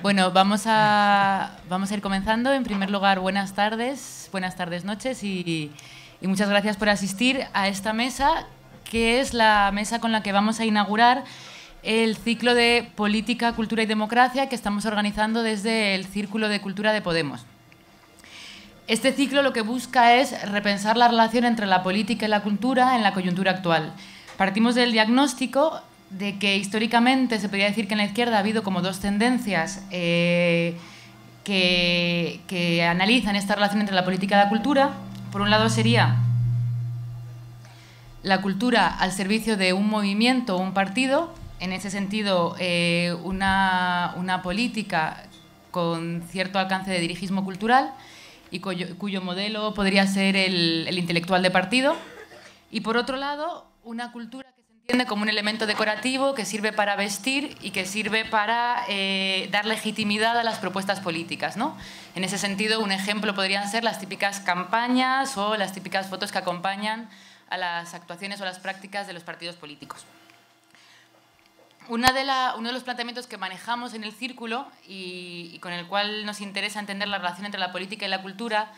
Bueno, vamos a ir comenzando. En primer lugar, buenas tardes, noches y muchas gracias por asistir a esta mesa, que es la mesa con la que vamos a inaugurar el ciclo de Política, Cultura y Democracia que estamos organizando desde el Círculo de Cultura de Podemos. Este ciclo lo que busca es repensar la relación entre la política y la cultura en la coyuntura actual. Partimos del diagnóstico de que históricamente se podría decir que en la izquierda ha habido como dos tendencias que analizan esta relación entre la política y la cultura. Por un lado sería la cultura al servicio de un movimiento o un partido, en ese sentido una política con cierto alcance de dirigismo cultural y cuyo modelo podría ser el intelectual de partido. Y por otro lado, una cultura que se entiende como un elemento decorativo que sirve para vestir y que sirve para dar legitimidad a las propuestas políticas, ¿no? En ese sentido, un ejemplo podrían ser las típicas campañas o las típicas fotos que acompañan a las actuaciones o las prácticas de los partidos políticos. Uno de los planteamientos que manejamos en el círculo y con el cual nos interesa entender la relación entre la política y la cultura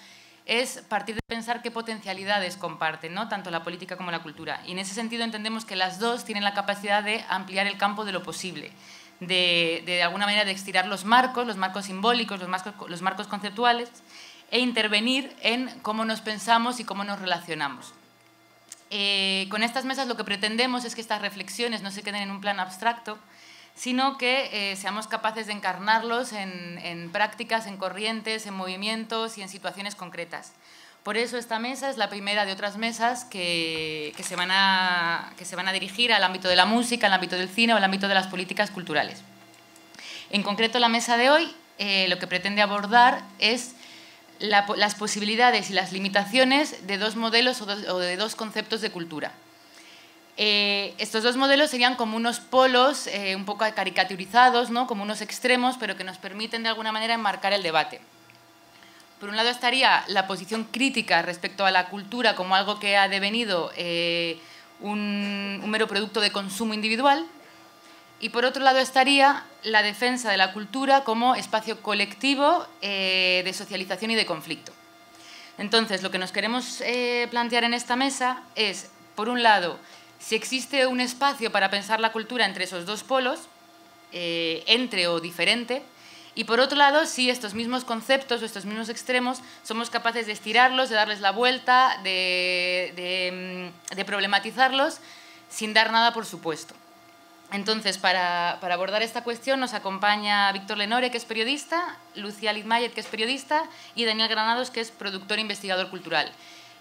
es partir de pensar qué potencialidades comparten, ¿no? Tanto la política como la cultura. Y en ese sentido entendemos que las dos tienen la capacidad de ampliar el campo de lo posible, de alguna manera de estirar los marcos simbólicos, los marcos conceptuales e intervenir en cómo nos pensamos y cómo nos relacionamos. Con estas mesas lo que pretendemos es que estas reflexiones no se queden en un plano abstracto, sino que seamos capaces de encarnarlos en prácticas, en corrientes, en movimientos y en situaciones concretas. Por eso esta mesa es la primera de otras mesas que se van a dirigir al ámbito de la música, al ámbito del cine o al ámbito de las políticas culturales. En concreto, la mesa de hoy lo que pretende abordar es las posibilidades y las limitaciones de dos modelos o de dos conceptos de cultura. Estos dos modelos serían como unos polos un poco caricaturizados, ¿no? Como unos extremos, pero que nos permiten de alguna manera enmarcar el debate. Por un lado estaría la posición crítica respecto a la cultura como algo que ha devenido un mero producto de consumo individual, y por otro lado estaría la defensa de la cultura como espacio colectivo de socialización y de conflicto. Entonces, lo que nos queremos plantear en esta mesa es, por un lado, si existe un espacio para pensar la cultura entre esos dos polos, entre o diferente, y por otro lado, si estos mismos conceptos o estos mismos extremos somos capaces de estirarlos, de darles la vuelta, de problematizarlos sin dar nada por supuesto. Entonces, para abordar esta cuestión nos acompaña Víctor Lenore, que es periodista, Lucía Littmayer, que es periodista, y Daniel Granados, que es productor e investigador cultural.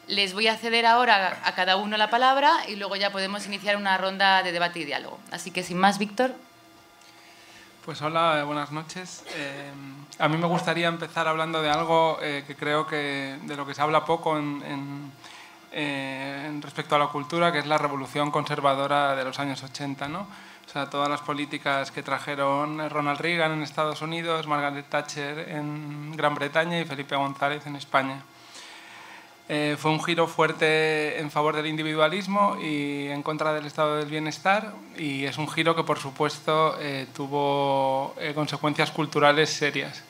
Les voy a ceder ahora a cada uno la palabra y luego ya podemos iniciar una ronda de debate y diálogo. Así que, sin más, Víctor. Pues hola, buenas noches. A mí me gustaría empezar hablando de algo que creo que de lo que se habla poco respecto a la cultura, que es la revolución conservadora de los años 80, ¿no? O sea, todas las políticas que trajeron Ronald Reagan en Estados Unidos, Margaret Thatcher en Gran Bretaña y Felipe González en España. Fue un giro fuerte en favor del individualismo y en contra del estado del bienestar, y es un giro que, por supuesto, tuvo consecuencias culturales serias.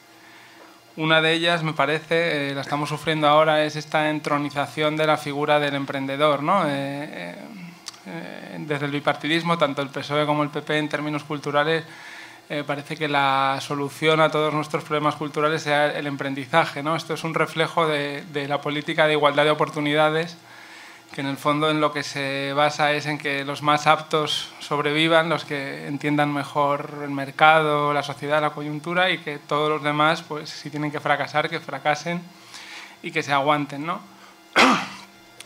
Una de ellas, me parece, la estamos sufriendo ahora, es esta entronización de la figura del emprendedor, ¿no? Desde el bipartidismo, tanto el PSOE como el PP, en términos culturales, parece que la solución a todos nuestros problemas culturales sea el emprendizaje, ¿no? Esto es un reflejo de la política de igualdad de oportunidades, que en el fondo en lo que se basa es en que los más aptos sobrevivan, los que entiendan mejor el mercado, la sociedad, la coyuntura, y que todos los demás, pues si tienen que fracasar, que fracasen y que se aguanten, ¿no?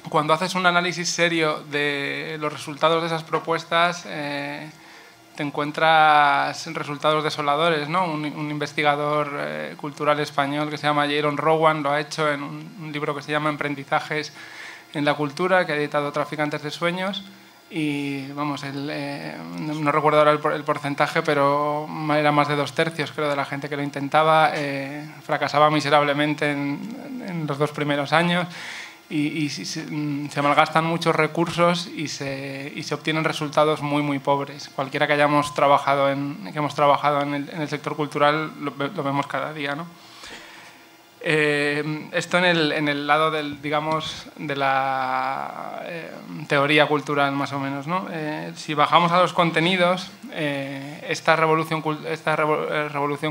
Cuando haces un análisis serio de los resultados de esas propuestas, te encuentras resultados desoladores, ¿no? Un investigador cultural español que se llama Jaron Rowan lo ha hecho en un libro que se llama Emprendizajes en la cultura, que ha editado Traficantes de Sueños, y vamos, no recuerdo ahora el porcentaje, pero era más de 2/3, creo, de la gente que lo intentaba, fracasaba miserablemente en los 2 primeros años. y se malgastan muchos recursos y se obtienen resultados muy, muy pobres. Cualquiera que hemos trabajado en el sector cultural lo vemos cada día, ¿no? Esto en el lado digamos, de la teoría cultural, más o menos, ¿no? Si bajamos a los contenidos, esta revolución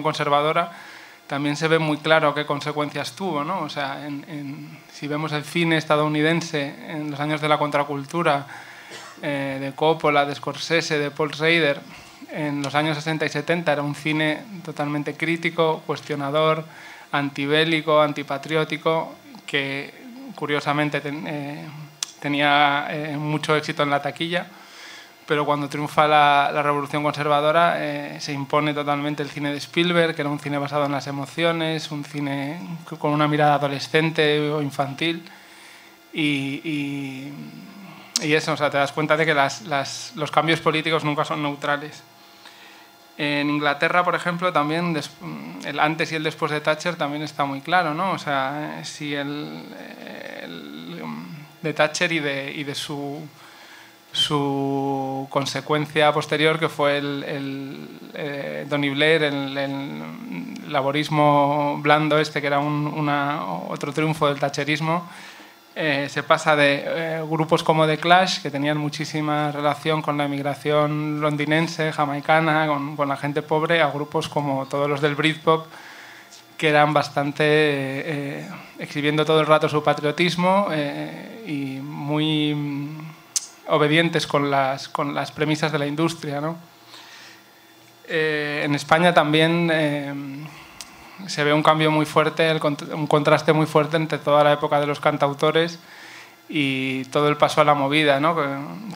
conservadora también se ve muy claro qué consecuencias tuvo, ¿no? O sea, si vemos el cine estadounidense en los años de la contracultura, de Coppola, de Scorsese, de Paul Schrader, en los años 60 y 70 era un cine totalmente crítico, cuestionador, antibélico, antipatriótico, que curiosamente tenía mucho éxito en la taquilla, pero cuando triunfa la revolución conservadora se impone totalmente el cine de Spielberg, que era un cine basado en las emociones, un cine con una mirada adolescente o infantil, y eso, o sea, te das cuenta de que los cambios políticos nunca son neutrales. En Inglaterra, por ejemplo, también el antes y el después de Thatcher también está muy claro, ¿no? O sea, si de Thatcher y de su consecuencia posterior, que fue Tony Blair, el laborismo blando que era otro triunfo del thatcherismo. Se pasa de grupos como The Clash, que tenían muchísima relación con la emigración londinense, jamaicana, con la gente pobre, a grupos como todos los del Britpop, que eran bastante exhibiendo todo el rato su patriotismo y muy obedientes con las premisas de la industria, ¿no? En España también se ve un cambio muy fuerte, un contraste muy fuerte entre toda la época de los cantautores y todo el paso a la movida, ¿no?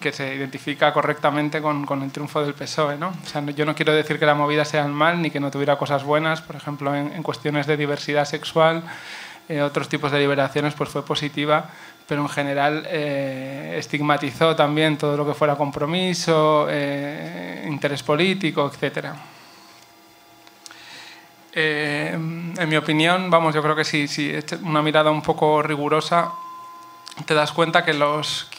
que se identifica correctamente con el triunfo del PSOE, ¿no? O sea, yo no quiero decir que la movida sea el mal ni que no tuviera cosas buenas, por ejemplo, en cuestiones de diversidad sexual, otros tipos de liberaciones, pues fue positiva, pero en general estigmatizó también todo lo que fuera compromiso, interés político, etc. En mi opinión, vamos, yo creo que si una mirada un poco rigurosa, te das cuenta que los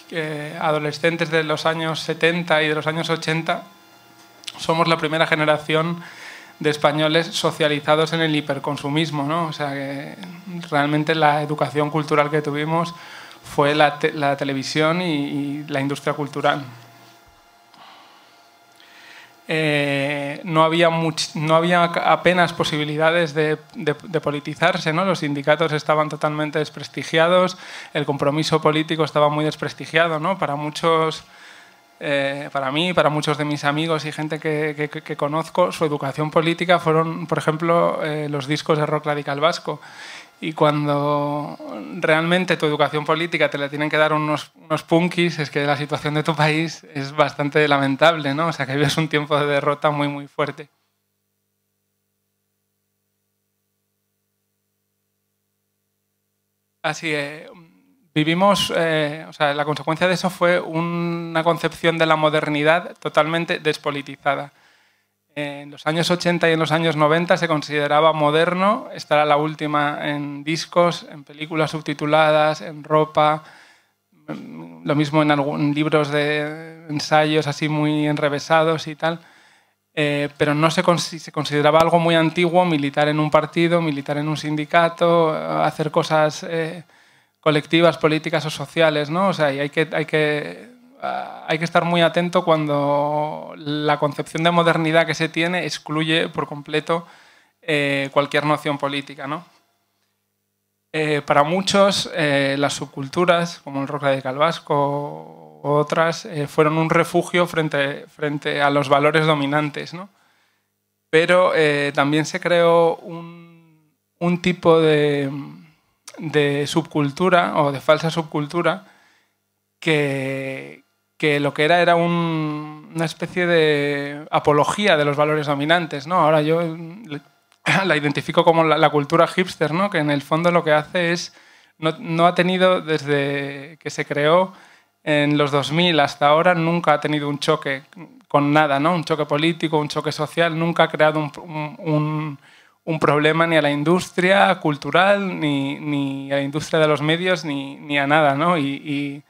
adolescentes de los años 70 y de los años 80 somos la primera generación de españoles socializados en el hiperconsumismo, ¿no? O sea, que realmente la educación cultural que tuvimos fue la televisión y la industria cultural. No había apenas posibilidades de politizarse, ¿no? Los sindicatos estaban totalmente desprestigiados, el compromiso político estaba muy desprestigiado, ¿no? Para muchos, para mí, para muchos de mis amigos y gente que conozco, su educación política fueron, por ejemplo, los discos de rock radical vasco. Y cuando realmente tu educación política te la tienen que dar unos punkis, es que la situación de tu país es bastante lamentable, ¿no? O sea, que vives un tiempo de derrota muy, muy fuerte. Así vivimos, o sea, la consecuencia de eso fue una concepción de la modernidad totalmente despolitizada. En los años 80 y en los años 90 se consideraba moderno estar a la última en discos, en películas subtituladas, en ropa, lo mismo en libros de ensayos así muy enrevesados y tal, pero no se consideraba algo muy antiguo militar en un partido, militar en un sindicato, hacer cosas colectivas, políticas o sociales, ¿no? O sea, y hay que estar muy atento cuando la concepción de modernidad que se tiene excluye por completo cualquier noción política, ¿no? Para muchos, las subculturas, como el rock radical vasco o otras, fueron un refugio frente a los valores dominantes, ¿no? Pero también se creó un tipo de subcultura o de falsa subcultura que lo que era una especie de apología de los valores dominantes, ¿no? Ahora yo la identifico como la cultura hipster, ¿no? Que en el fondo lo que hace es, no ha tenido desde que se creó en los 2000 hasta ahora, nunca ha tenido un choque con nada, ¿no? Un choque político, un choque social, nunca ha creado un problema ni a la industria cultural, ni a la industria de los medios, ni a nada, ¿no? Y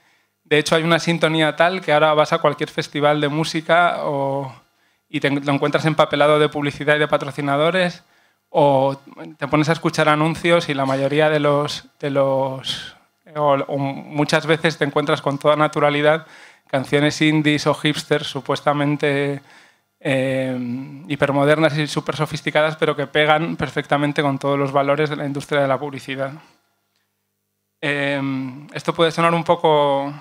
de hecho hay una sintonía tal que ahora vas a cualquier festival de música y lo encuentras empapelado de publicidad y de patrocinadores, o te pones a escuchar anuncios y la mayoría o muchas veces te encuentras con toda naturalidad canciones indies o hipsters supuestamente hipermodernas y súper sofisticadas, pero que pegan perfectamente con todos los valores de la industria de la publicidad. Esto puede sonar un poco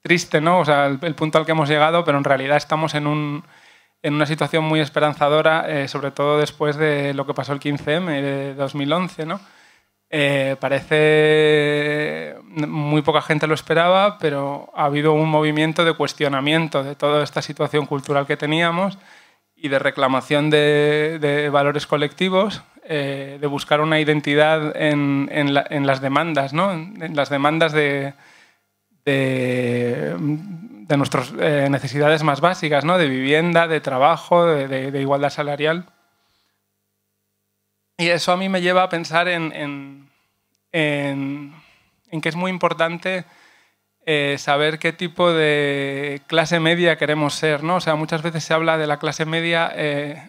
triste, ¿no? O sea, el punto al que hemos llegado, pero en realidad estamos en una situación muy esperanzadora, sobre todo después de lo que pasó el 15M de 2011, ¿no? Parece muy poca gente lo esperaba, pero ha habido un movimiento de cuestionamiento de toda esta situación cultural que teníamos y de reclamación de valores colectivos, de buscar una identidad en las demandas, ¿no? En las demandas de nuestras necesidades más básicas, ¿no? De vivienda, de trabajo, de igualdad salarial. Y eso a mí me lleva a pensar en que es muy importante saber qué tipo de clase media queremos ser, ¿no? O sea, muchas veces se habla de la clase media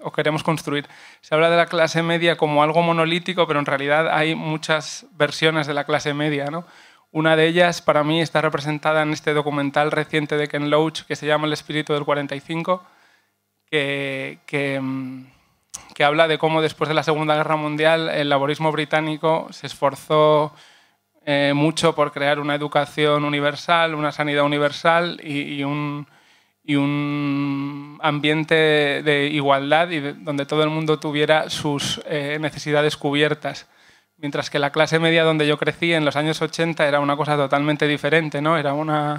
o queremos construir. Se habla de la clase media como algo monolítico, pero en realidad hay muchas versiones de la clase media, ¿no? Una de ellas, para mí, está representada en este documental reciente de Ken Loach que se llama El espíritu del 45, que habla de cómo después de la Segunda Guerra Mundial el laborismo británico se esforzó mucho por crear una educación universal, una sanidad universal y un ambiente de igualdad y donde todo el mundo tuviera sus necesidades cubiertas. Mientras que la clase media donde yo crecí en los años 80 era una cosa totalmente diferente, ¿no? Era un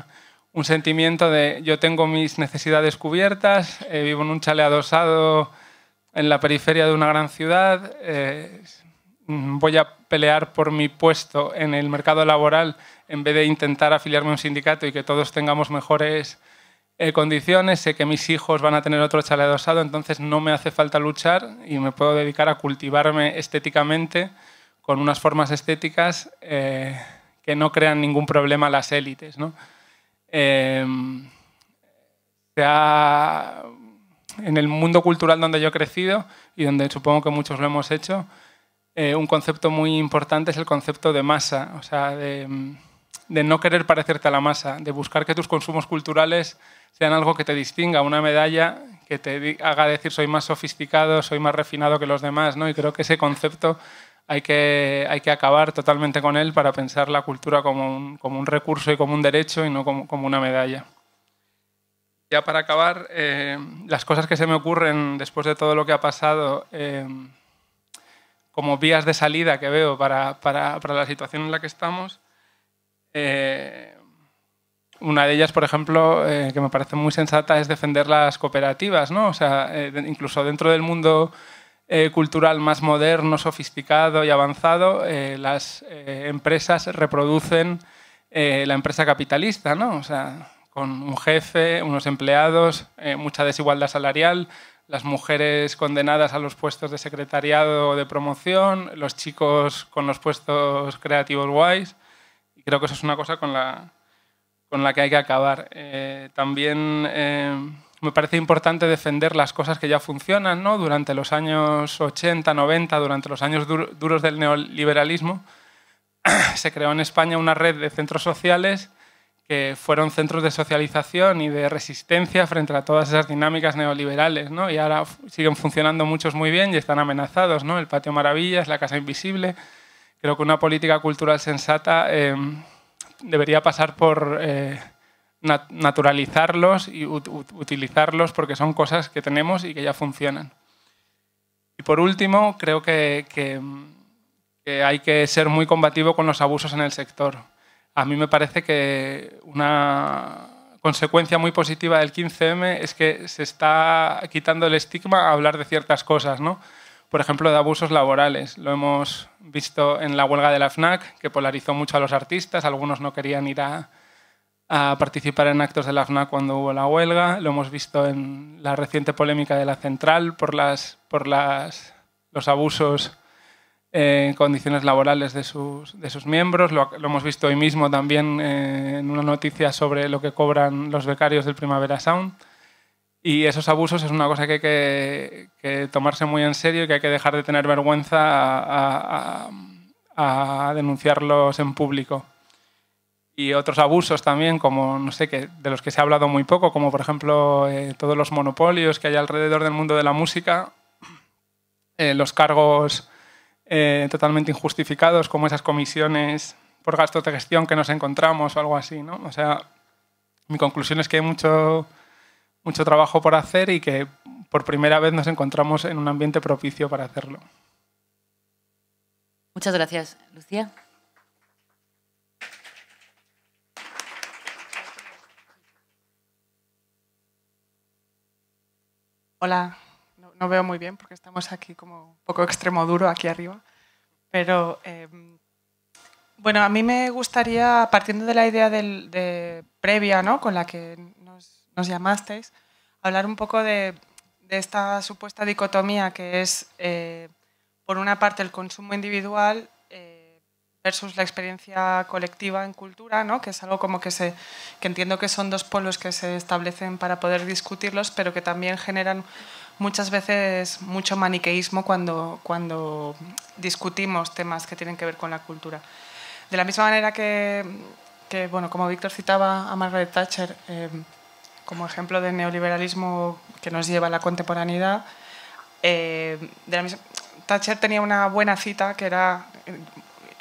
sentimiento de yo tengo mis necesidades cubiertas, vivo en un chalet adosado en la periferia de una gran ciudad, voy a pelear por mi puesto en el mercado laboral en vez de intentar afiliarme a un sindicato y que todos tengamos mejores condiciones, sé que mis hijos van a tener otro chalet adosado, entonces no me hace falta luchar y me puedo dedicar a cultivarme estéticamente con unas formas estéticas que no crean ningún problema a las élites, ¿no? En el mundo cultural donde yo he crecido y donde supongo que muchos lo hemos hecho, un concepto muy importante es el concepto de masa, o sea, de no querer parecerte a la masa, de buscar que tus consumos culturales sean algo que te distinga, una medalla que te haga decir soy más sofisticado, soy más refinado que los demás, ¿no? Y creo que ese concepto hay que acabar totalmente con él para pensar la cultura como un recurso y como un derecho y no como una medalla. Ya para acabar, las cosas que se me ocurren después de todo lo que ha pasado, como vías de salida que veo para la situación en la que estamos, una de ellas, por ejemplo, que me parece muy sensata, es defender las cooperativas, ¿no? O sea, incluso dentro del mundo cultural más moderno, sofisticado y avanzado, las empresas reproducen la empresa capitalista, ¿no? O sea, con un jefe, unos empleados, mucha desigualdad salarial, las mujeres condenadas a los puestos de secretariado o de promoción, los chicos con los puestos creativos guays. Y creo que eso es una cosa con la que hay que acabar. También me parece importante defender las cosas que ya funcionan, ¿no? Durante los años 80, 90, durante los años duros del neoliberalismo, se creó en España una red de centros sociales que fueron centros de socialización y de resistencia frente a todas esas dinámicas neoliberales, ¿no? Y ahora siguen funcionando muchos muy bien y están amenazados, ¿no? El Patio Maravillas, la Casa Invisible. Creo que una política cultural sensata debería pasar por naturalizarlos y utilizarlos porque son cosas que tenemos y que ya funcionan. Y por último, creo que hay que ser muy combativo con los abusos en el sector. A mí me parece que una consecuencia muy positiva del 15M es que se está quitando el estigma a hablar de ciertas cosas, ¿no? Por ejemplo, de abusos laborales. Lo hemos visto en la huelga de la FNAC, que polarizó mucho a los artistas. Algunos no querían ir a participar en actos de la FNAC cuando hubo la huelga. Lo hemos visto en la reciente polémica de la Central por las los abusos en condiciones laborales de sus miembros. Lo hemos visto hoy mismo también en una noticia sobre lo que cobran los becarios del Primavera Sound. Y esos abusos es una cosa que hay que tomarse muy en serio y que hay que dejar de tener vergüenza a denunciarlos en público. Y otros abusos también, como no sé, de los que se ha hablado muy poco, como por ejemplo todos los monopolios que hay alrededor del mundo de la música, los cargos totalmente injustificados, como esas comisiones por gastos de gestión que nos encontramos o algo así, ¿no? O sea, mi conclusión es que hay mucho trabajo por hacer y que por primera vez nos encontramos en un ambiente propicio para hacerlo. Muchas gracias. Lucía. Hola, no veo muy bien porque estamos aquí como un poco extremo duro aquí arriba, pero bueno, a mí me gustaría, partiendo de la idea previa, ¿no?, con la que nos llamasteis, hablar un poco de esta supuesta dicotomía que es, por una parte, el consumo individual versus la experiencia colectiva en cultura, ¿no?, que es algo como que entiendo que son dos polos que se establecen para poder discutirlos, pero que también generan muchas veces mucho maniqueísmo cuando discutimos temas que tienen que ver con la cultura. De la misma manera que bueno, como Víctor citaba a Margaret Thatcher como ejemplo de neoliberalismo que nos lleva a la contemporaneidad, Thatcher tenía una buena cita que era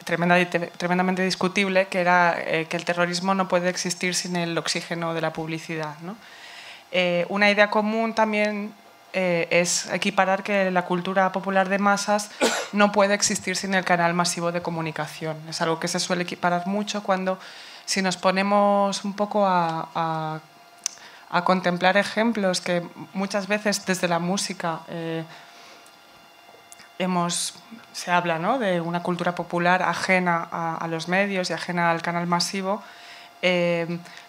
tremendamente discutible, que era que el terrorismo no puede existir sin el oxígeno de la publicidad, ¿no? Una idea común también es equiparar que la cultura popular de masas no puede existir sin el canal masivo de comunicación. Es algo que se suele equiparar mucho cuando, si nos ponemos un poco a contemplar ejemplos que muchas veces desde la música se habla, ¿no?, de una cultura popular ajena a los medios y ajena al canal masivo.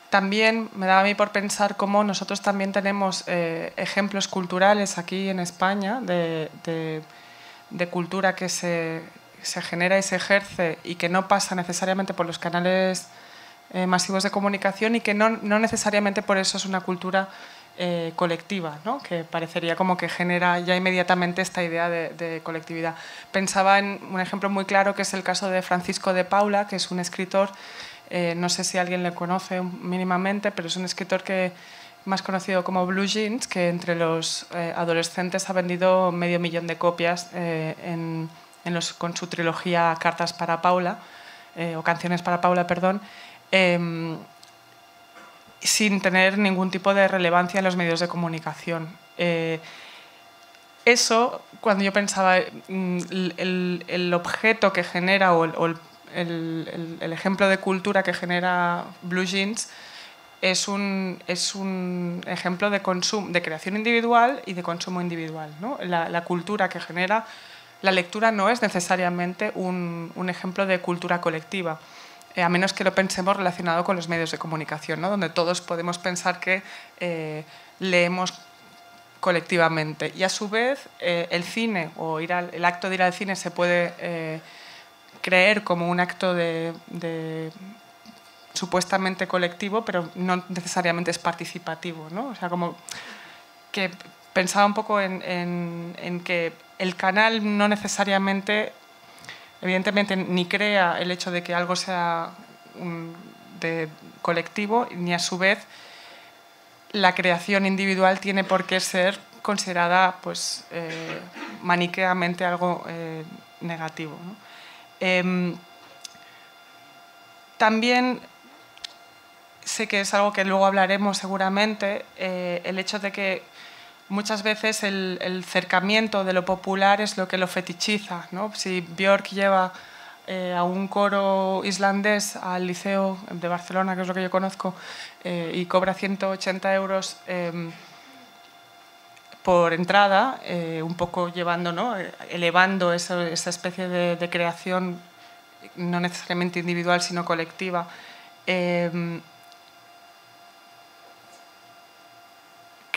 También me daba a mí por pensar cómo nosotros también tenemos ejemplos culturales aquí en España de cultura que se genera y se ejerce y que no pasa necesariamente por los canales masivos de comunicación y que no necesariamente por eso es una cultura colectiva, ¿no?, que parecería como que genera ya inmediatamente esta idea de colectividad. Pensaba en un ejemplo muy claro que es el caso de Francisco de Paula, que es un escritor, no sé si alguien le conoce mínimamente, pero es un escritor que más conocido como Blue Jeans, que entre los adolescentes ha vendido 500.000 de copias con su trilogía Cartas para Paula, o Canciones para Paula, perdón, sin tener ningún tipo de relevancia en los medios de comunicación. Eso, cuando yo pensaba el objeto que genera o el ejemplo de cultura que genera Blue Jeans es un ejemplo de creación individual y de consumo individual, ¿no? La cultura que genera la lectura no es necesariamente un ejemplo de cultura colectiva, a menos que lo pensemos relacionado con los medios de comunicación, ¿no?, donde todos podemos pensar que leemos colectivamente. Y a su vez, el cine o el acto de ir al cine se puede creer como un acto supuestamente colectivo, pero no necesariamente es participativo, ¿no? O sea, como que pensaba un poco en que el canal no necesariamente, evidentemente, ni crea el hecho de que algo sea de colectivo, ni a su vez la creación individual tiene por qué ser considerada, pues, maniqueamente algo negativo, ¿no? También sé que es algo que luego hablaremos seguramente, el hecho de que muchas veces el cercamiento de lo popular es lo que lo fetichiza, ¿no? Si Björk lleva a un coro islandés al Liceo de Barcelona, que es lo que yo conozco, y cobra 180 euros por entrada, un poco llevando, ¿no?, elevando esa especie de creación no necesariamente individual sino colectiva,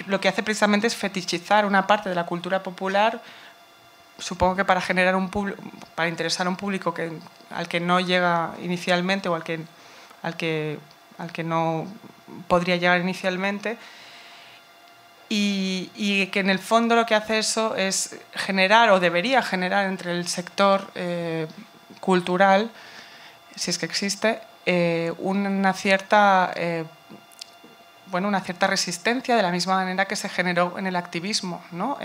lo que hace precisamente es fetichizar una parte de la cultura popular supongo que para generar para interesar a un público al que no llega inicialmente o al que no podría llegar inicialmente, y que en el fondo lo que hace eso es generar, o debería generar, entre el sector cultural, si es que existe, una cierta resistencia, de la misma manera que se generó en el activismo, ¿no?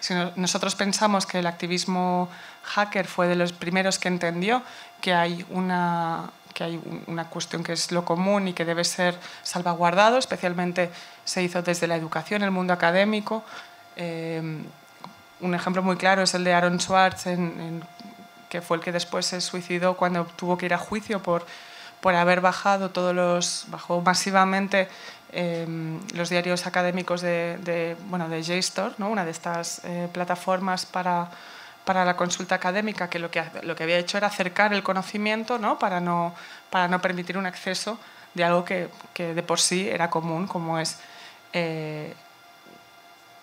Si nosotros pensamos que el activismo hacker fue de los primeros que entendió que hay una cuestión que es lo común y que debe ser salvaguardado, especialmente se hizo desde la educación, el mundo académico. Un ejemplo muy claro es el de Aaron Swartz, que fue el que después se suicidó cuando tuvo que ir a juicio por haber bajado bajó masivamente los diarios académicos de JSTOR, ¿no? Una de estas plataformas para la consulta académica, que lo que había hecho era acercar el conocimiento, ¿no? para no permitir un acceso de algo que de por sí era común, como es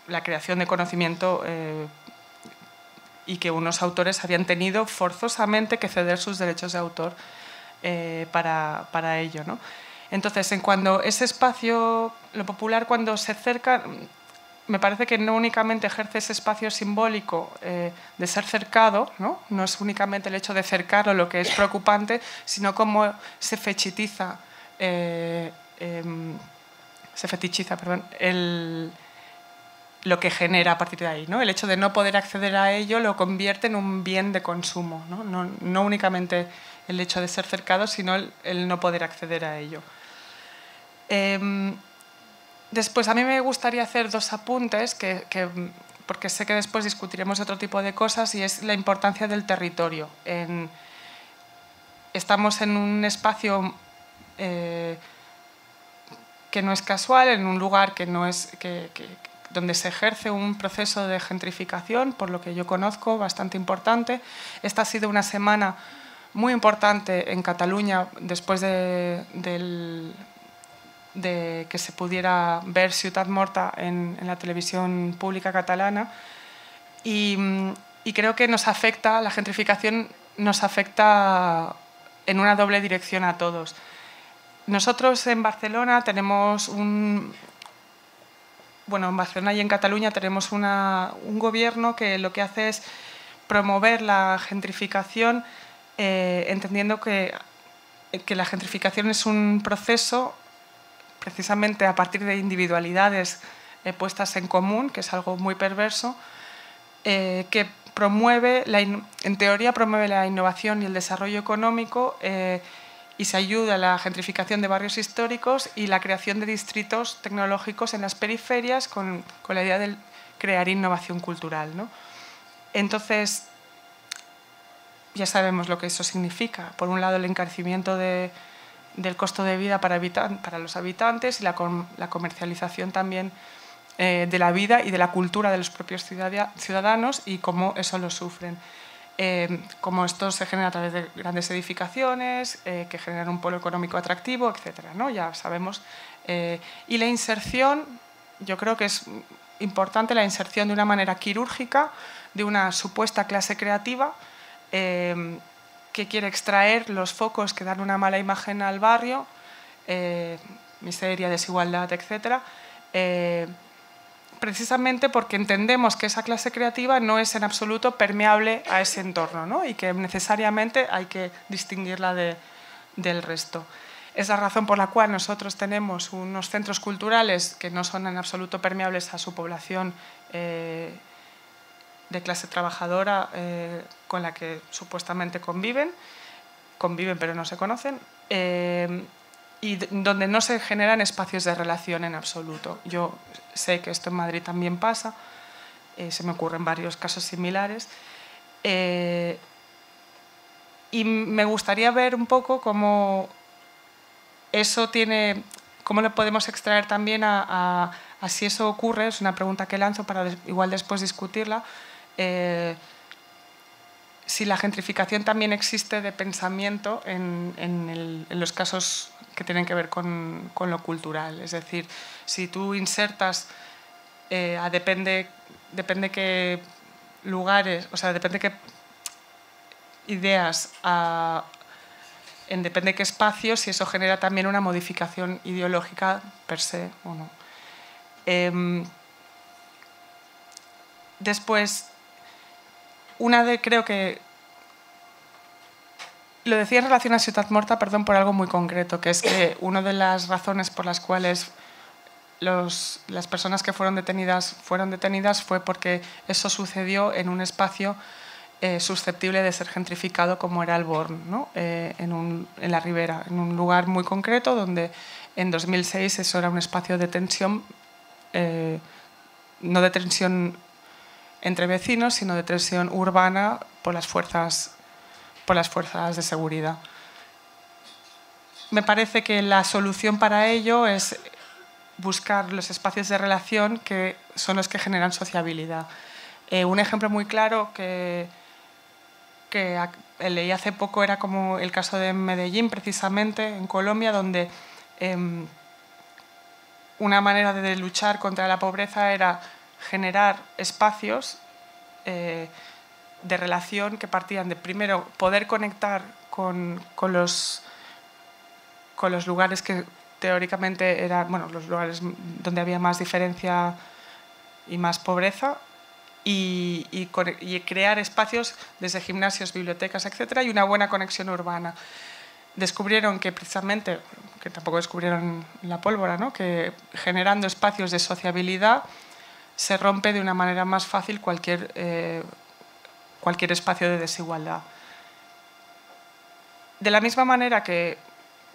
la creación de conocimiento, y que unos autores habían tenido forzosamente que ceder sus derechos de autor para ello, ¿no? Entonces, cuando ese espacio, lo popular, cuando se acerca, me parece que no únicamente ejerce ese espacio simbólico de ser cercado, no es únicamente el hecho de cercarlo lo que es preocupante, sino cómo se fetichiza lo que genera a partir de ahí, ¿no? El hecho de no poder acceder a ello lo convierte en un bien de consumo, no únicamente el hecho de ser cercado, sino el no poder acceder a ello. Después, a mí me gustaría hacer dos apuntes, porque sé que después discutiremos otro tipo de cosas, y es la importancia del territorio. Estamos en un espacio que no es casual, en un lugar donde se ejerce un proceso de gentrificación, por lo que yo conozco, bastante importante. Esta ha sido una semana muy importante en Cataluña después de que se pudiera ver Ciutat Morta en la televisión pública catalana, y creo que la gentrificación nos afecta en una doble dirección a todos. Nosotros en Barcelona tenemos en Barcelona y en Cataluña tenemos un gobierno que lo que hace es promover la gentrificación, entendiendo que la gentrificación es un proceso precisamente a partir de individualidades puestas en común, que es algo muy perverso, que en teoría promueve la innovación y el desarrollo económico, y se ayuda a la gentrificación de barrios históricos y la creación de distritos tecnológicos en las periferias con la idea de crear innovación cultural, ¿no? Entonces, ya sabemos lo que eso significa. Por un lado, el encarecimiento del costo de vida para los habitantes, y la comercialización también de la vida y de la cultura de los propios ciudadanos, y cómo eso lo sufren. Cómo esto se genera a través de grandes edificaciones que generan un polo económico atractivo, etc., ¿no? Ya sabemos. Y la inserción, yo creo que es importante la inserción de una manera quirúrgica de una supuesta clase creativa que quiere extraer los focos que dan una mala imagen al barrio, miseria, desigualdad, etc., precisamente porque entendemos que esa clase creativa no es en absoluto permeable a ese entorno, ¿no? Y que necesariamente hay que distinguirla del resto. Es la razón por la cual nosotros tenemos unos centros culturales que no son en absoluto permeables a su población de clase trabajadora con la que supuestamente conviven pero no se conocen, y donde no se generan espacios de relación en absoluto. Yo sé que esto en Madrid también pasa, se me ocurren varios casos similares, y me gustaría ver un poco cómo lo podemos extraer también a si eso ocurre. Es una pregunta que lanzo para igual después discutirla. Si la gentrificación también existe de pensamiento en los casos que tienen que ver con lo cultural. Es decir, si tú insertas, depende qué lugares, o sea, depende de qué ideas en depende de qué espacios, si eso genera también una modificación ideológica per se o no. Después, creo que lo decía en relación a Ciutat Morta, perdón, por algo muy concreto, que es que una de las razones por las cuales las personas que fueron detenidas fue porque eso sucedió en un espacio susceptible de ser gentrificado como era el Born, ¿no? En la Ribera, en un lugar muy concreto donde en 2006 eso era un espacio de tensión, no de tensión entre vecinos, sino de tensión urbana por las fuerzas de seguridad. Me parece que la solución para ello es buscar los espacios de relación que son los que generan sociabilidad. Un ejemplo muy claro que leí hace poco era como el caso de Medellín, precisamente, en Colombia, donde una manera de luchar contra la pobreza era generar espacios de relación que partían de, primero, poder conectar con los lugares que teóricamente eran, bueno, los lugares donde había más diferencia y más pobreza, y crear espacios desde gimnasios, bibliotecas, etcétera, y una buena conexión urbana. Descubrieron que precisamente, que tampoco descubrieron la pólvora, ¿no? Que generando espacios de sociabilidad se rompe de una manera más fácil cualquier espacio de desigualdad. De la misma manera que,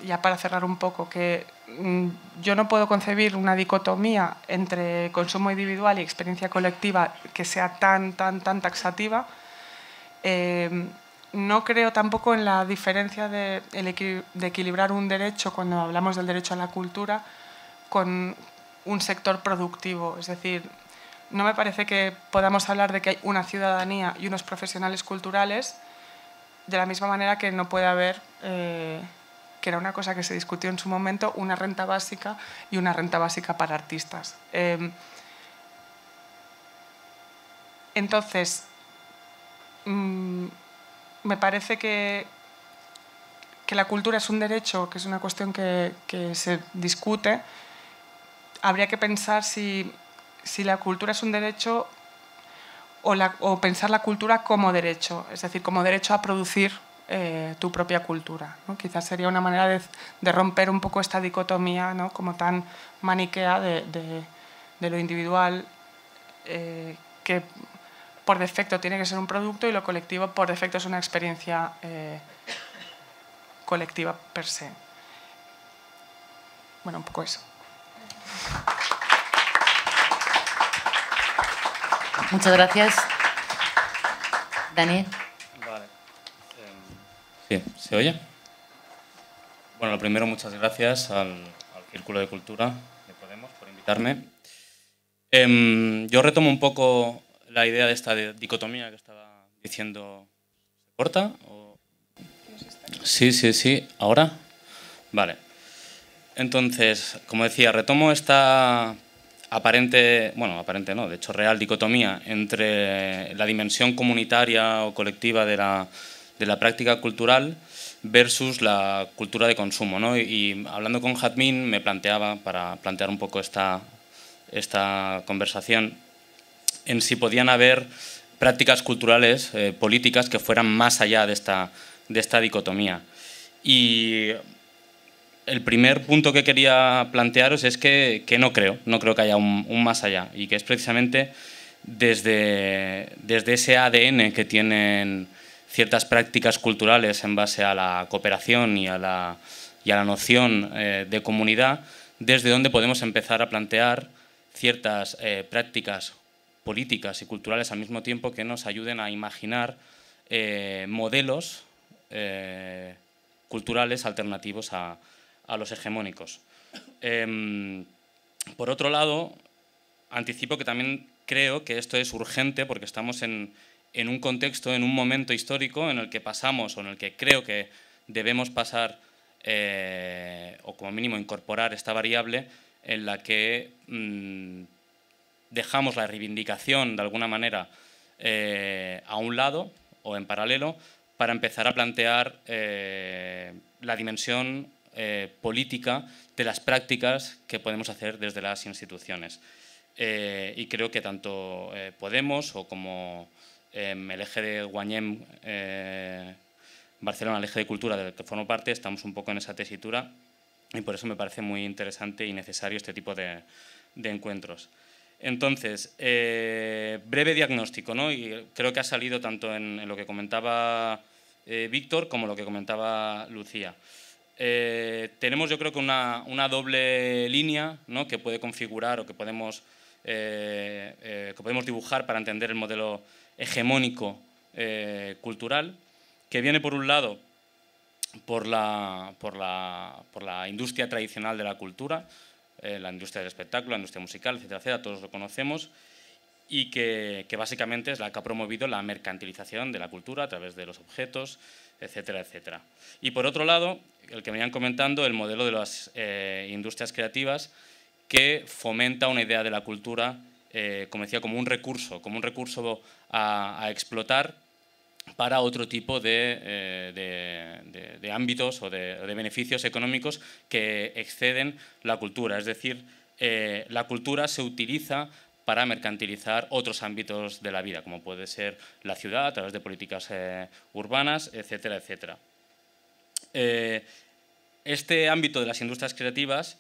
ya para cerrar un poco, que yo no puedo concebir una dicotomía entre consumo individual y experiencia colectiva que sea tan taxativa, no creo tampoco en la diferencia de equilibrar un derecho, cuando hablamos del derecho a la cultura, con un sector productivo. Es decir, no me parece que podamos hablar de que hay una ciudadanía y unos profesionales culturales de la misma manera que no puede haber, que era una cosa que se discutió en su momento, una renta básica y una renta básica para artistas. Entonces, me parece que la cultura es un derecho, que es una cuestión que se discute. Habría que pensar si la cultura es un derecho o pensar la cultura como derecho, es decir, como derecho a producir tu propia cultura, ¿no? Quizás sería una manera de romper un poco esta dicotomía, ¿no? Como tan maniquea de lo individual, que por defecto tiene que ser un producto, y lo colectivo por defecto es una experiencia colectiva per se. Bueno, un poco eso. Muchas gracias. Daniel. Vale. Sí, ¿se oye? Bueno, lo primero, muchas gracias al Círculo de Cultura de Podemos por invitarme. Yo retomo un poco la idea de esta dicotomía que estaba diciendo. ¿Se corta? ¿O? Sí. ¿Ahora? Vale. Entonces, como decía, retomo esta aparente no, de hecho real dicotomía entre la dimensión comunitaria o colectiva de la práctica cultural versus la cultura de consumo, ¿no? Y hablando con Jazmín me planteaba, para plantear un poco esta conversación, en si podían haber prácticas culturales, políticas, que fueran más allá de esta dicotomía. Y el primer punto que quería plantearos es que no creo que haya un más allá, y que es precisamente desde ese ADN que tienen ciertas prácticas culturales en base a la cooperación y a la noción de comunidad, desde donde podemos empezar a plantear ciertas prácticas políticas y culturales al mismo tiempo que nos ayuden a imaginar modelos culturales alternativos a los hegemónicos. Por otro lado, anticipo que también creo que esto es urgente porque estamos en un contexto, en un momento histórico en el que pasamos, o en el que creo que debemos pasar, o como mínimo incorporar esta variable, en la que dejamos la reivindicación, de alguna manera, a un lado o en paralelo para empezar a plantear la dimensión política de las prácticas que podemos hacer desde las instituciones. Y creo que tanto Podemos o como el eje de Guanyem Barcelona, el eje de cultura del que formo parte, estamos un poco en esa tesitura y por eso me parece muy interesante y necesario este tipo de encuentros. Entonces, breve diagnóstico, ¿no? Y creo que ha salido tanto en lo que comentaba Víctor como lo que comentaba Lucía. Tenemos, yo creo que una doble línea, ¿no?, que puede configurar o que podemos dibujar para entender el modelo hegemónico cultural, que viene por un lado por la industria tradicional de la cultura, la industria del espectáculo, la industria musical, etcétera, etcétera, todos lo conocemos, y que básicamente es la que ha promovido la mercantilización de la cultura a través de los objetos, etcétera, etcétera. Y por otro lado, el que venían comentando, el modelo de las industrias creativas, que fomenta una idea de la cultura, como decía, como un recurso a explotar para otro tipo de ámbitos o de beneficios económicos que exceden la cultura. Es decir, la cultura se utiliza para mercantilizar otros ámbitos de la vida, como puede ser la ciudad a través de políticas urbanas, etcétera, etcétera. Este ámbito de las industrias creativas,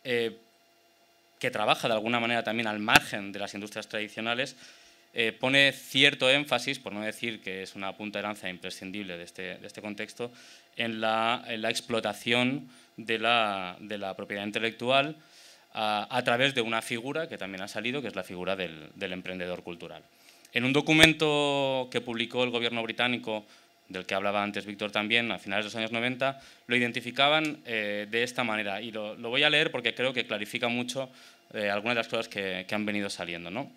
que trabaja de alguna manera también al margen de las industrias tradicionales, pone cierto énfasis, por no decir que es una punta de lanza imprescindible de este contexto, en la explotación de la propiedad intelectual a través de una figura que también ha salido, que es la figura del emprendedor cultural. En un documento que publicó el gobierno británico, del que hablaba antes Víctor también, a finales de los años 90, lo identificaban de esta manera. Y lo voy a leer porque creo que clarifica mucho algunas de las cosas que han venido saliendo, ¿no?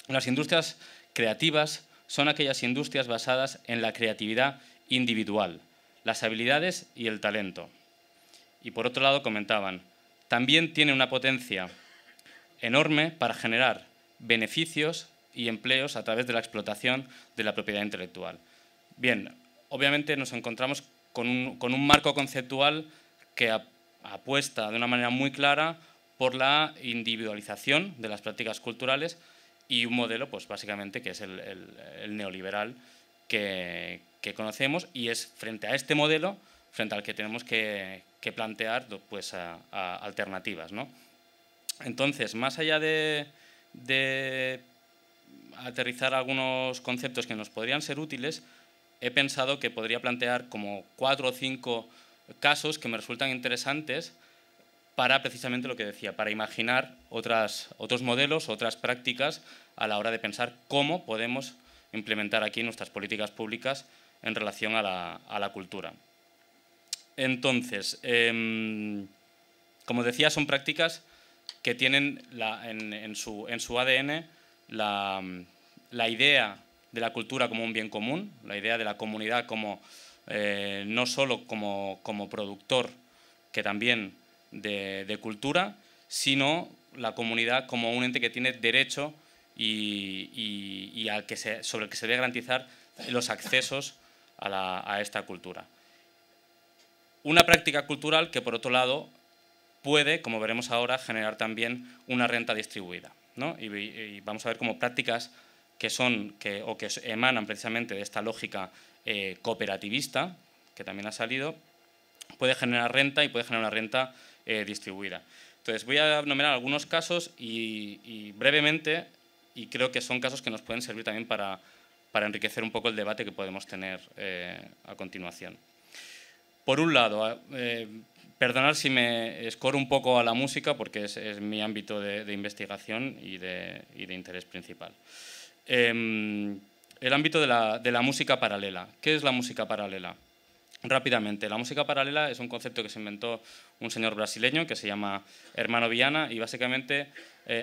Las industrias creativas son aquellas industrias basadas en la creatividad individual, las habilidades y el talento. Y por otro lado comentaban, también tiene una potencia enorme para generar beneficios y empleos a través de la explotación de la propiedad intelectual. Bien, obviamente nos encontramos con un marco conceptual que apuesta de una manera muy clara por la individualización de las prácticas culturales y un modelo, pues básicamente, que es el neoliberal que conocemos, y es frente a este modelo, frente al que tenemos que plantear pues, alternativas, ¿no? Entonces, más allá de aterrizar algunos conceptos que nos podrían ser útiles, he pensado que podría plantear como 4 o 5 casos que me resultan interesantes para precisamente lo que decía, para imaginar otros modelos, otras prácticas a la hora de pensar cómo podemos implementar aquí nuestras políticas públicas en relación a la cultura. Entonces, como decía, son prácticas que tienen en su ADN la idea de la cultura como un bien común, la idea de la comunidad como no solo como productor, que también de cultura, sino la comunidad como un ente que tiene derecho y sobre el que se debe garantizar los accesos a esta cultura. Una práctica cultural que, por otro lado, puede, como veremos ahora, generar también una renta distribuida, ¿no? Y vamos a ver cómo prácticas que emanan precisamente de esta lógica cooperativista, que también ha salido, puede generar renta y puede generar una renta distribuida. Entonces, voy a enumerar algunos casos y brevemente, y creo que son casos que nos pueden servir también para enriquecer un poco el debate que podemos tener a continuación. Por un lado, perdonad si me escoro un poco a la música, porque es mi ámbito de investigación y de interés principal. El ámbito de la música paralela. ¿Qué es la música paralela? Rápidamente, la música paralela es un concepto que se inventó un señor brasileño que se llama Hermano Viana y básicamente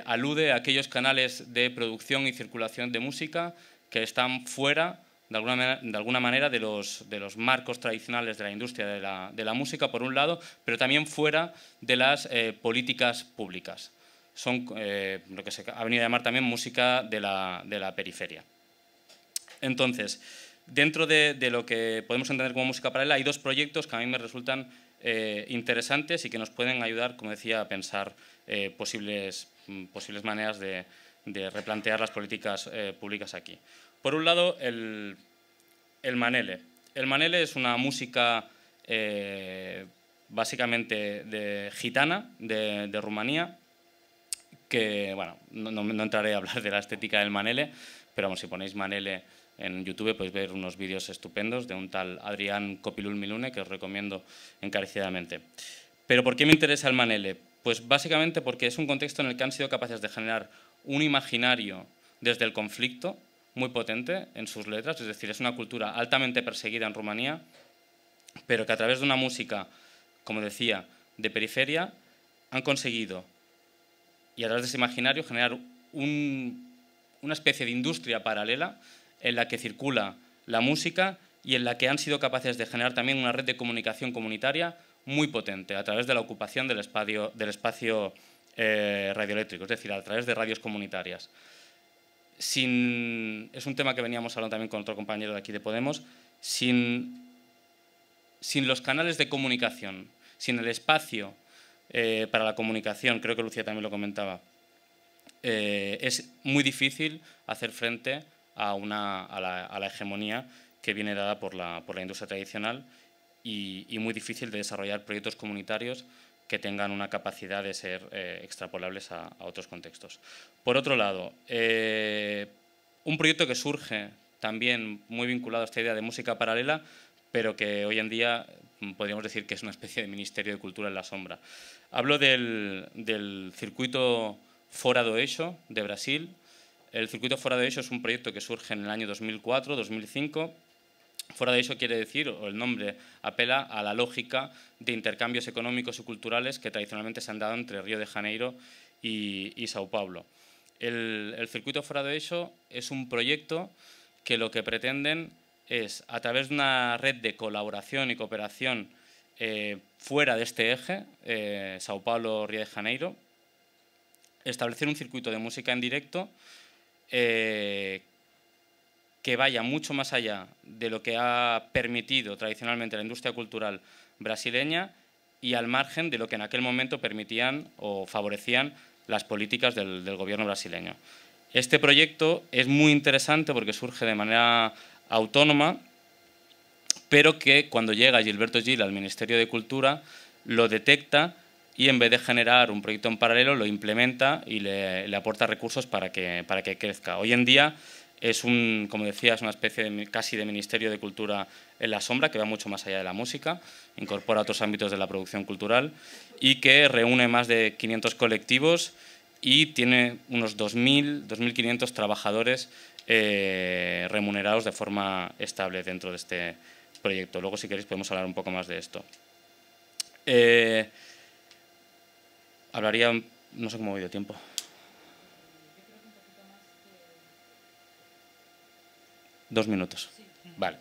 alude a aquellos canales de producción y circulación de música que están fuera de alguna manera de los marcos tradicionales de la industria de la música, por un lado, pero también fuera de las políticas públicas. Son lo que se ha venido a llamar también música de la periferia. Entonces, dentro de lo que podemos entender como música paralela, hay dos proyectos que a mí me resultan interesantes y que nos pueden ayudar, como decía, a pensar posibles maneras de replantear las políticas públicas aquí. Por un lado, el manele. El manele es una música básicamente gitana de Rumanía, que, bueno, no entraré a hablar de la estética del manele, pero vamos, si ponéis manele en YouTube podéis ver unos vídeos estupendos de un tal Adrián Copilul Milune, que os recomiendo encarecidamente. Pero ¿por qué me interesa el manele? Pues básicamente porque es un contexto en el que han sido capaces de generar un imaginario desde el conflicto muy potente en sus letras, es decir, es una cultura altamente perseguida en Rumanía, pero que a través de una música, como decía, de periferia, han conseguido, y a través de ese imaginario, generar una especie de industria paralela en la que circula la música y en la que han sido capaces de generar también una red de comunicación comunitaria muy potente a través de la ocupación del espacio radioeléctrico, es decir, a través de radios comunitarias. Es un tema que veníamos hablando también con otro compañero de aquí de Podemos, sin los canales de comunicación, sin el espacio para la comunicación, creo que Lucía también lo comentaba, es muy difícil hacer frente a la hegemonía que viene dada por la industria tradicional y muy difícil de desarrollar proyectos comunitarios que tengan una capacidad de ser extrapolables a otros contextos. Por otro lado, un proyecto que surge también muy vinculado a esta idea de música paralela, pero que hoy en día podríamos decir que es una especie de Ministerio de Cultura en la sombra. Hablo del circuito Fora do Eixo de Brasil. El circuito Fora do Eixo es un proyecto que surge en el año 2004-2005. Fora do Eixo quiere decir, o el nombre apela a la lógica de intercambios económicos y culturales que tradicionalmente se han dado entre Río de Janeiro y Sao Paulo. El circuito Fora do Eixo es un proyecto que lo que pretenden es, a través de una red de colaboración y cooperación fuera de este eje, Sao Paulo-Río de Janeiro, establecer un circuito de música en directo que vaya mucho más allá de lo que ha permitido tradicionalmente la industria cultural brasileña y al margen de lo que en aquel momento permitían o favorecían las políticas del gobierno brasileño. Este proyecto es muy interesante porque surge de manera autónoma, pero que cuando llega Gilberto Gil al Ministerio de Cultura lo detecta y en vez de generar un proyecto en paralelo lo implementa y le aporta recursos para que crezca. Hoy en día es como decía, es una especie casi de Ministerio de Cultura en la sombra, que va mucho más allá de la música, incorpora otros ámbitos de la producción cultural y que reúne más de 500 colectivos y tiene unos 2.500 trabajadores remunerados de forma estable dentro de este proyecto. Luego, si queréis, podemos hablar un poco más de esto. Hablaría, no sé cómo voy de tiempo. Dos minutos. Vale.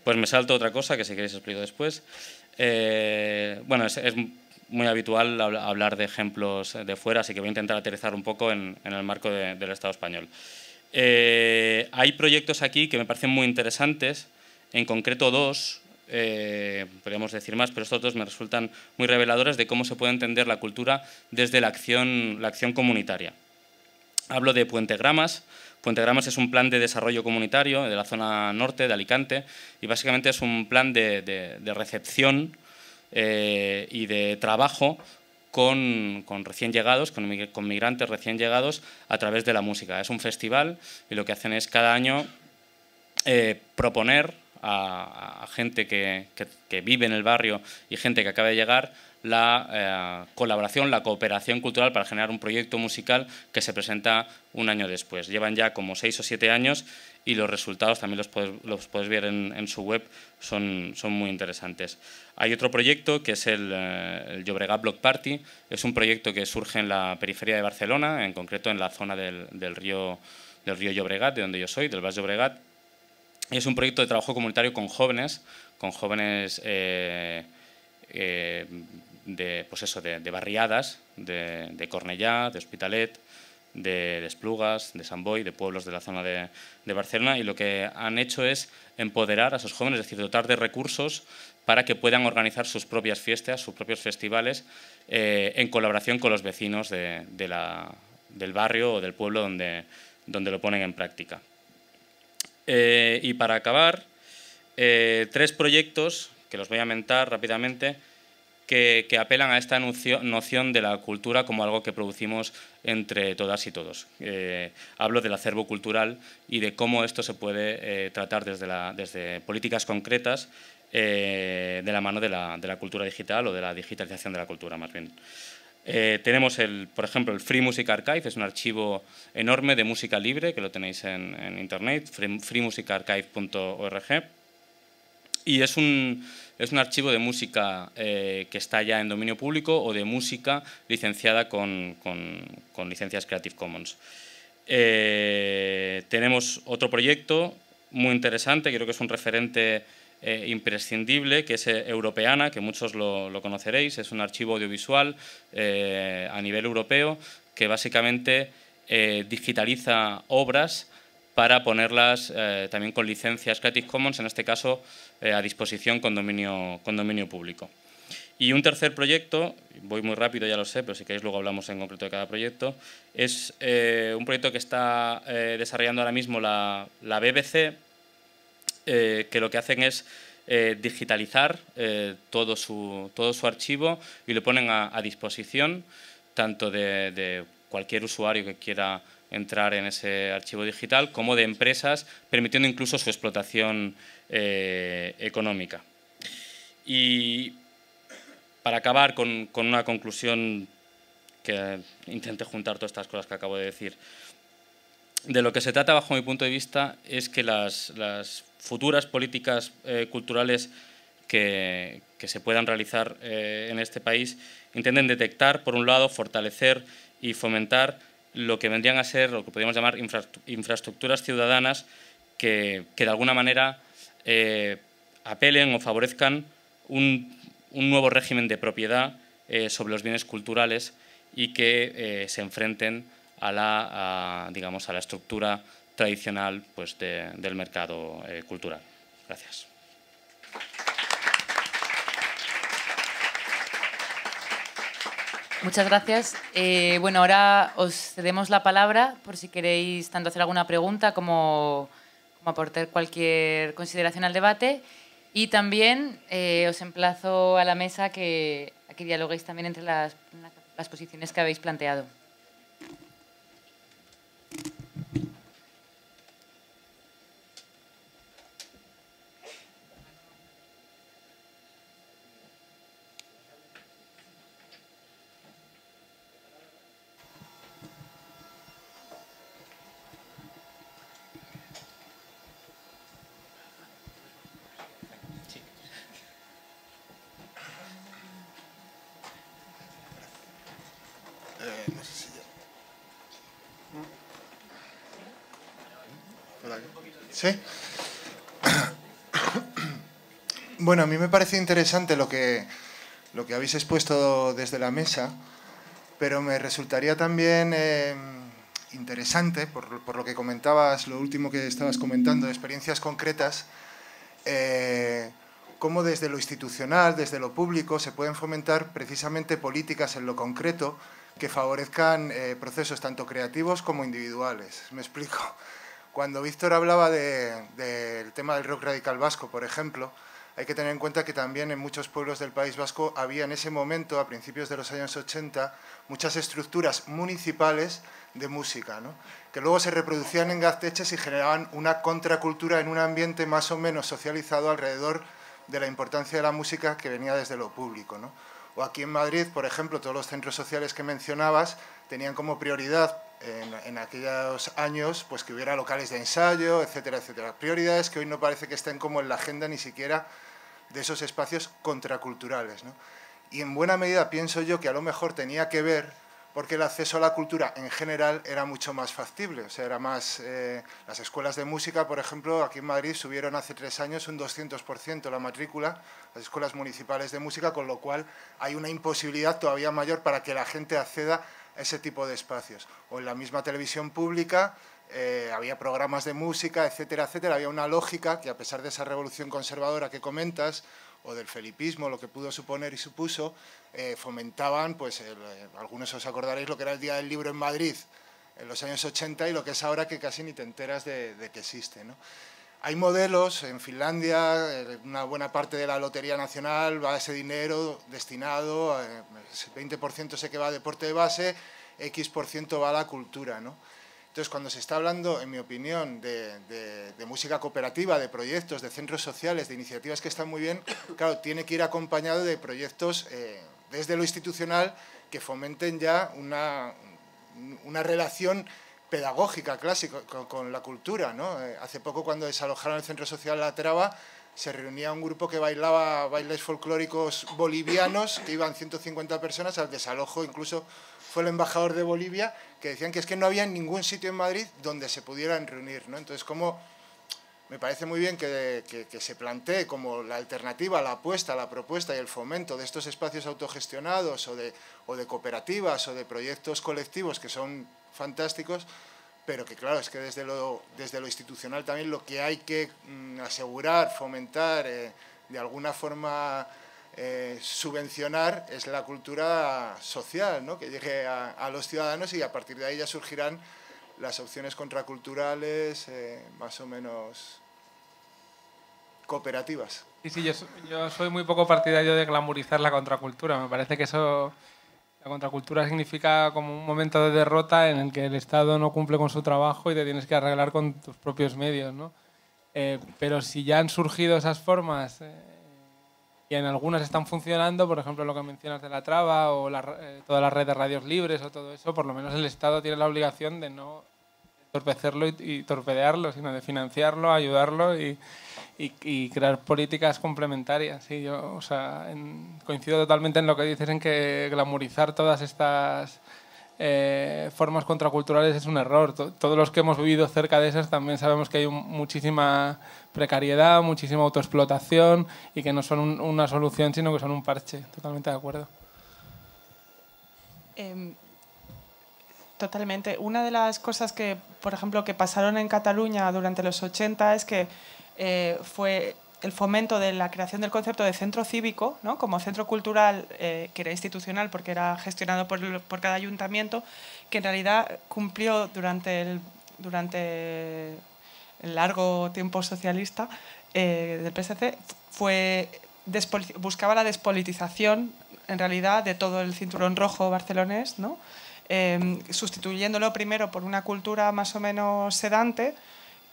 Pues me salto otra cosa que si queréis explico después. Bueno, es muy habitual hablar de ejemplos de fuera, así que voy a intentar aterrizar un poco en el marco del Estado español. Hay proyectos aquí que me parecen muy interesantes, en concreto dos, podríamos decir más, pero estos dos me resultan muy reveladores de cómo se puede entender la cultura desde la acción comunitaria. Hablo de Puentegramas. Puentegramas es un plan de desarrollo comunitario de la zona norte de Alicante y básicamente es un plan de recepción y de trabajo con recién llegados, con migrantes recién llegados a través de la música. Es un festival y lo que hacen es cada año proponer a gente que vive en el barrio y gente que acaba de llegar la colaboración, la cooperación cultural para generar un proyecto musical que se presenta un año después. Llevan ya como 6 o 7 años y los resultados también los puedes ver en su web, son muy interesantes. Hay otro proyecto que es el Llobregat Block Party. Es un proyecto que surge en la periferia de Barcelona, en concreto en la zona del río Llobregat, de donde yo soy, del Baix Llobregat. Es un proyecto de trabajo comunitario con jóvenes de barriadas, de Cornellà, de Hospitalet, de Esplugas, de Sant Boi, de pueblos de la zona de Barcelona, y lo que han hecho es empoderar a esos jóvenes, es decir, dotar de recursos para que puedan organizar sus propias fiestas, sus propios festivales, en colaboración con los vecinos del barrio o del pueblo donde lo ponen en práctica. Y para acabar, 3 proyectos que los voy a mentar rápidamente, que apelan a esta noción de la cultura como algo que producimos entre todas y todos. Hablo del acervo cultural y de cómo esto se puede tratar desde políticas concretas de la mano de la cultura digital o de la digitalización de la cultura, más bien. Tenemos, por ejemplo, el Free Music Archive, es un archivo enorme de música libre, que lo tenéis en internet, freemusicarchive.org, y es un archivo de música que está ya en dominio público o de música licenciada con licencias Creative Commons. Tenemos otro proyecto muy interesante, creo que es un referente imprescindible, que es Europeana, que muchos lo conoceréis. Es un archivo audiovisual a nivel europeo que básicamente digitaliza obras para ponerlas también con licencias Creative Commons, en este caso a disposición con dominio público. Y un tercer proyecto, voy muy rápido, ya lo sé, pero si queréis luego hablamos en concreto de cada proyecto, es un proyecto que está desarrollando ahora mismo la BBC, que lo que hacen es digitalizar todo su archivo y lo ponen a disposición tanto de cualquier usuario que quiera entrar en ese archivo digital como de empresas, permitiendo incluso su explotación económica. Y para acabar con una conclusión que intente juntar todas estas cosas que acabo de decir, de lo que se trata, bajo mi punto de vista, es que las futuras políticas culturales que se puedan realizar en este país intenten detectar, por un lado, fortalecer y fomentar lo que vendrían a ser, lo que podríamos llamar infraestructuras ciudadanas que de alguna manera apelen o favorezcan un nuevo régimen de propiedad sobre los bienes culturales y que se enfrenten a la estructura tradicional, pues, del mercado cultural. Gracias. Muchas gracias. Bueno, ahora os cedemos la palabra por si queréis tanto hacer alguna pregunta como aportar cualquier consideración al debate. Y también os emplazo a la mesa a que dialoguéis también entre las posiciones que habéis planteado. No sé si ya. ¿Sí? Bueno, a mí me parece interesante lo que habéis expuesto desde la mesa, pero me resultaría también interesante, por lo que comentabas, lo último que estabas comentando, de experiencias concretas, cómo desde lo institucional, desde lo público, se pueden fomentar precisamente políticas en lo concreto que favorezcan procesos tanto creativos como individuales. Me explico. Cuando Víctor hablaba del tema del rock radical vasco, por ejemplo, hay que tener en cuenta que también en muchos pueblos del País Vasco había en ese momento, a principios de los años 80, muchas estructuras municipales de música, ¿no?, que luego se reproducían en gaztetxes y generaban una contracultura en un ambiente más o menos socializado alrededor de la importancia de la música que venía desde lo público, ¿no? O aquí en Madrid, por ejemplo, todos los centros sociales que mencionabas tenían como prioridad en aquellos años pues que hubiera locales de ensayo, etcétera, etcétera. Prioridades que hoy no parece que estén como en la agenda ni siquiera de esos espacios contraculturales, ¿no? Y en buena medida pienso yo que a lo mejor tenía que ver porque el acceso a la cultura en general era mucho más factible, o sea, era más... las escuelas de música, por ejemplo, aquí en Madrid subieron hace 3 años un 200% la matrícula, las escuelas municipales de música, con lo cual hay una imposibilidad todavía mayor para que la gente acceda ese tipo de espacios. O en la misma televisión pública había programas de música, etcétera, etcétera. Había una lógica que, a pesar de esa revolución conservadora que comentas, o del felipismo, lo que pudo suponer y supuso, fomentaban, pues algunos os acordaréis lo que era el Día del Libro en Madrid en los años 80 y lo que es ahora, que casi ni te enteras de que existe, ¿no? Hay modelos en Finlandia, una buena parte de la Lotería Nacional va a ese dinero destinado, 20% sé que va a deporte de base, X% va a la cultura, ¿no? Entonces, cuando se está hablando, en mi opinión, de música cooperativa, de proyectos, de centros sociales, de iniciativas que están muy bien, claro, tiene que ir acompañado de proyectos desde lo institucional que fomenten ya una relación pedagógica clásica con la cultura, ¿no? Hace poco, cuando desalojaron el centro social La Traba, se reunía un grupo que bailaba bailes folclóricos bolivianos, que iban 150 personas al desalojo. Incluso fue el embajador de Bolivia, que decían que es que no había ningún sitio en Madrid donde se pudieran reunir, ¿no? Entonces, como me parece muy bien que se plantee como la alternativa, la apuesta, la propuesta y el fomento de estos espacios autogestionados o de cooperativas o de proyectos colectivos, que son fantásticos, pero que claro, es que desde lo institucional también lo que hay que asegurar, fomentar, de alguna forma subvencionar, es la cultura social, ¿no? Que llegue a los ciudadanos, y a partir de ahí ya surgirán las opciones contraculturales más o menos cooperativas. Sí, yo soy muy poco partidario de glamorizar la contracultura. Me parece que eso, la contracultura significa como un momento de derrota en el que el Estado no cumple con su trabajo y te tienes que arreglar con tus propios medios, ¿no? Pero si ya han surgido esas formas y en algunas están funcionando, por ejemplo lo que mencionas de La Traba o toda la red de radios libres o todo eso, por lo menos el Estado tiene la obligación de no entorpecerlo y torpedearlo, sino de financiarlo, ayudarlo y crear políticas complementarias. Sí, yo, o sea, coincido totalmente en lo que dices, en que glamorizar todas estas formas contraculturales es un error. Todos los que hemos vivido cerca de esas también sabemos que hay muchísima precariedad, muchísima autoexplotación y que no son una solución, sino que son un parche. Totalmente de acuerdo. Totalmente. Una de las cosas que, por ejemplo, que pasaron en Cataluña durante los 80 es que fue el fomento de la creación del concepto de centro cívico, ¿no? Como centro cultural, que era institucional porque era gestionado por cada ayuntamiento, que en realidad cumplió durante el largo tiempo socialista del PSC, buscaba la despolitización, en realidad, de todo el cinturón rojo barcelonés, ¿no? Sustituyéndolo primero por una cultura más o menos sedante,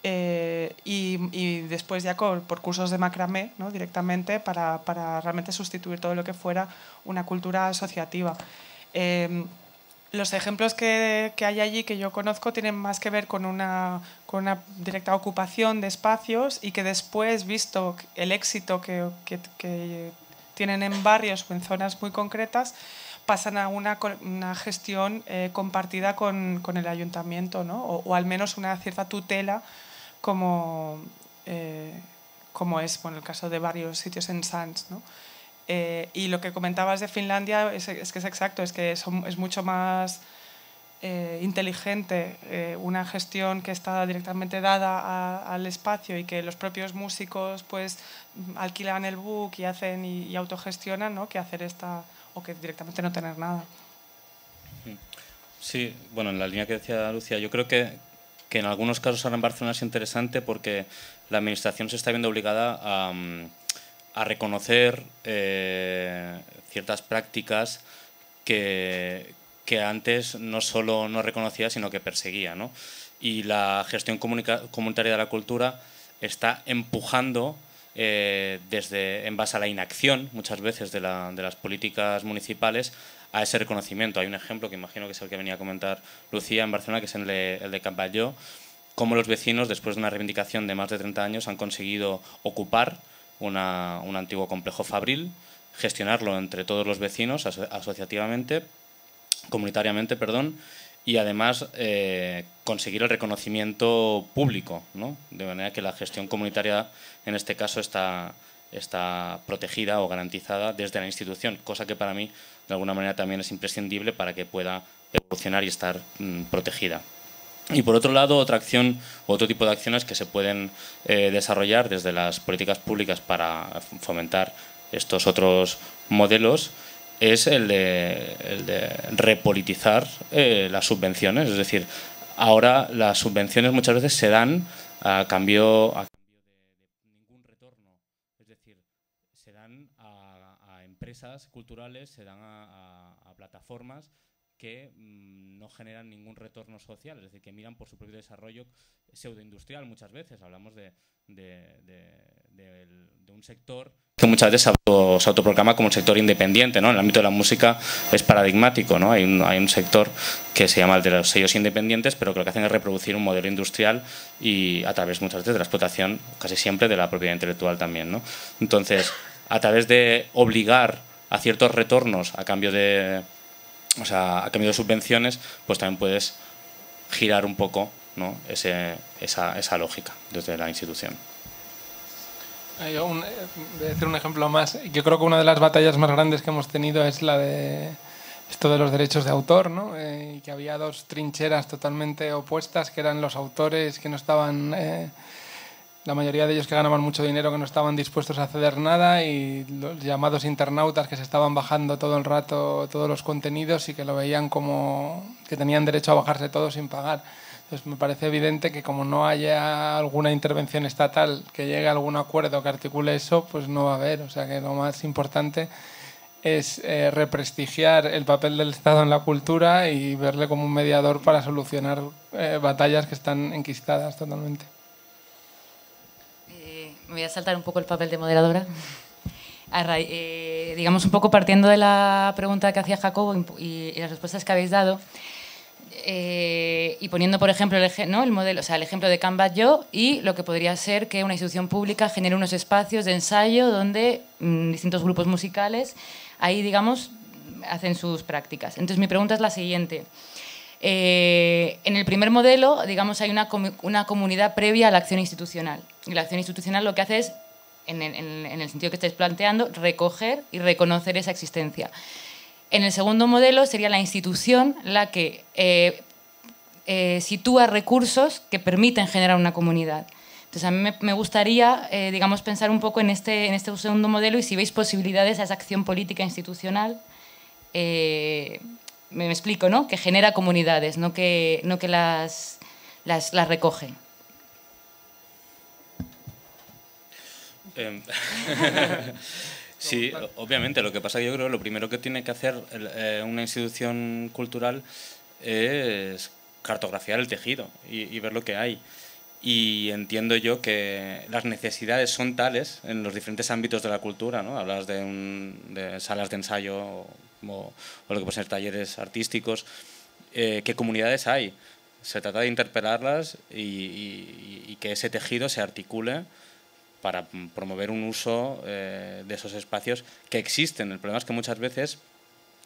y después ya por cursos de macramé, ¿no? Directamente para realmente sustituir todo lo que fuera una cultura asociativa. Los ejemplos que hay allí, que yo conozco, tienen más que ver con una directa ocupación de espacios, y que después, visto el éxito que tienen en barrios o en zonas muy concretas, pasan a una gestión compartida con el ayuntamiento, ¿no? O al menos una cierta tutela, como es, bueno, el caso de varios sitios en Sants, ¿no? Y lo que comentabas de Finlandia es que es exacto, es que es mucho más inteligente una gestión que está directamente dada al espacio, y que los propios músicos pues alquilan el book y hacen y autogestionan, ¿no? Que hacer o que directamente no tener nada. Sí, bueno, en la línea que decía Lucía, yo creo que en algunos casos ahora en Barcelona es interesante porque la administración se está viendo obligada a reconocer ciertas prácticas que antes no solo no reconocía, sino que perseguía, ¿no? Y la gestión comunitaria de la cultura está empujando en base a la inacción, muchas veces, de las políticas municipales, a ese reconocimiento. Hay un ejemplo que imagino que es el que venía a comentar Lucía en Barcelona, que es el de Campalló, cómo los vecinos, después de una reivindicación de más de 30 años, han conseguido ocupar un antiguo complejo fabril, gestionarlo entre todos los vecinos asociativamente, comunitariamente, perdón, y además conseguir el reconocimiento público, ¿no? De manera que la gestión comunitaria en este caso está protegida o garantizada desde la institución, cosa que para mí de alguna manera también es imprescindible para que pueda evolucionar y estar protegida. Y por otro lado, otra acción, otro tipo de acciones que se pueden desarrollar desde las políticas públicas para fomentar estos otros modelos es el de repolitizar las subvenciones. Es decir, ahora las subvenciones muchas veces se dan a cambio de ningún retorno. Es decir, se dan a empresas culturales, se dan a plataformas que no generan ningún retorno social, es decir, que miran por su propio desarrollo pseudoindustrial muchas veces. Hablamos de un sector que muchas veces se autoproclama como un sector independiente, ¿no? En el ámbito de la música es paradigmático, ¿no? Hay un sector que se llama el de los sellos independientes, pero que lo que hacen es reproducir un modelo industrial y a través muchas veces de la explotación, casi siempre de la propiedad intelectual también, ¿no? Entonces, a través de obligar a ciertos retornos a cambio de subvenciones, pues también puedes girar un poco, ¿no? esa lógica desde la institución. Voy a decir un ejemplo más. Yo creo que una de las batallas más grandes que hemos tenido es la de esto de los derechos de autor, ¿no? Y que había dos trincheras totalmente opuestas, que eran los autores que no estaban... la mayoría de ellos que ganaban mucho dinero, que no estaban dispuestos a ceder nada, y los llamados internautas que se estaban bajando todo el rato todos los contenidos y que lo veían como que tenían derecho a bajarse todo sin pagar. Entonces me parece evidente que como no haya alguna intervención estatal que llegue a algún acuerdo que articule eso, pues no va a haber. O sea que lo más importante es represtigiar el papel del Estado en la cultura y verle como un mediador para solucionar batallas que están enquistadas totalmente. Me voy a saltar un poco el papel de moderadora. Digamos, un poco partiendo de la pregunta que hacía Jacobo y las respuestas que habéis dado, y poniendo, por ejemplo, el modelo, o sea, el ejemplo de Canvas Yo y lo que podría ser que una institución pública genere unos espacios de ensayo donde distintos grupos musicales ahí, digamos, hacen sus prácticas. Entonces, mi pregunta es la siguiente. En el primer modelo, digamos, hay una comunidad previa a la acción institucional. Y la acción institucional lo que hace es, en el sentido que estáis planteando, recoger y reconocer esa existencia. En el segundo modelo sería la institución la que sitúa recursos que permiten generar una comunidad. Entonces, a mí me gustaría, digamos, pensar un poco en este segundo modelo y si veis posibilidades a esa acción política institucional. Me explico, ¿no? Que genera comunidades, no que las recoge. Sí, obviamente. Lo que pasa es que yo creo que lo primero que tiene que hacer una institución cultural es cartografiar el tejido y ver lo que hay. Y entiendo yo que las necesidades son tales en los diferentes ámbitos de la cultura, ¿no? Hablas de salas de ensayo o lo que pueden ser talleres artísticos, ¿qué comunidades hay? Se trata de interpelarlas y que ese tejido se articule para promover un uso de esos espacios que existen. El problema es que muchas veces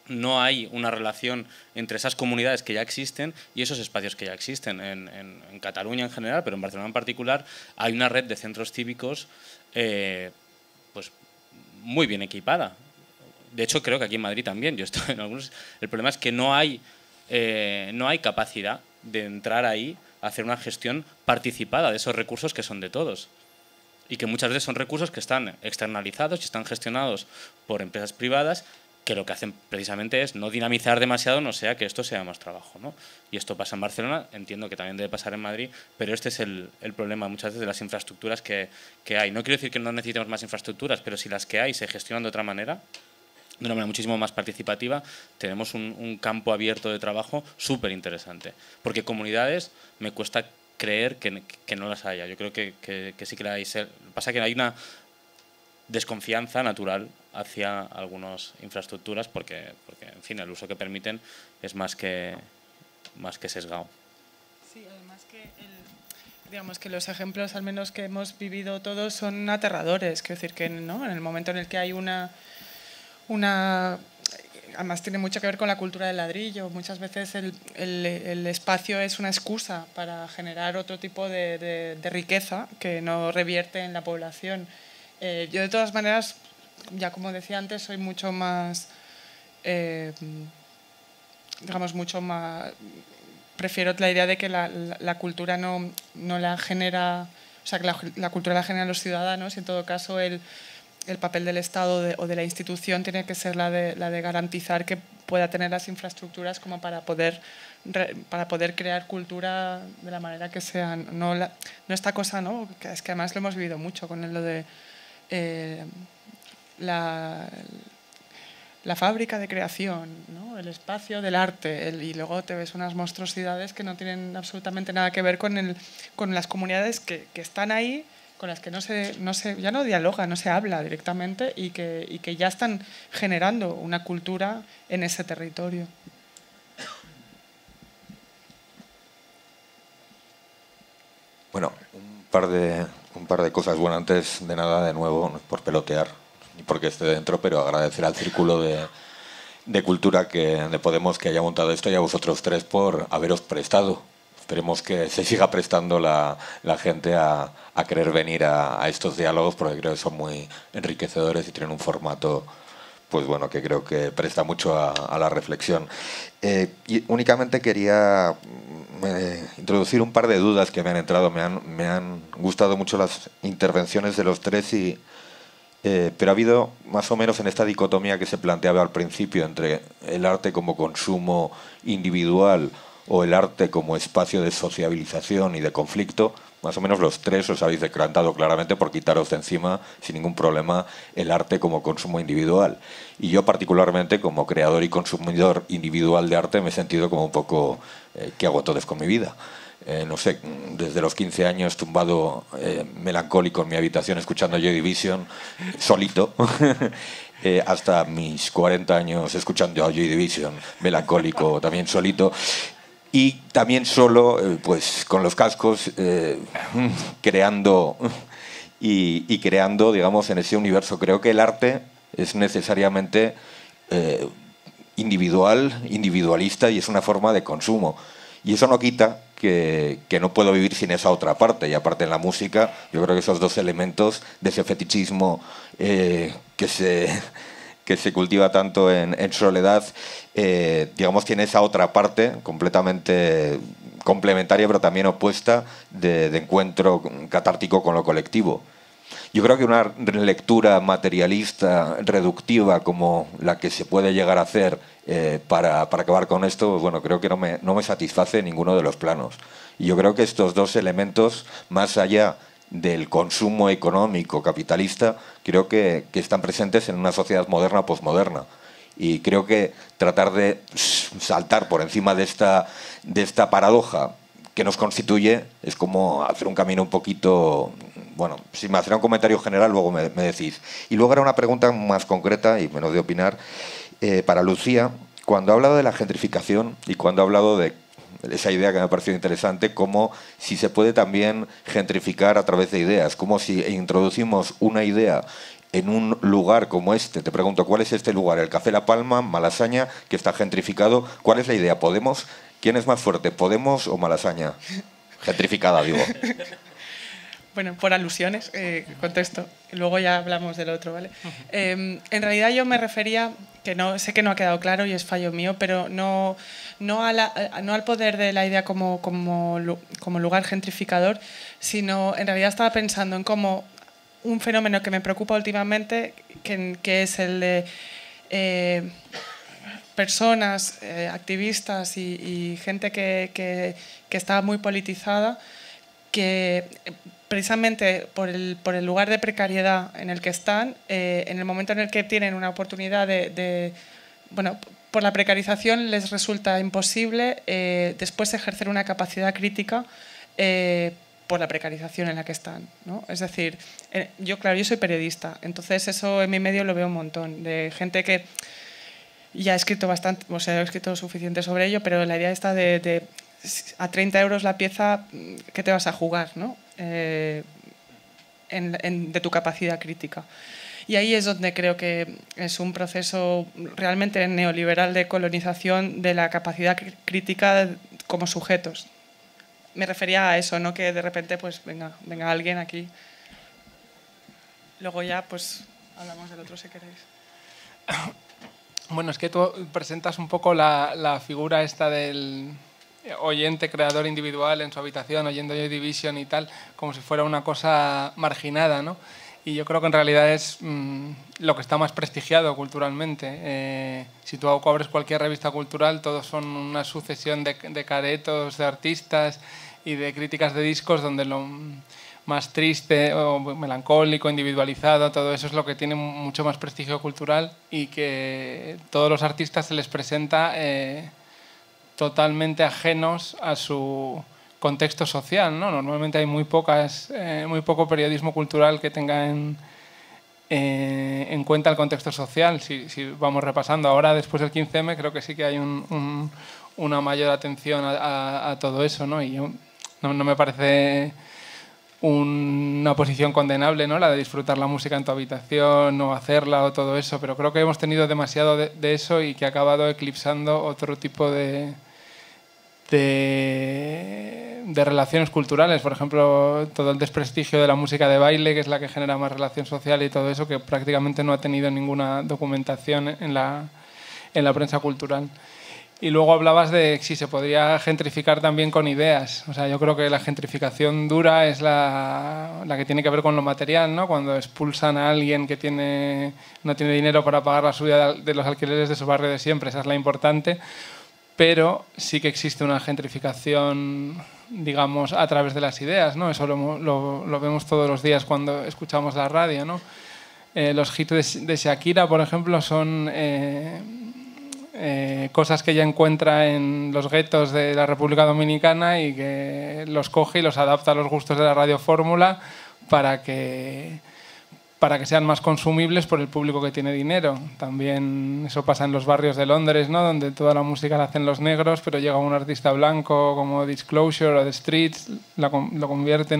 no hay una relación entre esas comunidades que ya existen y esos espacios que ya existen. En Cataluña en general, pero en Barcelona en particular, hay una red de centros cívicos pues muy bien equipada. De hecho, creo que aquí en Madrid también. Yo estoy en algunos. El problema es que no hay capacidad de entrar ahí a hacer una gestión participada de esos recursos que son de todos. Y que muchas veces son recursos que están externalizados y están gestionados por empresas privadas que lo que hacen precisamente es no dinamizar demasiado, no sea que esto sea más trabajo, ¿no? Y esto pasa en Barcelona, entiendo que también debe pasar en Madrid, pero este es el problema muchas veces de las infraestructuras que hay. No quiero decir que no necesitemos más infraestructuras, pero si las que hay se gestionan de otra manera, de una manera muchísimo más participativa, tenemos un campo abierto de trabajo súper interesante. Porque comunidades me cuesta creer que no las haya. Yo creo que sí que la hay. Pasa que hay una desconfianza natural hacia algunas infraestructuras porque en fin, el uso que permiten es más que sesgado. Sí, además que digamos que los ejemplos, al menos que hemos vivido todos, son aterradores. Quiero decir que, ¿no?, en el momento en el que hay una además tiene mucho que ver con la cultura del ladrillo. Muchas veces el espacio es una excusa para generar otro tipo de riqueza que no revierte en la población. Yo, de todas maneras, ya como decía antes, soy mucho más digamos, mucho más... Prefiero la idea de que la cultura no la genera... O sea, que la cultura la generan los ciudadanos y en todo caso el papel del Estado o de la institución tiene que ser la de garantizar que pueda tener las infraestructuras como para poder crear cultura de la manera que sea. No esta cosa, ¿no? Que es que además lo hemos vivido mucho con lo de la fábrica de creación, ¿no? El espacio del arte, y luego te ves unas monstruosidades que no tienen absolutamente nada que ver con las comunidades que están ahí, con las que ya no dialoga, no se habla directamente y que ya están generando una cultura en ese territorio. Bueno, un par de cosas. Bueno, antes de nada, de nuevo, no es por pelotear ni porque esté dentro, pero agradecer al Círculo de Cultura de Podemos que haya montado esto y a vosotros tres por haberos prestado. Esperemos que se siga prestando la gente a querer venir a estos diálogos, porque creo que son muy enriquecedores y tienen un formato, pues bueno, que creo que presta mucho a la reflexión. Y únicamente quería introducir un par de dudas que me han entrado. Me han gustado mucho las intervenciones de los tres, pero ha habido más o menos en esta dicotomía que se planteaba al principio entre el arte como consumo individual o el arte como espacio de sociabilización y de conflicto. Más o menos los tres os habéis decantado claramente por quitaros de encima sin ningún problema el arte como consumo individual. Y yo particularmente como creador y consumidor individual de arte me he sentido como un poco ¿qué hago entonces con mi vida? No sé, desde los 15 años tumbado melancólico en mi habitación escuchando Joy Division solito hasta mis 40 años escuchando a Joy Division melancólico también solito. Y también solo, pues con los cascos, creando y creando, digamos, en ese universo. Creo que el arte es necesariamente individualista y es una forma de consumo. Y eso no quita que no puedo vivir sin esa otra parte. Y aparte en la música, yo creo que esos dos elementos de ese fetichismo que se cultiva tanto en soledad, digamos, tiene esa otra parte completamente complementaria, pero también opuesta, de encuentro catártico con lo colectivo. Yo creo que una lectura materialista, reductiva, como la que se puede llegar a hacer para acabar con esto, bueno, creo que no me satisface en ninguno de los planos. Y yo creo que estos dos elementos, más allá del consumo económico capitalista, creo que están presentes en una sociedad moderna o posmoderna. Y creo que tratar de saltar por encima de esta paradoja que nos constituye es como hacer un camino un poquito... Bueno, si me hacerá un comentario general, luego me decís. Y luego era una pregunta más concreta y menos de opinar para Lucía. Cuando ha hablado de la gentrificación y cuando ha hablado de esa idea que me ha parecido interesante, como si se puede también gentrificar a través de ideas, como si introducimos una idea en un lugar como este. Te pregunto, ¿cuál es este lugar? ¿El Café La Palma, Malasaña, que está gentrificado? ¿Cuál es la idea? ¿Podemos? ¿Quién es más fuerte, Podemos o Malasaña? Gentrificada, digo. Bueno, por alusiones, contesto. Luego ya hablamos del otro, ¿vale? En realidad yo me refería, sé que no ha quedado claro y es fallo mío, pero no al poder de la idea como lugar gentrificador, sino en realidad estaba pensando en cómo un fenómeno que me preocupa últimamente, que es el de personas, activistas y gente que está muy politizada, que precisamente por el lugar de precariedad en el que están, en el momento en el que tienen una oportunidad bueno, por la precarización les resulta imposible después ejercer una capacidad crítica por la precarización en la que están, ¿no? Es decir, yo soy periodista, entonces eso en mi medio lo veo un montón, de gente que ya he escrito bastante, o sea, he escrito suficiente sobre ello, pero la idea está de a 30 euros la pieza, ¿qué te vas a jugar, ¿no? De tu capacidad crítica. Y ahí es donde creo que es un proceso realmente neoliberal de colonización de la capacidad crítica como sujetos. Me refería a eso, no que de repente pues venga alguien aquí. Luego ya pues hablamos del otro si queréis. Bueno, es que tú presentas un poco la figura esta del oyente, creador individual en su habitación, oyendo Joy Division y tal, como si fuera una cosa marginada, ¿no? Y yo creo que en realidad es lo que está más prestigiado culturalmente. Si tú abres cualquier revista cultural, todos son una sucesión de caretos, de artistas y de críticas de discos donde lo más triste o melancólico, individualizado, todo eso es lo que tiene mucho más prestigio cultural y que todos los artistas se les presenta totalmente ajenos a su contexto social, ¿no? Normalmente hay muy poco periodismo cultural que tenga en cuenta el contexto social. Si vamos repasando ahora, después del 15M, creo que sí que hay una mayor atención a todo eso, ¿no? Y yo, no me parece una posición condenable, ¿no? La de disfrutar la música en tu habitación o hacerla o todo eso, pero creo que hemos tenido demasiado de eso y que ha acabado eclipsando otro tipo de relaciones culturales. Por ejemplo, todo el desprestigio de la música de baile, que es la que genera más relación social y todo eso, que prácticamente no ha tenido ninguna documentación en la prensa cultural. Y luego hablabas de si se podría gentrificar también con ideas. O sea, yo creo que la gentrificación dura es la que tiene que ver con lo material, ¿no? Cuando expulsan a alguien que no tiene dinero para pagar la subida de los alquileres de su barrio de siempre, esa es la importante. Pero sí que existe una gentrificación, digamos, a través de las ideas, ¿no? Eso lo vemos todos los días cuando escuchamos la radio, ¿no? Los hits de Shakira, por ejemplo, son cosas que ella encuentra en los guetos de la República Dominicana y que los coge y los adapta a los gustos de la radiofórmula para que sean más consumibles por el público que tiene dinero. También eso pasa en los barrios de Londres, ¿no? Donde toda la música la hacen los negros, pero llega un artista blanco como Disclosure o The Streets, lo convierte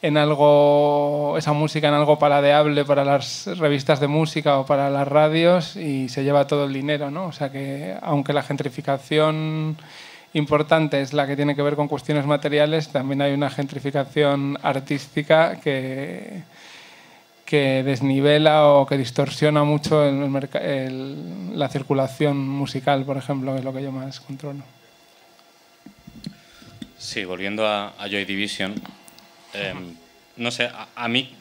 en algo, esa música en algo paladeable para las revistas de música o para las radios y se lleva todo el dinero, ¿no? O sea que aunque la gentrificación importante es la que tiene que ver con cuestiones materiales, también hay una gentrificación artística que desnivela o que distorsiona mucho la circulación musical, por ejemplo, que es lo que yo más controlo. Sí, volviendo a Joy Division, no sé, a mí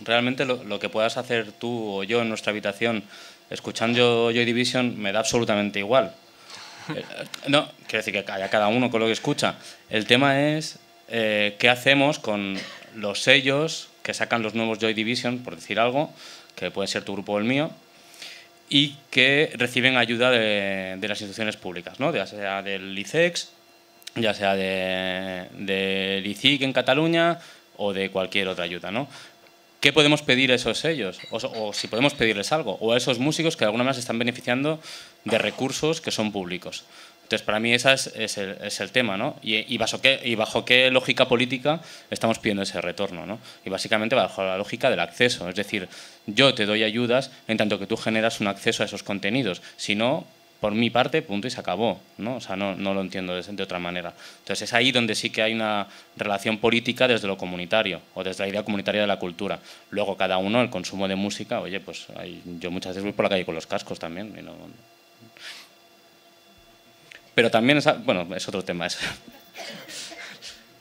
realmente lo que puedas hacer tú o yo en nuestra habitación escuchando Joy Division me da absolutamente igual. No, quiero decir que haya cada uno con lo que escucha. El tema es qué hacemos con los sellos que sacan los nuevos Joy Division, por decir algo, que puede ser tu grupo o el mío, y que reciben ayuda de las instituciones públicas, ¿no? Ya sea del ICEX, ya sea del ICIC en Cataluña o de cualquier otra ayuda, ¿no? ¿Qué podemos pedir a esos sellos? O si podemos pedirles algo, o a esos músicos que de alguna manera se están beneficiando de recursos que son públicos. Entonces, para mí ese es el tema, ¿no? Y bajo qué lógica política estamos pidiendo ese retorno, ¿no? Y básicamente bajo la lógica del acceso. Es decir, yo te doy ayudas en tanto que tú generas un acceso a esos contenidos. Si no, por mi parte, punto y se acabó, ¿no? O sea, no lo entiendo de otra manera. Entonces, es ahí donde sí que hay una relación política desde lo comunitario o desde la idea comunitaria de la cultura. Luego, cada uno, el consumo de música, oye, pues yo muchas veces voy por la calle con los cascos también y no... Pero también es otro tema eso.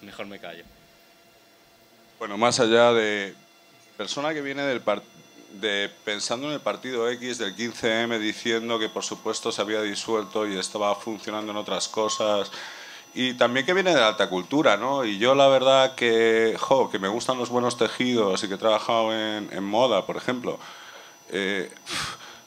Mejor me callo. Bueno, más allá de persona que viene pensando en el partido X del 15M, diciendo que por supuesto se había disuelto y estaba funcionando en otras cosas, y también que viene de la alta cultura, ¿no? Y yo la verdad que me gustan los buenos tejidos y que he trabajado en moda, por ejemplo,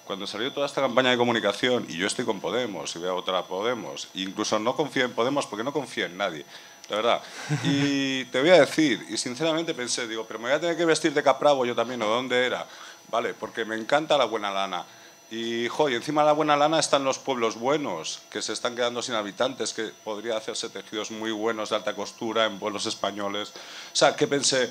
cuando salió toda esta campaña de comunicación, y yo estoy con Podemos y veo otra Podemos, incluso no confío en Podemos porque no confío en nadie, la verdad. Y te voy a decir, y sinceramente pensé, digo, pero me voy a tener que vestir de Capravo yo también, ¿o dónde era? Vale, porque me encanta la buena lana. Y encima de la buena lana están los pueblos buenos, que se están quedando sin habitantes, que podría hacerse tejidos muy buenos de alta costura en pueblos españoles. O sea, que pensé,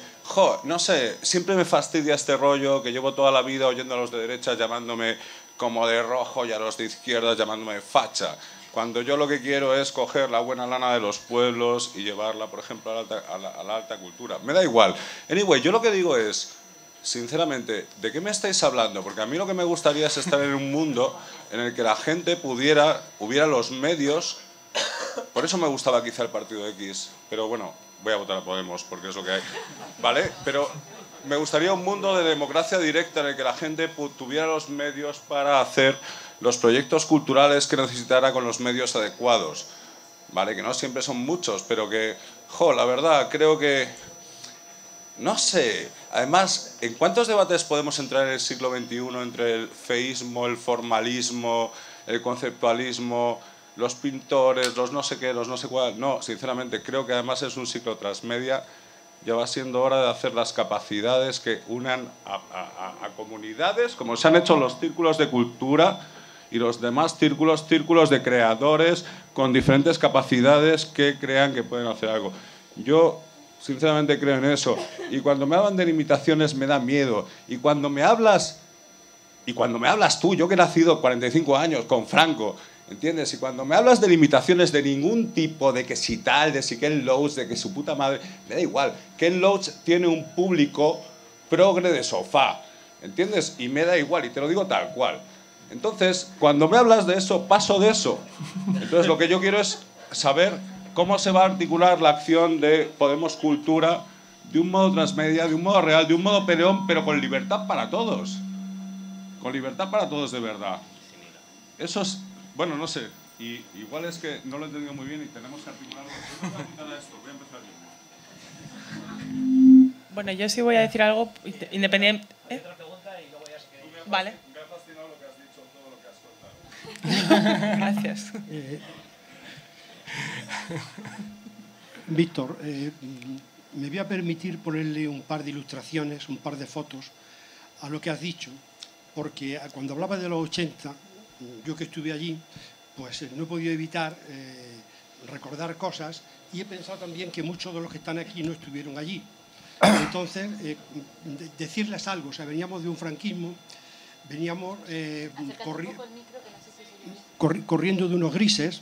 no sé, siempre me fastidia este rollo que llevo toda la vida oyendo a los de derecha llamándome como de rojo y a los de izquierda llamándome facha. Cuando yo lo que quiero es coger la buena lana de los pueblos y llevarla, por ejemplo, a la alta cultura. Me da igual. Anyway, yo lo que digo es, sinceramente, ¿de qué me estáis hablando? Porque a mí lo que me gustaría es estar en un mundo en el que la gente hubiera los medios. Por eso me gustaba quizá el Partido X, pero bueno, voy a votar a Podemos porque es lo que hay, ¿vale? Pero me gustaría un mundo de democracia directa en el que la gente tuviera los medios para hacer los proyectos culturales que necesitara con los medios adecuados, ¿vale? Que no siempre son muchos, pero que, la verdad, creo que, no sé, además, ¿en cuántos debates podemos entrar en el siglo XXI entre el feísmo, el formalismo, el conceptualismo, los pintores, los no sé qué, los no sé cuál? No, sinceramente, creo que además es un ciclo transmedia. Ya va siendo hora de hacer las capacidades que unan a comunidades, como se han hecho los círculos de cultura y los demás círculos de creadores con diferentes capacidades que crean que pueden hacer algo. Yo, sinceramente, creo en eso. Y cuando me hablan de limitaciones me da miedo. Y cuando me hablas tú, yo que he nacido 45 años con Franco, ¿entiendes? Y cuando me hablas de limitaciones de ningún tipo, de que si tal, de si Ken Loach, de que su puta madre, me da igual. Ken Loach tiene un público progre de sofá, ¿entiendes? Y me da igual, y te lo digo tal cual. Entonces, cuando me hablas de eso, paso de eso. Entonces, lo que yo quiero es saber cómo se va a articular la acción de Podemos Cultura de un modo transmedia, de un modo real, de un modo peleón, pero con libertad para todos. Con libertad para todos de verdad. Eso es... Bueno, no sé, y igual es que no lo he entendido muy bien y tenemos que articularlo. Voy a apuntar a esto, voy a empezar yo. Bueno, yo sí voy a decir algo independiente. Otra pregunta y luego ya se queda. Vale. Me ha fascinado lo que has dicho, todo lo que has contado. Gracias. Víctor, me voy a permitir ponerle un par de ilustraciones, un par de fotos a lo que has dicho, porque cuando hablabas de los 80, yo que estuve allí, pues no he podido evitar recordar cosas y he pensado también que muchos de los que están aquí no estuvieron allí. Entonces, decirles algo, o sea, veníamos de un franquismo, veníamos corriendo de unos grises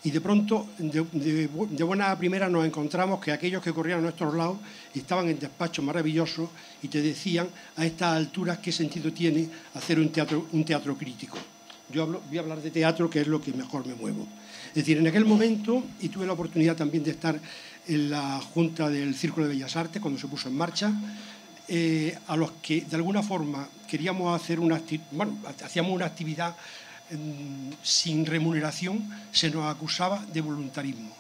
y de pronto, de buena primera, nos encontramos que aquellos que corrían a nuestros lados estaban en despachos maravillosos y te decían a estas alturas qué sentido tiene hacer un teatro crítico. Yo voy a hablar de teatro, que es lo que mejor me muevo. Es decir, en aquel momento, y tuve la oportunidad también de estar en la Junta del Círculo de Bellas Artes, cuando se puso en marcha, a los que de alguna forma queríamos hacer hacíamos una actividad sin remuneración, se nos acusaba de voluntarismo.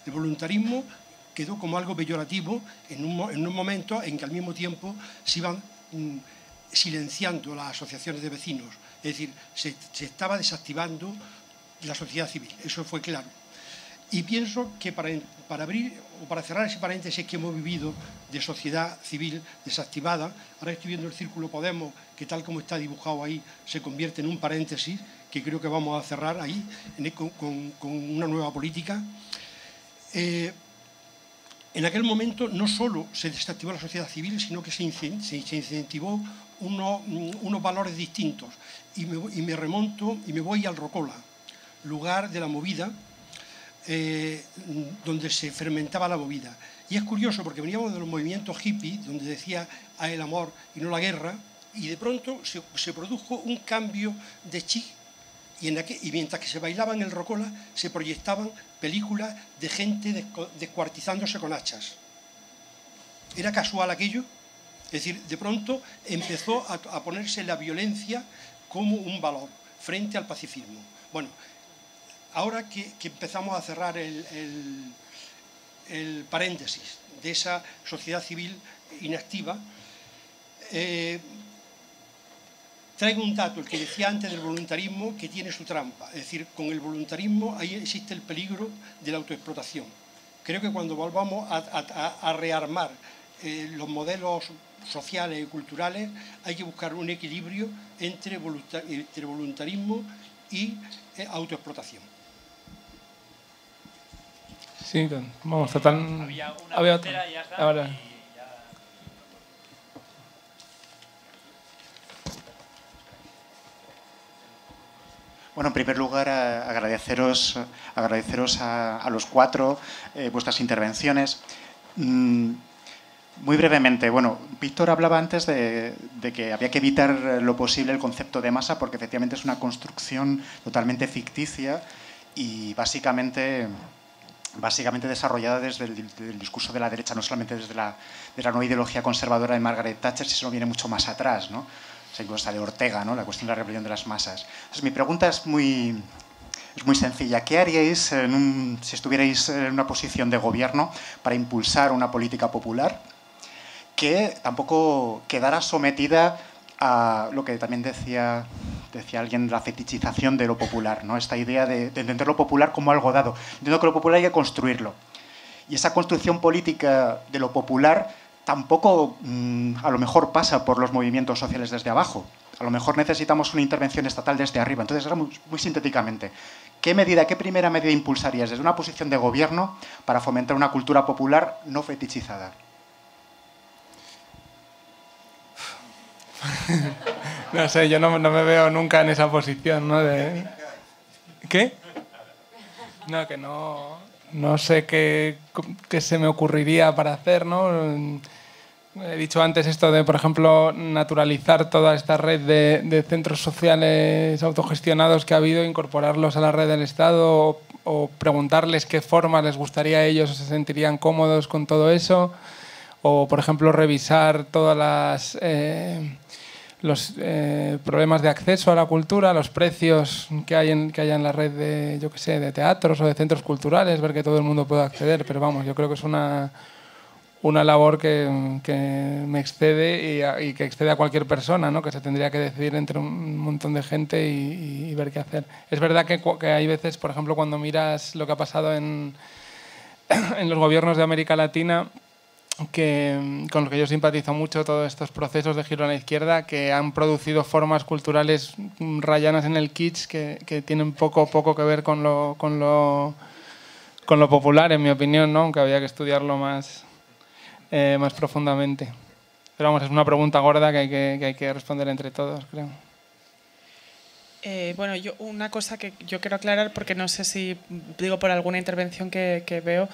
El voluntarismo quedó como algo peyorativo en un momento en que al mismo tiempo se iban silenciando las asociaciones de vecinos. Es decir, se estaba desactivando la sociedad civil, eso fue claro. Y pienso que para abrir o para cerrar ese paréntesis que hemos vivido de sociedad civil desactivada, ahora estoy viendo el Círculo Podemos, que tal como está dibujado ahí, se convierte en un paréntesis, que creo que vamos a cerrar ahí con una nueva política. En aquel momento no solo se desactivó la sociedad civil, sino que se incentivó unos valores distintos. Y me remonto y me voy al Rocola, lugar de la movida, donde se fermentaba la movida. Y es curioso porque veníamos de los movimientos hippies, donde decía "haz el amor y no la guerra", y de pronto se produjo un cambio de chip. Y mientras que se bailaba en el Rocola, se proyectaban películas de gente descuartizándose con hachas. ¿Era casual aquello? Es decir, de pronto empezó a ponerse la violencia como un valor frente al pacifismo. Bueno, ahora que empezamos a cerrar el paréntesis de esa sociedad civil inactiva, traigo un dato, el que decía antes del voluntarismo, que tiene su trampa. Es decir, con el voluntarismo ahí existe el peligro de la autoexplotación. Creo que cuando volvamos a rearmar los modelos sociales y culturales, hay que buscar un equilibrio entre voluntarismo y autoexplotación. Sí, vamos, total... Había otra. Y ya está, Ahora. Bueno, en primer lugar, agradeceros a los cuatro vuestras intervenciones. Muy brevemente, bueno, Víctor hablaba antes de que había que evitar lo posible el concepto de masa porque efectivamente es una construcción totalmente ficticia y básicamente desarrollada desde el discurso de la derecha, no solamente desde la nueva ideología conservadora de Margaret Thatcher, sino viene mucho más atrás, ¿no? O sea, incluso de Ortega, ¿no? La cuestión de la rebelión de las masas. Entonces, mi pregunta es muy sencilla. ¿Qué haríais si estuvierais en una posición de gobierno para impulsar una política popular que tampoco quedara sometida a lo que también decía alguien, la fetichización de lo popular, ¿no? Esta idea de entender lo popular como algo dado. Entiendo que lo popular hay que construirlo. Y esa construcción política de lo popular tampoco a lo mejor pasa por los movimientos sociales desde abajo. A lo mejor necesitamos una intervención estatal desde arriba. Entonces, ahora muy sintéticamente, ¿qué primera medida impulsarías desde una posición de gobierno para fomentar una cultura popular no fetichizada? No sé, yo no me veo nunca en esa posición, ¿no? ¿Qué? No, que no sé qué se me ocurriría para hacer, ¿no? He dicho antes esto de, por ejemplo, naturalizar toda esta red de centros sociales autogestionados que ha habido, incorporarlos a la red del Estado o preguntarles qué forma les gustaría a ellos o se sentirían cómodos con todo eso. O, por ejemplo, revisar todas los problemas de acceso a la cultura, los precios que hay en la red de teatros o de centros culturales, ver que todo el mundo pueda acceder. Pero vamos, yo creo que es una labor que me excede y que excede a cualquier persona, ¿no? Que se tendría que decidir entre un montón de gente y ver qué hacer. Es verdad que hay veces, por ejemplo, cuando miras lo que ha pasado en los gobiernos de América Latina, con los que yo simpatizo mucho, todos estos procesos de giro a la izquierda que han producido formas culturales rayanas en el kitsch que tienen poco que ver con lo popular, en mi opinión, ¿no? Aunque había que estudiarlo más profundamente. Pero vamos, es una pregunta gorda que hay que responder entre todos, creo. Bueno, una cosa que yo quiero aclarar, porque no sé si digo por alguna intervención que veo.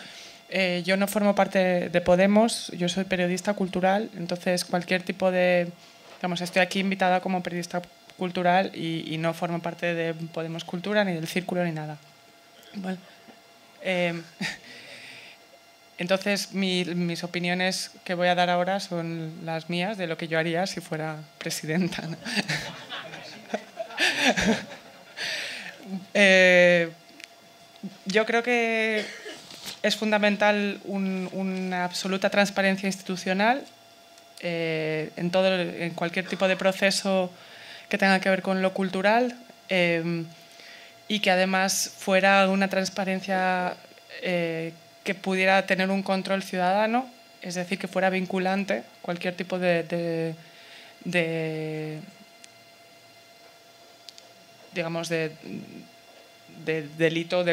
Yo no formo parte de Podemos, yo soy periodista cultural, entonces cualquier tipo de... estoy aquí invitada como periodista cultural y no formo parte de Podemos Cultura, ni del Círculo, ni nada. Bueno, entonces, mis opiniones que voy a dar ahora son las mías de lo que yo haría si fuera presidenta, ¿no? Yo creo que es fundamental una absoluta transparencia institucional en cualquier tipo de proceso que tenga que ver con lo cultural y que además fuera una transparencia que pudiera tener un control ciudadano, es decir, que fuera vinculante cualquier tipo de delito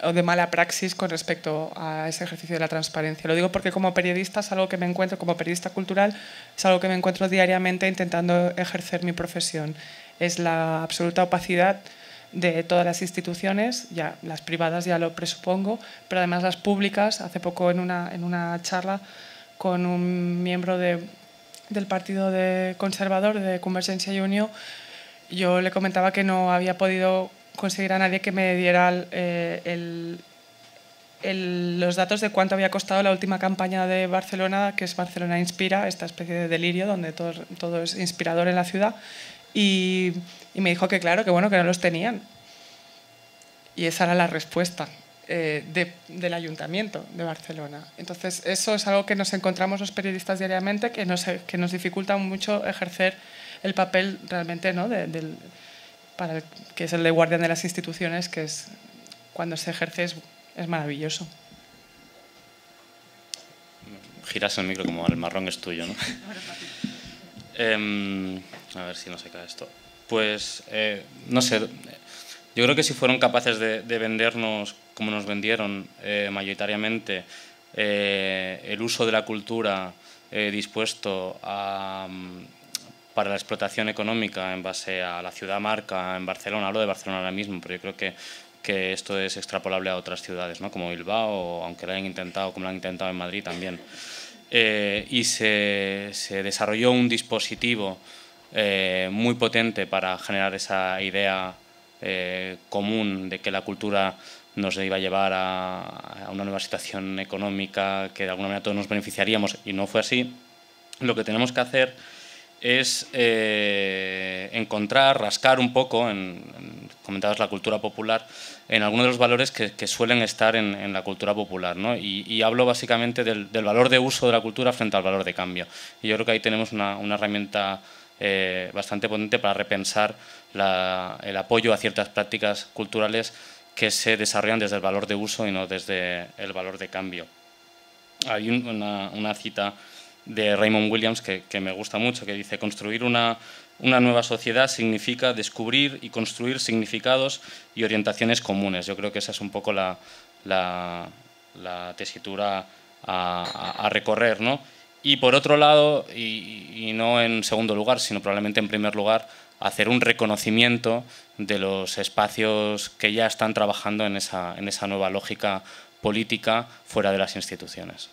o de mala praxis con respecto a ese ejercicio de la transparencia. Lo digo porque como periodista es algo que me encuentro, como periodista cultural, es algo que me encuentro diariamente intentando ejercer mi profesión. Es la absoluta opacidad de todas las instituciones, ya las privadas ya lo presupongo, pero además las públicas. Hace poco en una charla con un miembro del Partido Conservador de Convergencia y Unió, yo le comentaba que no había podido conseguir a nadie que me diera los datos de cuánto había costado la última campaña de Barcelona, que es Barcelona Inspira, esta especie de delirio donde todo es inspirador en la ciudad. Y me dijo que claro, que bueno, que no los tenían. Y esa era la respuesta del Ayuntamiento de Barcelona. Entonces, eso es algo que nos encontramos los periodistas diariamente, que nos dificulta mucho ejercer el papel realmente, ¿no? Que es el de guardián de las instituciones, que es cuando se ejerce es maravilloso. Giras el micro como el marrón es tuyo, ¿no? A ver si no se cae esto. Pues, no sé, yo creo que si fueron capaces de vendernos, como nos vendieron mayoritariamente, el uso de la cultura dispuesto para la explotación económica en base a la ciudad marca en Barcelona, hablo de Barcelona ahora mismo, pero yo creo que esto es extrapolable a otras ciudades, ¿no? Como Bilbao, aunque lo hayan intentado, como lo han intentado en Madrid también. y se desarrolló un dispositivo muy potente para generar esa idea común de que la cultura nos iba a llevar a una nueva situación económica, que de alguna manera todos nos beneficiaríamos, y no fue así. Lo que tenemos que hacer es encontrar, rascar un poco, comentabas la cultura popular, en algunos de los valores que suelen estar en la cultura popular, ¿no? Y hablo básicamente del valor de uso de la cultura frente al valor de cambio. Y yo creo que ahí tenemos una herramienta bastante potente para repensar el apoyo a ciertas prácticas culturales que se desarrollan desde el valor de uso y no desde el valor de cambio. Hay una cita de Raymond Williams que me gusta mucho, que dice: construir una nueva sociedad significa descubrir y construir significados y orientaciones comunes. Yo creo que esa es un poco la tesitura a recorrer, ¿no? Y por otro lado, y no en segundo lugar, sino probablemente en primer lugar, hacer un reconocimiento de los espacios que ya están trabajando en esa nueva lógica política fuera de las instituciones.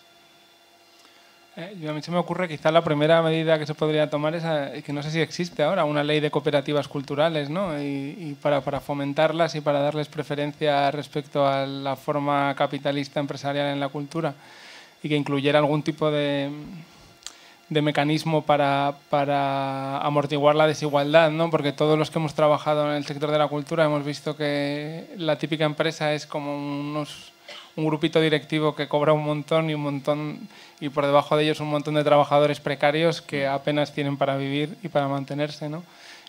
A mí se me ocurre quizá la primera medida que se podría tomar es que no sé si existe ahora una ley de cooperativas culturales, ¿no? Y para fomentarlas y para darles preferencia respecto a la forma capitalista empresarial en la cultura, y que incluyera algún tipo de mecanismo para amortiguar la desigualdad, ¿no? Porque todos los que hemos trabajado en el sector de la cultura hemos visto que la típica empresa es como un grupito directivo que cobra un montón y por debajo de ellos un montón de trabajadores precarios que apenas tienen para vivir y para mantenerse, ¿no?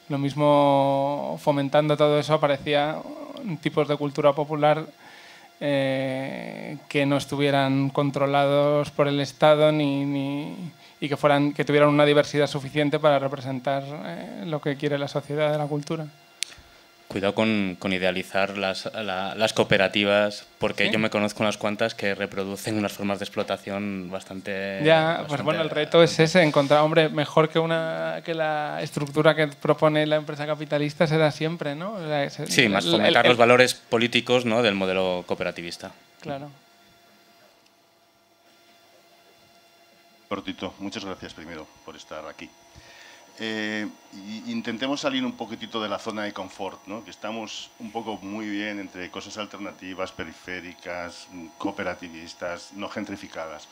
Lo mismo, fomentando todo eso, aparecía tipos de cultura popular que no estuvieran controlados por el Estado y que tuvieran una diversidad suficiente para representar lo que quiere la sociedad de la cultura. Cuidado con idealizar las cooperativas, porque ¿sí? Yo me conozco unas cuantas que reproducen unas formas de explotación bastante... Pues bueno, el reto es ese, encontrar, hombre, mejor que la estructura que propone la empresa capitalista será siempre, ¿no? O sea, sí, más fomentar los valores políticos, ¿no?, del modelo cooperativista. Claro. Cortito, muchas gracias primero por estar aquí. Intentemos salir un poquitito de la zona de confort, ¿no? Que estamos un poco muy bien entre cosas alternativas, periféricas, cooperativistas, no gentrificadas.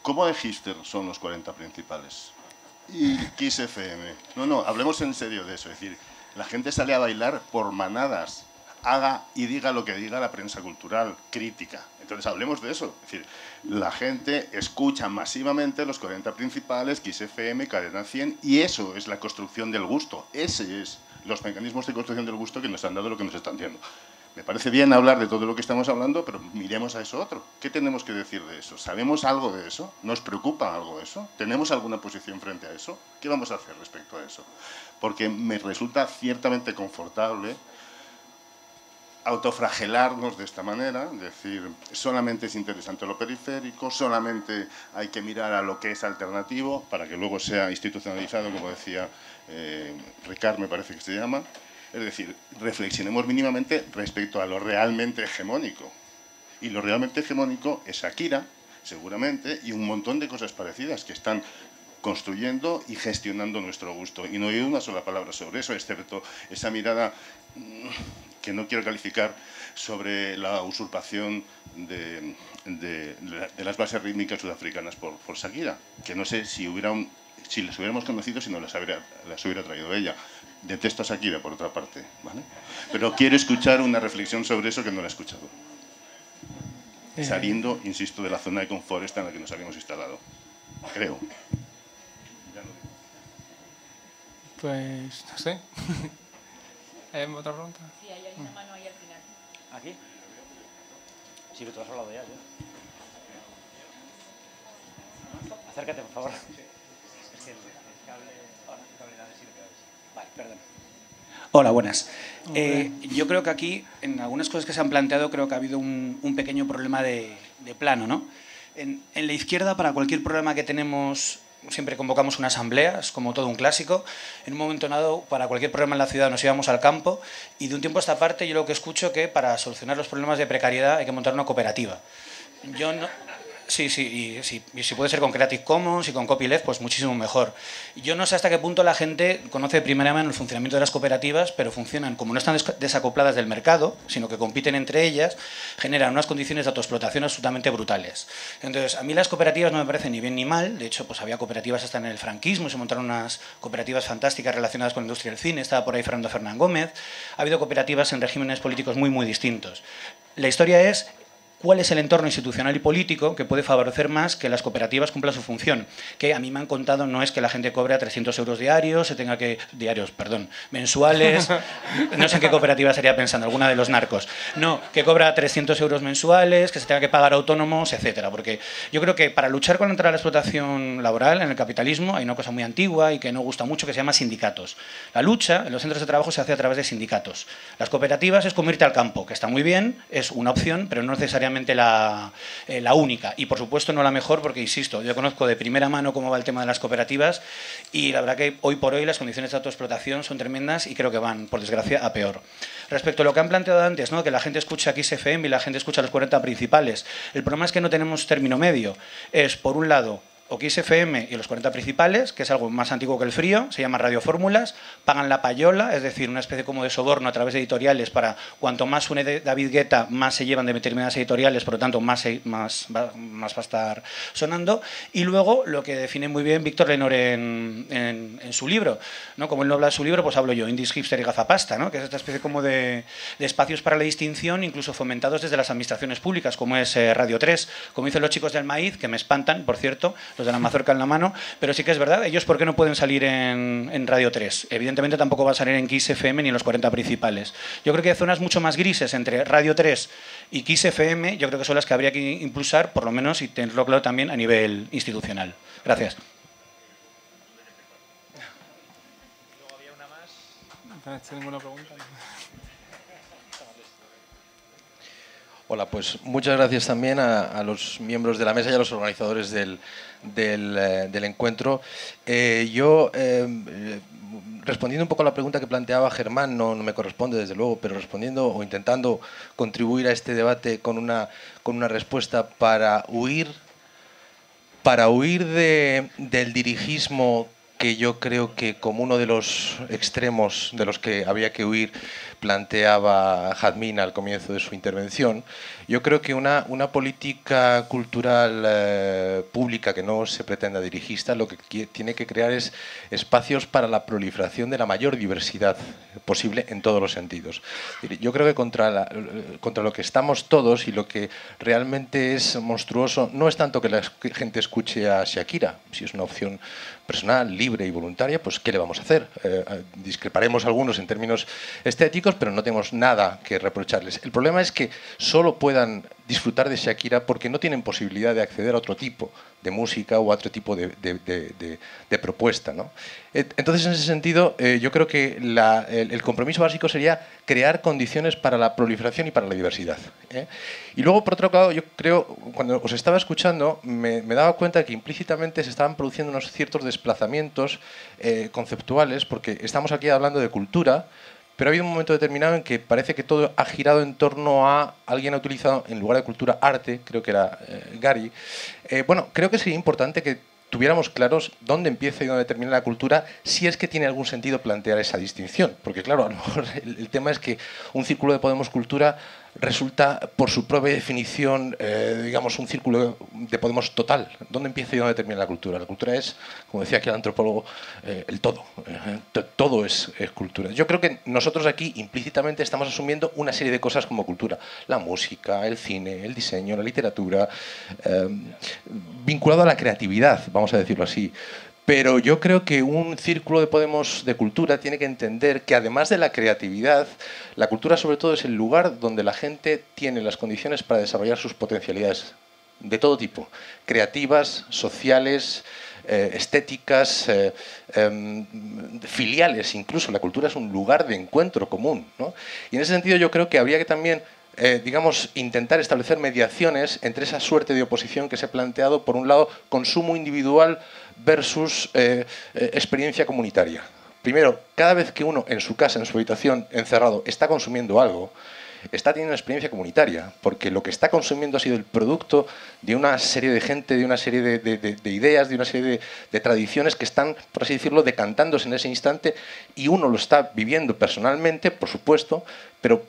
¿Cómo de hipster son los 40 principales? Y Kiss FM. No, hablemos en serio de eso. Es decir, la gente sale a bailar por manadas, haga y diga lo que diga la prensa cultural, crítica. Entonces hablemos de eso. Es decir, la gente escucha masivamente los 40 principales, Kiss FM, Cadena 100, y eso es la construcción del gusto. Ese es los mecanismos de construcción del gusto que nos han dado lo que nos están dando. Me parece bien hablar de todo lo que estamos hablando, pero miremos a eso otro. ¿Qué tenemos que decir de eso? ¿Sabemos algo de eso? ¿Nos preocupa algo de eso? ¿Tenemos alguna posición frente a eso? ¿Qué vamos a hacer respecto a eso? Porque me resulta ciertamente confortable autoflagelarnos de esta manera, decir, solamente es interesante lo periférico, solamente hay que mirar a lo que es alternativo para que luego sea institucionalizado, como decía Ricard, me parece que se llama. Es decir, reflexionemos mínimamente respecto a lo realmente hegemónico. Y lo realmente hegemónico es Shakira, seguramente, y un montón de cosas parecidas que están construyendo y gestionando nuestro gusto. Y no he oído una sola palabra sobre eso, excepto esa mirada que no quiero calificar sobre la usurpación de las bases rítmicas sudafricanas por Shakira, que no sé si las hubiéramos conocido si no las hubiera traído ella. Detesto a Shakira, por otra parte, ¿vale? Pero quiero escuchar una reflexión sobre eso que no la he escuchado. Saliendo, insisto, de la zona de confort esta en la que nos habíamos instalado. Creo. Pues, no sé. ¿Otra pregunta? Sí, hay una mano ahí al final. ¿Aquí? Sí, que tú has hablado ya. Acércate, por favor. Es que el cable... Hola, el cable de sirve. Vale, perdón. Hola, buenas. Yo creo que aquí, en algunas cosas que se han planteado, creo que ha habido un pequeño problema de plano, ¿no? En la izquierda, para cualquier problema que tenemos, siempre convocamos una asamblea, es como todo un clásico. En un momento dado, para cualquier problema en la ciudad nos íbamos al campo, y de un tiempo a esta parte yo lo que escucho que para solucionar los problemas de precariedad hay que montar una cooperativa. Yo no... Sí, sí, y si puede ser con Creative Commons y con copyleft, pues muchísimo mejor. Yo no sé hasta qué punto la gente conoce de primera mano el funcionamiento de las cooperativas, pero funcionan, como no están desacopladas del mercado, sino que compiten entre ellas, generan unas condiciones de autoexplotación absolutamente brutales. Entonces, a mí las cooperativas no me parecen ni bien ni mal. De hecho, pues había cooperativas hasta en el franquismo, se montaron unas cooperativas fantásticas relacionadas con la industria del cine, estaba por ahí Fernando Fernán Gómez. Ha habido cooperativas en regímenes políticos muy, muy distintos. La historia es cuál es el entorno institucional y político que puede favorecer más que las cooperativas cumplan su función, que a mí me han contado no es que la gente cobre a 300 euros diarios, mensuales, no sé en qué cooperativa estaría pensando, alguna de los narcos, no, que cobra 300 euros mensuales, que se tenga que pagar autónomos, etcétera, porque yo creo que para luchar contra la explotación laboral en el capitalismo hay una cosa muy antigua y que no gusta mucho que se llama sindicatos. La lucha en los centros de trabajo se hace a través de sindicatos. Las cooperativas es como irte al campo, que está muy bien, es una opción, pero no necesariamente la única, y por supuesto no la mejor, porque insisto, yo conozco de primera mano cómo va el tema de las cooperativas y la verdad que hoy por hoy las condiciones de autoexplotación son tremendas y creo que van, por desgracia, a peor. Respecto a lo que han planteado antes, ¿no?, que la gente escucha aquí XFM y la gente escucha los 40 principales, el problema es que no tenemos término medio. Es, por un lado, o XFM y los 40 principales, que es algo más antiguo que el frío, se llama Radio Fórmulas, pagan la payola, es decir, una especie como de soborno a través de editoriales para cuanto más suene David Guetta, más se llevan de determinadas editoriales, por lo tanto más va a estar sonando. Y luego lo que define muy bien Víctor Lenor en su libro, ¿no? Como él no habla de su libro, pues hablo yo, Indies, Hipster y Gazapasta, ¿no?, que es esta especie como de espacios para la distinción, incluso fomentados desde las administraciones públicas, como es Radio 3, como dicen los chicos del maíz, que me espantan, por cierto, los de la mazorca en la mano, pero sí que es verdad, ellos ¿por qué no pueden salir en Radio 3? Evidentemente tampoco va a salir en Kiss FM ni en los 40 principales. Yo creo que hay zonas mucho más grises entre Radio 3 y Kiss FM, yo creo que son las que habría que impulsar, por lo menos, y tenerlo claro también a nivel institucional. Gracias. Luego había una más. ¿No has hecho ninguna pregunta? Hola, pues muchas gracias también a los miembros de la mesa y a los organizadores del encuentro. Respondiendo un poco a la pregunta que planteaba Germán, no me corresponde desde luego, pero respondiendo o intentando contribuir a este debate con una respuesta para huir del dirigismo, que yo creo que como uno de los extremos de los que había que huir planteaba Jazmín al comienzo de su intervención. Yo creo que una política cultural pública que no se pretenda dirigista lo que tiene que crear es espacios para la proliferación de la mayor diversidad posible en todos los sentidos. Yo creo que contra lo que estamos todos y lo que realmente es monstruoso no es tanto que la gente escuche a Shakira, si es una opción personal, libre y voluntaria, pues ¿qué le vamos a hacer? Discreparemos algunos en términos estéticos, pero no tenemos nada que reprocharles. El problema es que solo puedan disfrutar de Shakira porque no tienen posibilidad de acceder a otro tipo de música o a otro tipo de propuesta, ¿no? Entonces, en ese sentido, yo creo que el compromiso básico sería crear condiciones para la proliferación y para la diversidad, ¿eh? Y luego, por otro lado, yo creo, cuando os estaba escuchando, me daba cuenta que implícitamente se estaban produciendo unos ciertos desplazamientos conceptuales, porque estamos aquí hablando de cultura, pero ha habido un momento determinado en que parece que todo ha girado en torno a... Alguien ha utilizado, en lugar de cultura, arte, creo que era Gary. Bueno, creo que sería importante que tuviéramos claros dónde empieza y dónde termina la cultura, si es que tiene algún sentido plantear esa distinción. Porque claro, a lo mejor el tema es que un círculo de Podemos Cultura resulta, por su propia definición, digamos, un círculo de Podemos total. ¿Dónde empieza y dónde termina la cultura? La cultura es, como decía aquí el antropólogo, el todo. Todo es cultura. Yo creo que nosotros aquí implícitamente estamos asumiendo una serie de cosas como cultura. La música, el cine, el diseño, la literatura, vinculado a la creatividad, vamos a decirlo así. Pero yo creo que un círculo de Podemos de cultura tiene que entender que además de la creatividad, la cultura sobre todo es el lugar donde la gente tiene las condiciones para desarrollar sus potencialidades de todo tipo, creativas, sociales, estéticas, filiales incluso. La cultura es un lugar de encuentro común, ¿no? Y en ese sentido yo creo que habría que también digamos, intentar establecer mediaciones entre esa suerte de oposición que se ha planteado, por un lado, consumo individual versus experiencia comunitaria. Primero, cada vez que uno en su casa, en su habitación, encerrado, está consumiendo algo, está teniendo una experiencia comunitaria, porque lo que está consumiendo ha sido el producto de una serie de gente, de una serie de ideas, de una serie de tradiciones que están, por así decirlo, decantándose en ese instante, y uno lo está viviendo personalmente, por supuesto, pero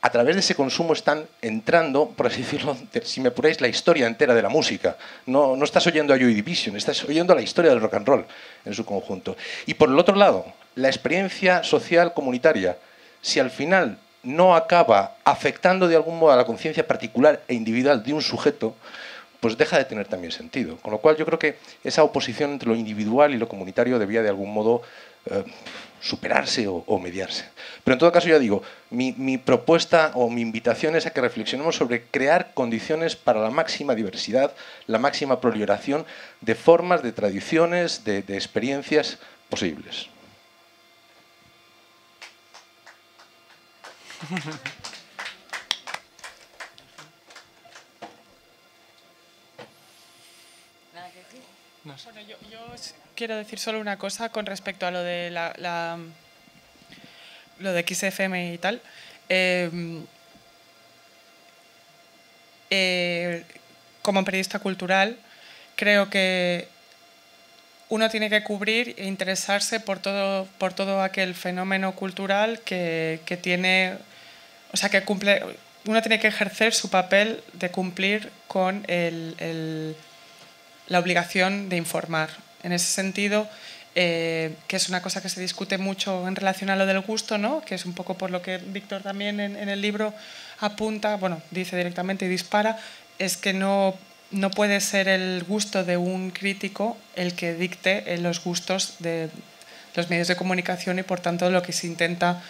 a través de ese consumo están entrando, por así decirlo, si me apuráis, la historia entera de la música. No estás oyendo a Joy Division, estás oyendo la historia del rock and roll en su conjunto. Y por el otro lado, la experiencia social comunitaria, si al final no acaba afectando de algún modo a la conciencia particular e individual de un sujeto, pues deja de tener también sentido. Con lo cual yo creo que esa oposición entre lo individual y lo comunitario debía de algún modo superarse o mediarse. Pero en todo caso, ya digo, mi propuesta o mi invitación es a que reflexionemos sobre crear condiciones para la máxima diversidad, la máxima proliferación de formas, de tradiciones, de experiencias posibles. Bueno, yo quiero decir solo una cosa con respecto a lo de lo de XFM y tal. Como periodista cultural, creo que uno tiene que cubrir e interesarse por todo aquel fenómeno cultural que tiene, o sea, que cumple. Uno tiene que ejercer su papel de cumplir con la obligación de informar. En ese sentido, que es una cosa que se discute mucho en relación a lo del gusto, ¿no? Que es un poco por lo que Víctor también en el libro apunta, bueno, dice directamente y dispara, es que no puede ser el gusto de un crítico el que dicte los gustos de los medios de comunicación, y por tanto lo que se intenta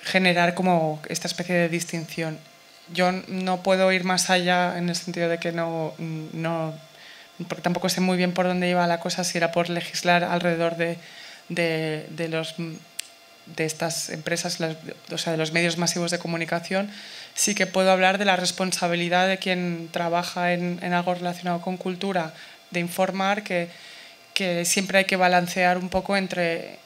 generar como esta especie de distinción. Yo no puedo ir más allá en el sentido de que porque tampoco sé muy bien por dónde iba la cosa, si era por legislar alrededor de estas empresas, o sea, de los medios masivos de comunicación. Sí que puedo hablar de la responsabilidad de quien trabaja en algo relacionado con cultura, de informar, que siempre hay que balancear un poco entre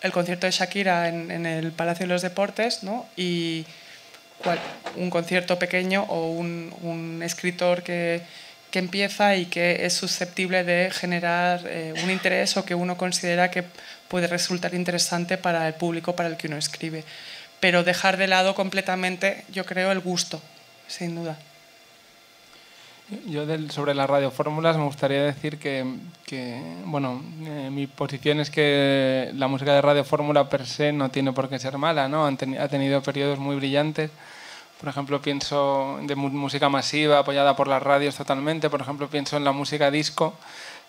el concierto de Shakira en el Palacio de los Deportes, ¿no? Y un concierto pequeño o un escritor que empieza y que es susceptible de generar un interés o que uno considera que puede resultar interesante para el público para el que uno escribe. Pero dejar de lado completamente, yo creo, el gusto, sin duda. Yo sobre las radiofórmulas me gustaría decir que bueno, mi posición es que la música de radiofórmula per se no tiene por qué ser mala, ¿no? Ha tenido periodos muy brillantes. Por ejemplo, pienso de música masiva apoyada por las radios totalmente. Por ejemplo, pienso en la música disco,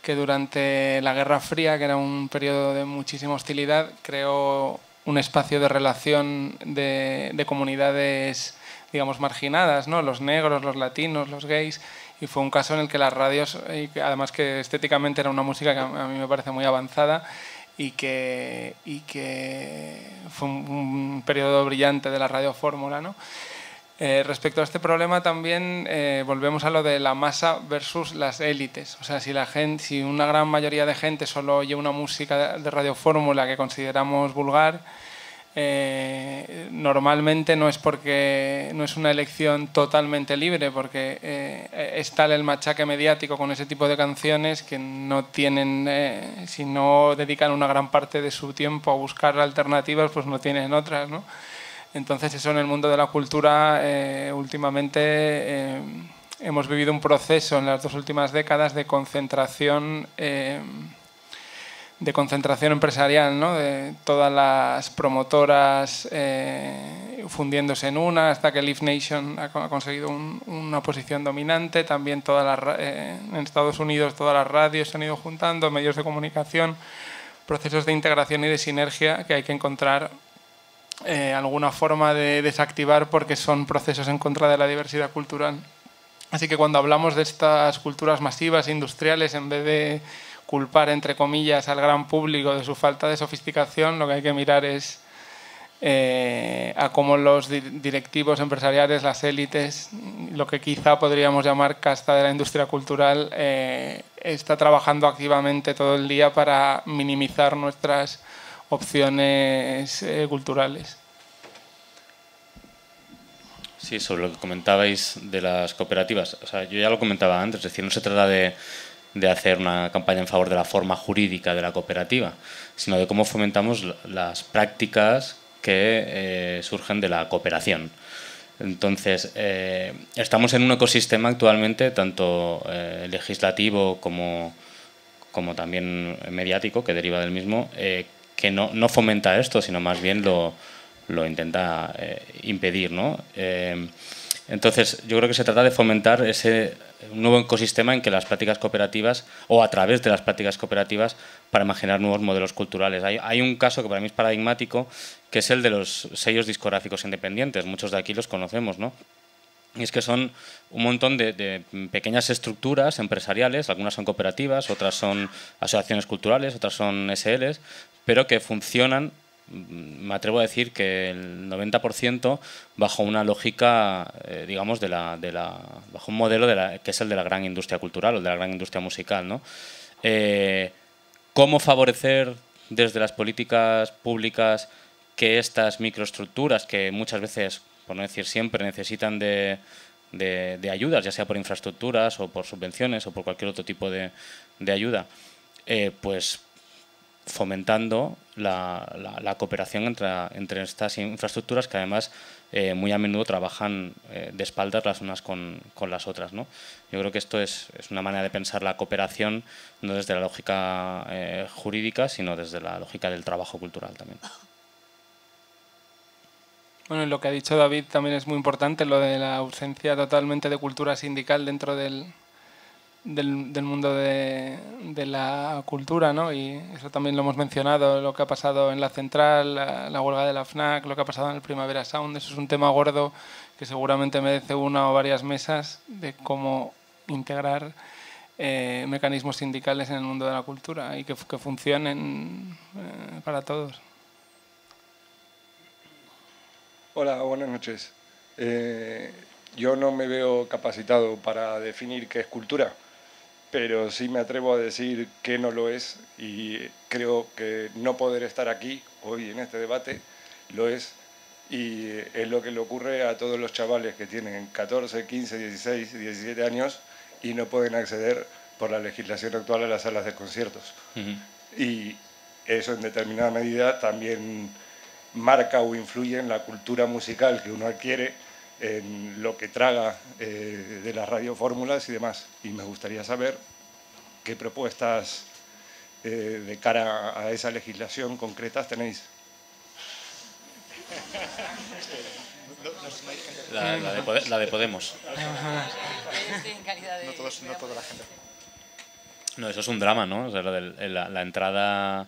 que durante la Guerra Fría, que era un periodo de muchísima hostilidad, creó un espacio de relación de comunidades, digamos, marginadas, ¿no? Los negros, los latinos, los gays. Y fue un caso en el que las radios, y además que estéticamente era una música que a mí me parece muy avanzada, y que fue un periodo brillante de la radiofórmula, ¿no? Respecto a este problema también volvemos a lo de la masa versus las élites. O sea, si una gran mayoría de gente solo oye una música de radiofórmula que consideramos vulgar, normalmente no es porque no es una elección totalmente libre, porque es tal el machaque mediático con ese tipo de canciones que no tienen, si no dedican una gran parte de su tiempo a buscar alternativas, pues no tienen otras, ¿no? Entonces eso en el mundo de la cultura últimamente hemos vivido un proceso en las 2 últimas décadas de concentración empresarial, ¿no? De todas las promotoras fundiéndose en una, hasta que Live Nation ha conseguido una posición dominante. También en Estados Unidos todas las radios se han ido juntando, medios de comunicación, procesos de integración y de sinergia que hay que encontrar alguna forma de desactivar, porque son procesos en contra de la diversidad cultural. Así que cuando hablamos de estas culturas masivas, industriales, en vez de culpar, entre comillas, al gran público de su falta de sofisticación, lo que hay que mirar es a cómo los directivos empresariales, las élites, lo que quizá podríamos llamar casta de la industria cultural, está trabajando activamente todo el día para minimizar nuestras opciones culturales. Sí, sobre lo que comentabais de las cooperativas. O sea, yo ya lo comentaba antes, es decir, no se trata de hacer una campaña en favor de la forma jurídica de la cooperativa, sino de cómo fomentamos las prácticas que surgen de la cooperación. Entonces, estamos en un ecosistema actualmente, tanto legislativo como también mediático, que deriva del mismo, que no fomenta esto, sino más bien lo intenta impedir, ¿no? Entonces, yo creo que se trata de fomentar un nuevo ecosistema en que las prácticas cooperativas, o a través de las prácticas cooperativas, para imaginar nuevos modelos culturales. Hay un caso que para mí es paradigmático, que es el de los sellos discográficos independientes. Muchos de aquí los conocemos, ¿no? Y es que son un montón de pequeñas estructuras empresariales, algunas son cooperativas, otras son asociaciones culturales, otras son SLs, pero que funcionan, me atrevo a decir que el 90% bajo una lógica, digamos, bajo un modelo que es el de la gran industria cultural o de la gran industria musical, ¿no? ¿Cómo favorecer desde las políticas públicas que estas microestructuras, que muchas veces, por no decir siempre, necesitan de ayudas, ya sea por infraestructuras o por subvenciones o por cualquier otro tipo de ayuda, pues fomentando la cooperación entre estas infraestructuras, que además muy a menudo trabajan de espaldas las unas con las otras, ¿no? Yo creo que esto es una manera de pensar la cooperación no desde la lógica jurídica, sino desde la lógica del trabajo cultural también. Bueno, y lo que ha dicho David también es muy importante, lo de la ausencia totalmente de cultura sindical dentro del mundo de la cultura, ¿no? Y eso también lo hemos mencionado, lo que ha pasado en la Central, la huelga de la FNAC, lo que ha pasado en el Primavera Sound. Eso es un tema gordo que seguramente merece una o varias mesas de cómo integrar mecanismos sindicales en el mundo de la cultura y que funcionen para todos. Hola, buenas noches. Yo no me veo capacitado para definir qué es cultura, pero sí me atrevo a decir que no lo es, y creo que no poder estar aquí hoy en este debate lo es, y es lo que le ocurre a todos los chavales que tienen 14, 15, 16, 17 años y no pueden acceder por la legislación actual a las salas de conciertos. Y eso en determinada medida también marca o influye en la cultura musical que uno adquiere, en lo que traga de las radiofórmulas y demás. Y me gustaría saber qué propuestas de cara a esa legislación concretas tenéis. La de Podemos. No toda la gente. No, eso es un drama, ¿no? O sea, la entrada...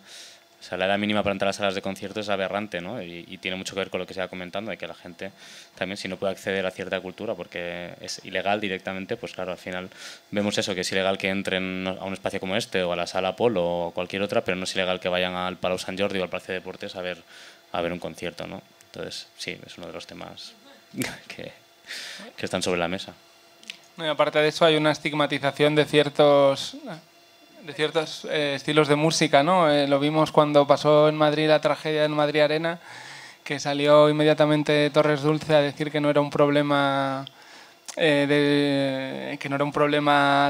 O sea, la edad mínima para entrar a salas de conciertos es aberrante, ¿no? Y tiene mucho que ver con lo que se va comentando, de que la gente también, si no puede acceder a cierta cultura porque es ilegal directamente, pues claro, al final vemos eso, que es ilegal que entren a un espacio como este o a la Sala Apolo o cualquier otra, pero no es ilegal que vayan al Palau Sant Jordi o al Palacio de Deportes a ver un concierto, ¿no? Entonces, sí, es uno de los temas que están sobre la mesa. Y aparte de eso, hay una estigmatización de ciertos estilos de música, ¿no? Lo vimos cuando pasó en Madrid la tragedia en Madrid Arena, que salió inmediatamente Torres Dulce a decir que no era un problema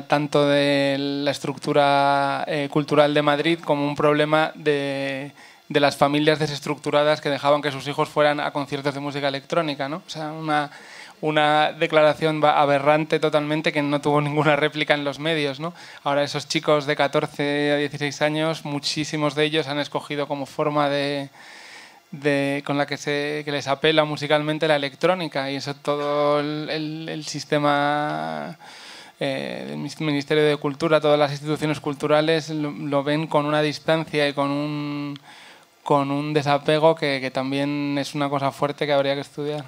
tanto de la estructura cultural de Madrid como un problema de las familias desestructuradas que dejaban que sus hijos fueran a conciertos de música electrónica, ¿no? O sea, una declaración aberrante totalmente que no tuvo ninguna réplica en los medios, ¿no? Ahora esos chicos de 14 a 16 años, muchísimos de ellos han escogido como forma con la que les apela musicalmente la electrónica, y eso todo el sistema del Ministerio de Cultura, todas las instituciones culturales lo ven con una distancia y con un desapego que también es una cosa fuerte que habría que estudiar.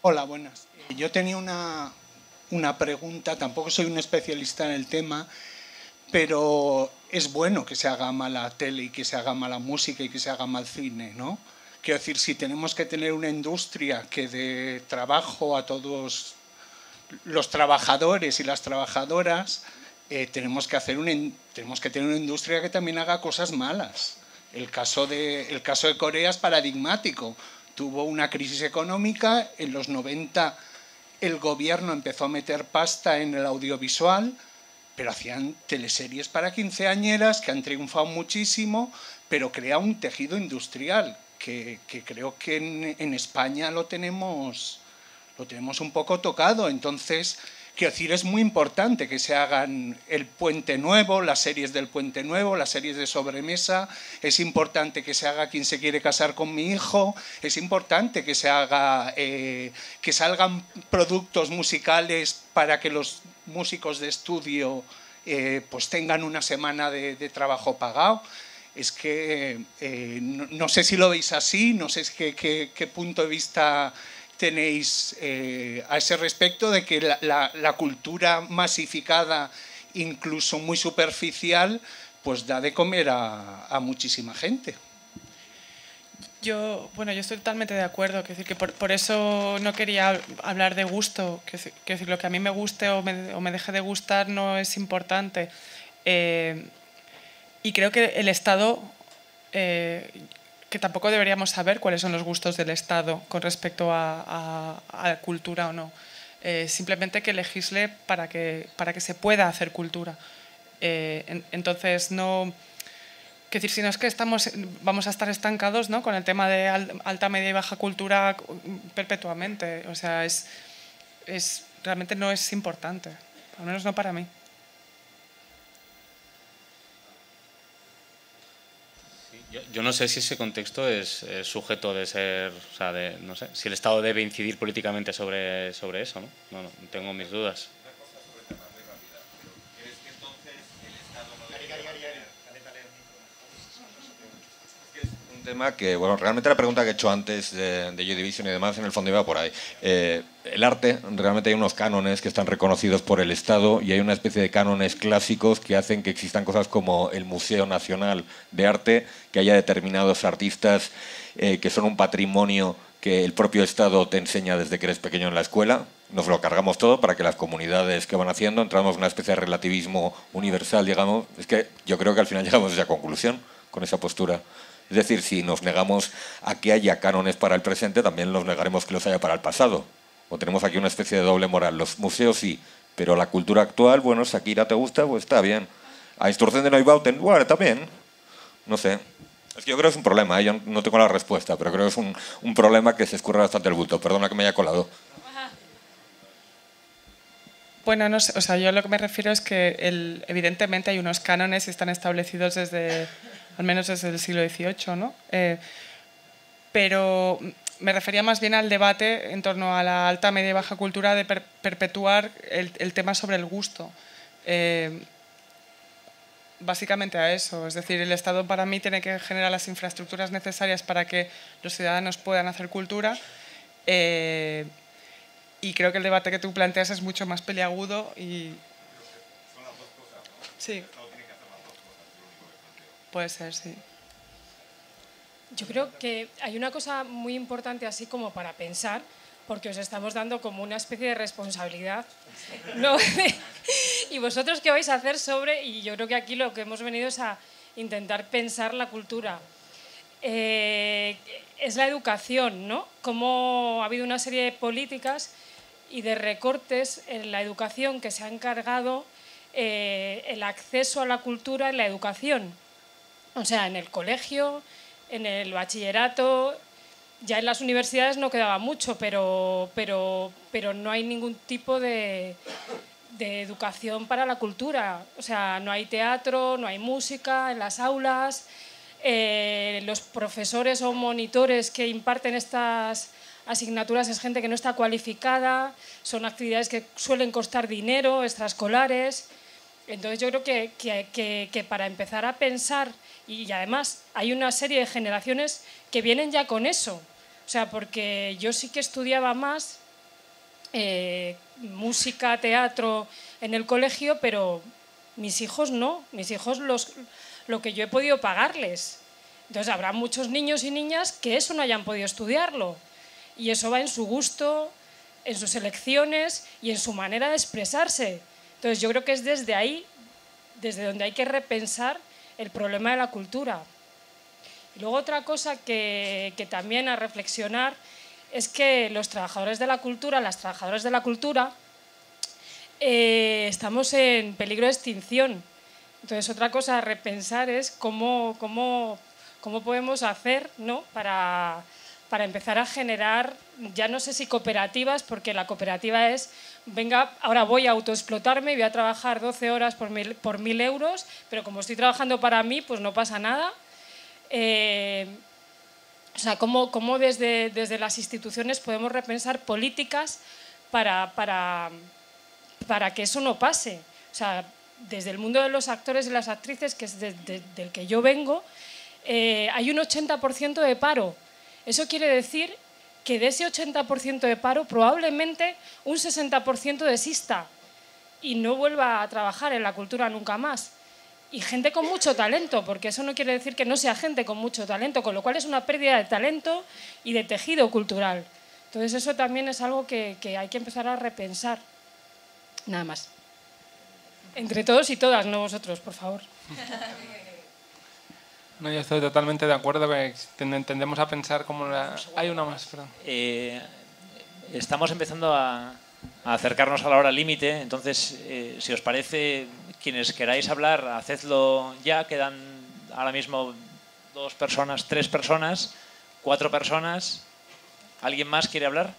Hola, buenas. Yo tenía una pregunta, tampoco soy un especialista en el tema, pero es bueno que se haga mala tele y que se haga mala música y que se haga mal cine, ¿no? Quiero decir, si tenemos que tener una industria que dé trabajo a todos los trabajadores y las trabajadoras, tenemos que tener una industria que también haga cosas malas. El caso de Corea es paradigmático. Tuvo una crisis económica, en los 90 el gobierno empezó a meter pasta en el audiovisual, pero hacían teleseries para quinceañeras que han triunfado muchísimo, pero crea un tejido industrial que creo que en España lo tenemos un poco tocado. Entonces, quiero decir, es muy importante que se hagan el Puente Nuevo, las series del Puente Nuevo, las series de sobremesa. Es importante que se haga Quién se quiere casar con mi hijo. Es importante que se haga, que salgan productos musicales para que los músicos de estudio pues tengan una semana de trabajo pagado. Es que no sé si lo veis así, no sé qué punto de vista tenéis a ese respecto, de que la cultura masificada, incluso muy superficial, pues da de comer a muchísima gente. Yo estoy totalmente de acuerdo. Quiero decir que por eso no quería hablar de gusto. Quiero decir, lo que a mí me guste o me deje de gustar no es importante. Y creo que el Estado, que tampoco deberíamos saber cuáles son los gustos del Estado con respecto a cultura o no. Simplemente que legisle para que se pueda hacer cultura. Entonces, no... Es decir, si no es que vamos a estar estancados, ¿no?, con el tema de alta, media y baja cultura perpetuamente. O sea, realmente no es importante, al menos no para mí. Yo no sé si ese contexto es sujeto de ser, o sea, no sé, si el Estado debe incidir políticamente sobre eso, ¿no? No, tengo mis dudas. Tema que, bueno, realmente la pregunta que he hecho antes de Joy Division y demás, en el fondo iba por ahí. El arte, realmente hay unos cánones que están reconocidos por el Estado y hay una especie de cánones clásicos que hacen que existan cosas como el Museo Nacional de Arte, que haya determinados artistas que son un patrimonio que el propio Estado te enseña desde que eres pequeño en la escuela. Nos lo cargamos todo para que las comunidades que van haciendo entramos en una especie de relativismo universal, digamos. Es que yo creo que al final llegamos a esa conclusión con esa postura. Es decir, si nos negamos a que haya cánones para el presente, también nos negaremos que los haya para el pasado. O tenemos aquí una especie de doble moral. Los museos sí, pero la cultura actual, bueno, Shakira te gusta, pues está bien. A Instrucción de Neubauten, bueno, está bien. No sé. Es que yo creo que es un problema, yo no tengo la respuesta, pero creo que es un problema que se escurre bastante el bulto. Perdona que me haya colado. Bueno, no sé, o sea, yo lo que me refiero es que evidentemente hay unos cánones que están establecidos al menos desde el siglo XVIII, ¿no? Pero me refería más bien al debate en torno a la alta, media y baja cultura de perpetuar el tema sobre el gusto. Básicamente a eso. Es decir, el Estado para mí tiene que generar las infraestructuras necesarias para que los ciudadanos puedan hacer cultura. Y creo que el debate que tú planteas es mucho más peliagudo y... Sí. Puede ser, sí. Yo creo que hay una cosa muy importante así como para pensar, porque os estamos dando como una especie de responsabilidad, ¿no? Y vosotros qué vais a hacer sobre, y yo creo que aquí lo que hemos venido es a intentar pensar la cultura. Es la educación, ¿no? Cómo ha habido una serie de políticas y de recortes en la educación que se han cargado el acceso a la cultura en la educación. O sea, en el colegio, en el bachillerato, ya en las universidades no quedaba mucho, pero no hay ningún tipo de educación para la cultura. O sea, no hay teatro, no hay música en las aulas. Los profesores o monitores que imparten estas asignaturas es gente que no está cualificada, son actividades que suelen costar dinero, extraescolares. Entonces yo creo que para empezar a pensar, y además hay una serie de generaciones que vienen ya con eso, o sea, porque yo sí que estudiaba más música, teatro en el colegio, pero mis hijos no, mis hijos lo que yo he podido pagarles. Entonces habrá muchos niños y niñas que eso no hayan podido estudiarlo, y eso va en su gusto, en sus elecciones y en su manera de expresarse. Entonces yo creo que es desde ahí, desde donde hay que repensar el problema de la cultura. Y luego otra cosa que también a reflexionar es que los trabajadores de la cultura, las trabajadoras de la cultura, estamos en peligro de extinción. Entonces, otra cosa a repensar es cómo podemos hacer, ¿no?, para empezar a generar, ya no sé si cooperativas, porque la cooperativa es, venga, ahora voy a autoexplotarme y voy a trabajar 12 horas por 1.000 euros, pero como estoy trabajando para mí, pues no pasa nada. O sea, cómo desde las instituciones podemos repensar políticas para que eso no pase. O sea, desde el mundo de los actores y las actrices, que es del que yo vengo, hay un 80% de paro. Eso quiere decir que de ese 80% de paro probablemente un 60% desista y no vuelva a trabajar en la cultura nunca más. Y gente con mucho talento, porque eso no quiere decir que no sea gente con mucho talento, con lo cual es una pérdida de talento y de tejido cultural. Entonces eso también es algo que hay que empezar a repensar. Nada más. Entre todos y todas, no vosotros, por favor. No, yo estoy totalmente de acuerdo que tendemos a pensar como Hay una más, perdón. Estamos empezando a acercarnos a la hora límite, entonces, si os parece, quienes queráis hablar, hacedlo ya. Quedan ahora mismo 2 personas, 3 personas, 4 personas. ¿Alguien más quiere hablar?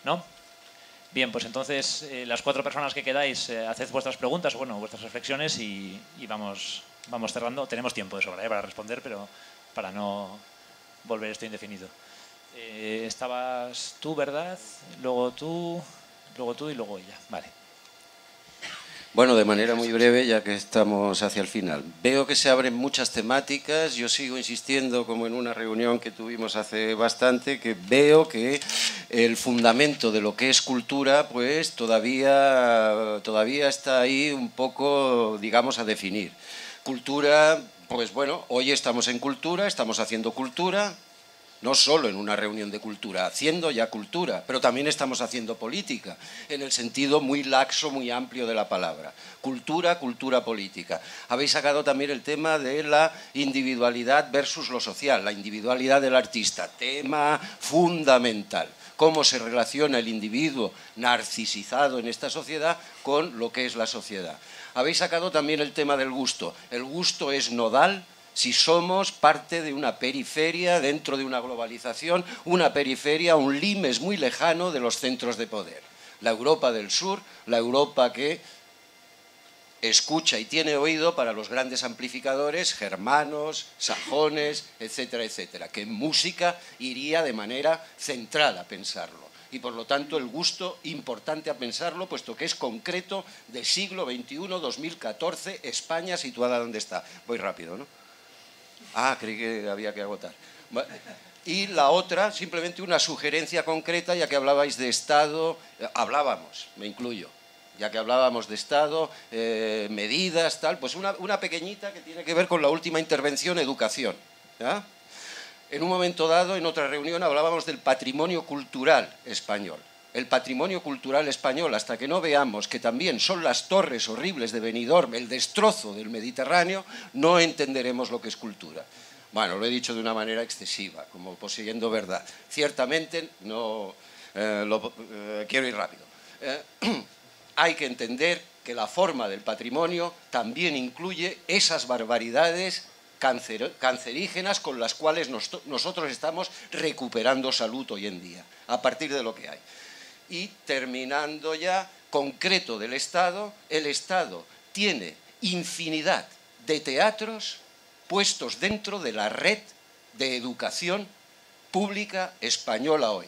¿No? Bien, pues entonces las 4 personas que quedáis, haced vuestras preguntas, bueno, vuestras reflexiones y vamos cerrando. Tenemos tiempo de sobra para responder, pero para no volver esto indefinido. Estabas tú, ¿verdad? Luego tú y luego ella. Vale. Bueno, de manera muy breve, ya que estamos hacia el final. Veo que se abren muchas temáticas. Yo sigo insistiendo, como en una reunión que tuvimos hace bastante, que veo que el fundamento de lo que es cultura, pues todavía está ahí un poco, digamos, a definir. Cultura, pues bueno, hoy estamos en cultura, estamos haciendo cultura. No solo en una reunión de cultura, haciendo ya cultura, pero también estamos haciendo política, en el sentido muy laxo, muy amplio de la palabra. Cultura, cultura política. Habéis sacado también el tema de la individualidad versus lo social, la individualidad del artista, tema fundamental. Cómo se relaciona el individuo narcisizado en esta sociedad con lo que es la sociedad. Habéis sacado también el tema del gusto. El gusto es nodal si somos parte de una periferia dentro de una globalización, una periferia, un limes muy lejano de los centros de poder. La Europa del Sur, la Europa que escucha y tiene oído para los grandes amplificadores germanos, sajones, etcétera, etcétera, que en música iría de manera central a pensarlo. Y por lo tanto el gusto importante a pensarlo, puesto que es concreto del siglo XXI, 2014, España situada donde está. Voy rápido, ¿no? Ah, creí que había que agotar. Y la otra, simplemente una sugerencia concreta, ya que hablabais de Estado, me incluyo, ya que hablábamos de Estado, medidas, tal, pues una pequeñita que tiene que ver con la última intervención, educación. ¿Ya? En un momento dado, en otra reunión, hablábamos del patrimonio cultural español. El patrimonio cultural español, hasta que no veamos que también son las torres horribles de Benidorm, el destrozo del Mediterráneo, no entenderemos lo que es cultura. Bueno, lo he dicho de una manera excesiva, como poseyendo verdad. Ciertamente, quiero ir rápido. Hay que entender que la forma del patrimonio también incluye esas barbaridades cancerígenas con las cuales nosotros estamos recuperando salud hoy en día, a partir de lo que hay. Y terminando ya, concreto del Estado, el Estado tiene infinidad de teatros puestos dentro de la red de educación pública española hoy.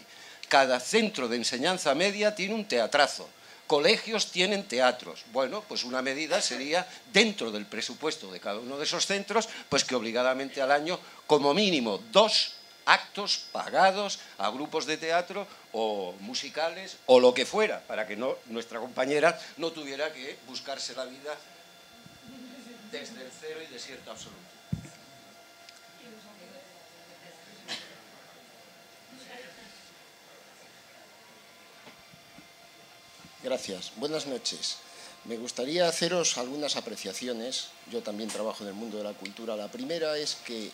Cada centro de enseñanza media tiene un teatrazo, colegios tienen teatros. Bueno, pues una medida sería, dentro del presupuesto de cada uno de esos centros, pues que obligadamente al año, como mínimo 2 actos pagados a grupos de teatro o musicales o lo que fuera, para que nuestra compañera no tuviera que buscarse la vida desde el cero y desierto absoluto. Gracias. Buenas noches. Me gustaría haceros algunas apreciaciones. Yo también trabajo en el mundo de la cultura. La primera es que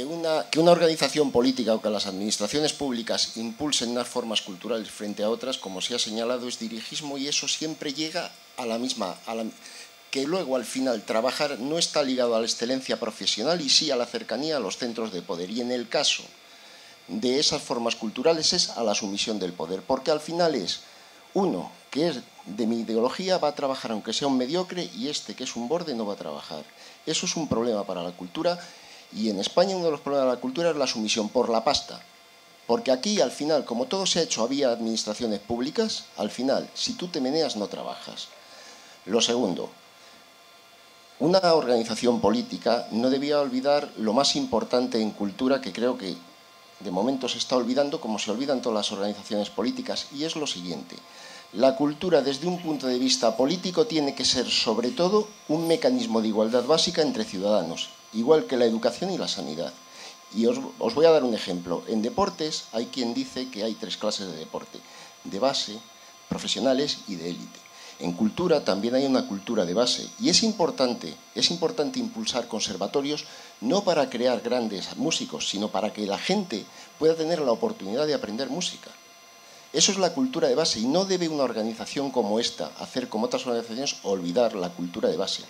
una organización política o que las administraciones públicas impulsen unas formas culturales frente a otras, como se ha señalado, es dirigismo, y eso siempre llega a la misma, que luego al final trabajar no está ligado a la excelencia profesional y sí a la cercanía a los centros de poder. Y en el caso de esas formas culturales es a la sumisión del poder, porque al final es uno que es de mi ideología va a trabajar aunque sea un mediocre, y este que es un borde no va a trabajar. Eso es un problema para la cultura, y en España uno de los problemas de la cultura es la sumisión por la pasta. Porque aquí al final, como todo se ha hecho había administraciones públicas, al final si tú te meneas no trabajas. Lo segundo, una organización política no debía olvidar lo más importante en cultura, que creo que de momento se está olvidando, como se olvidan todas las organizaciones políticas, y es lo siguiente. La cultura, desde un punto de vista político, tiene que ser, sobre todo, un mecanismo de igualdad básica entre ciudadanos, igual que la educación y la sanidad. Y os voy a dar un ejemplo. En deportes hay quien dice que hay 3 clases de deporte: de base, profesionales y de élite. En cultura también hay una cultura de base, y es importante impulsar conservatorios, no para crear grandes músicos, sino para que la gente pueda tener la oportunidad de aprender música. Eso es la cultura de base, y no debe una organización como esta hacer como otras organizaciones, olvidar la cultura de base.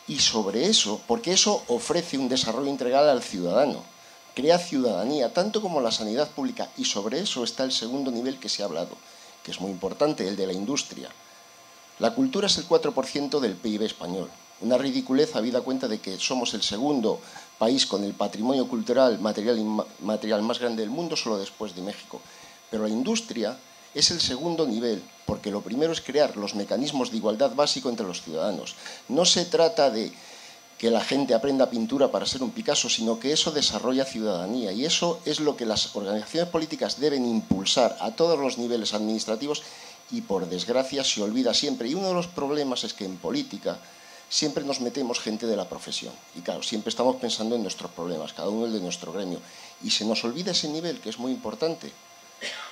Y sobre eso, porque eso ofrece un desarrollo integral al ciudadano, crea ciudadanía, tanto como la sanidad pública, y sobre eso está el segundo nivel que se ha hablado, que es muy importante, el de la industria. La cultura es el 4% del PIB español, una ridiculez habida cuenta de que somos el segundo país con el patrimonio cultural material y inmaterial más grande del mundo, solo después de México. Pero la industria es el segundo nivel, porque lo primero es crear los mecanismos de igualdad básico entre los ciudadanos. No se trata de que la gente aprenda pintura para ser un Picasso, sino que eso desarrolla ciudadanía, y eso es lo que las organizaciones políticas deben impulsar a todos los niveles administrativos, y por desgracia se olvida siempre. Y uno de los problemas es que en política siempre nos metemos gente de la profesión, y claro, siempre estamos pensando en nuestros problemas, cada uno el de nuestro gremio, y se nos olvida ese nivel, que es muy importante.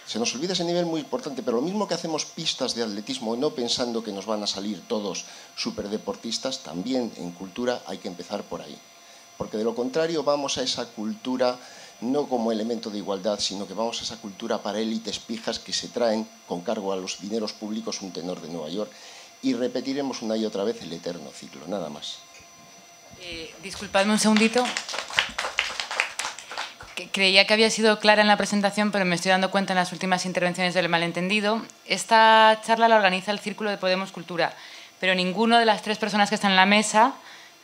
Se nos olvida ese nivel muy importante, pero lo mismo que hacemos pistas de atletismo no pensando que nos van a salir todos superdeportistas, también en cultura hay que empezar por ahí. Porque de lo contrario vamos a esa cultura no como elemento de igualdad, sino que vamos a esa cultura para élites pijas que se traen con cargo a los dineros públicos un tenor de Nueva York, y repetiremos una y otra vez el eterno ciclo, nada más. Disculpadme un segundito. Creía que había sido clara en la presentación, pero me estoy dando cuenta en las últimas intervenciones del malentendido. Esta charla la organiza el Círculo de Podemos Cultura, pero ninguno de las 3 personas que están en la mesa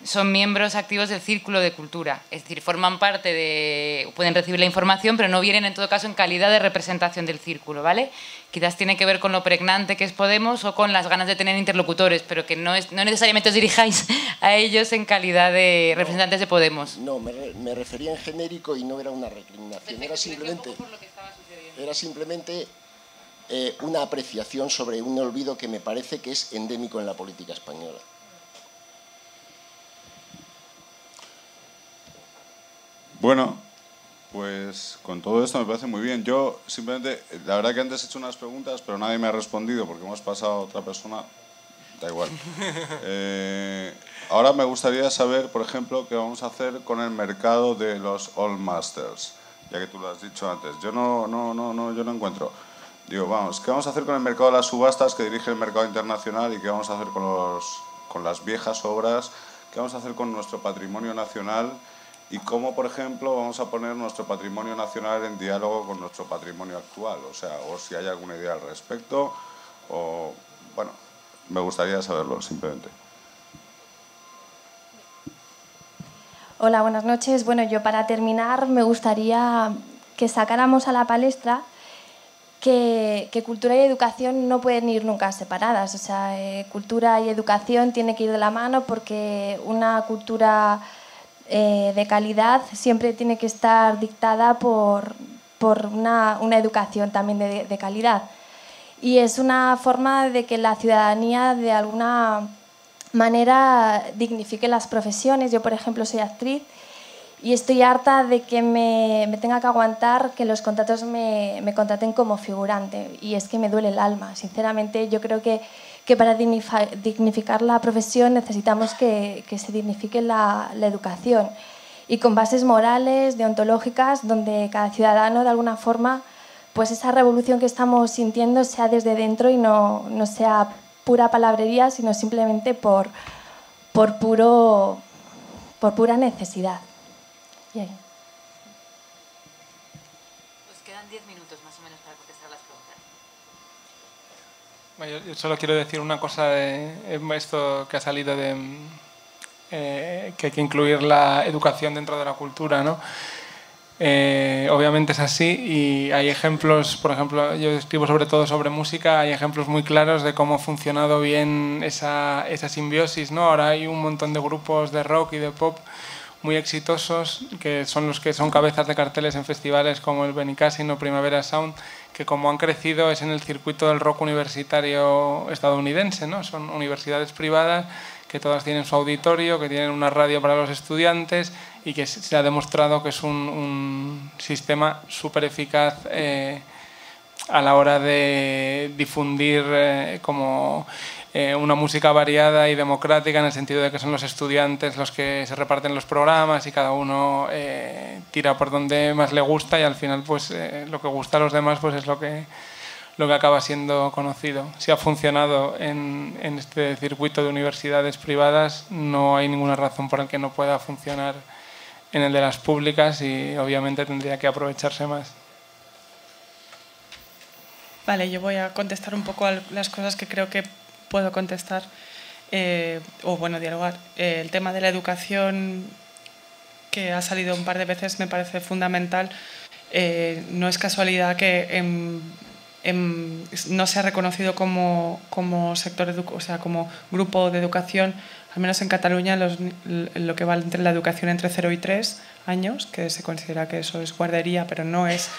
son miembros activos del Círculo de Cultura. Es decir, forman parte de... pueden recibir la información, pero no vienen en todo caso en calidad de representación del Círculo, ¿vale? Quizás tiene que ver con lo pregnante que es Podemos o con las ganas de tener interlocutores, pero que no necesariamente os dirijáis a ellos en calidad de representantes de Podemos. No, me refería en genérico y no era una recriminación, era simplemente una apreciación sobre un olvido que me parece que es endémico en la política española. Bueno, pues con todo esto me parece muy bien. Yo simplemente, la verdad que antes he hecho unas preguntas, pero nadie me ha respondido porque hemos pasado a otra persona. Da igual. Ahora me gustaría saber, por ejemplo, qué vamos a hacer con el mercado de los All Masters, ya que tú lo has dicho antes. Yo no encuentro. Digo, vamos, ¿qué vamos a hacer con el mercado de las subastas que dirige el mercado internacional, y qué vamos a hacer con las viejas obras? ¿Qué vamos a hacer con nuestro patrimonio nacional? Y cómo, por ejemplo, vamos a poner nuestro patrimonio nacional en diálogo con nuestro patrimonio actual. O sea, o si hay alguna idea al respecto, o... Bueno, me gustaría saberlo, simplemente. Hola, buenas noches. Bueno, yo para terminar me gustaría que sacáramos a la palestra que cultura y educación no pueden ir nunca separadas. O sea, cultura y educación tienen que ir de la mano, porque una cultura de calidad siempre tiene que estar dictada por una educación también de calidad. Y es una forma de que la ciudadanía de alguna manera dignifique las profesiones. Yo, por ejemplo, soy actriz y estoy harta de que me tenga que aguantar que los contratos me contraten como figurante, y es que me duele el alma. Sinceramente, yo creo que que para dignificar la profesión necesitamos que se dignifique la educación y con bases morales, deontológicas, donde cada ciudadano de alguna forma, pues esa revolución que estamos sintiendo sea desde dentro y no sea pura palabrería, sino simplemente por pura necesidad. Bien. Nos quedan 10 minutos más o menos para contestar las preguntas. Bueno, yo solo quiero decir una cosa de esto que ha salido de que hay que incluir la educación dentro de la cultura, ¿no? Obviamente es así y hay ejemplos, por ejemplo, yo escribo sobre todo sobre música, hay ejemplos muy claros de cómo ha funcionado bien esa simbiosis, ¿no? Ahora hay un montón de grupos de rock y de pop muy exitosos que son los que son cabezas de carteles en festivales como el Benicassin o Primavera Sound, que como han crecido es en el circuito del rock universitario estadounidense, ¿no? Son universidades privadas que todas tienen su auditorio, que tienen una radio para los estudiantes y que se ha demostrado que es un sistema súper eficaz a la hora de difundir una música variada y democrática, en el sentido de que son los estudiantes los que se reparten los programas y cada uno tira por donde más le gusta y al final pues lo que gusta a los demás pues es lo que acaba siendo conocido. Si ha funcionado en este circuito de universidades privadas, no hay ninguna razón por la que no pueda funcionar en el de las públicas y obviamente tendría que aprovecharse más. Vale, yo voy a contestar un poco a las cosas que creo que puedo contestar o bueno, dialogar. El tema de la educación que ha salido un par de veces me parece fundamental. No es casualidad que no se ha reconocido como sector, o sea, como grupo de educación, al menos en Cataluña, lo que va entre la educación entre 0 y 3 años, que se considera que eso es guardería, pero no es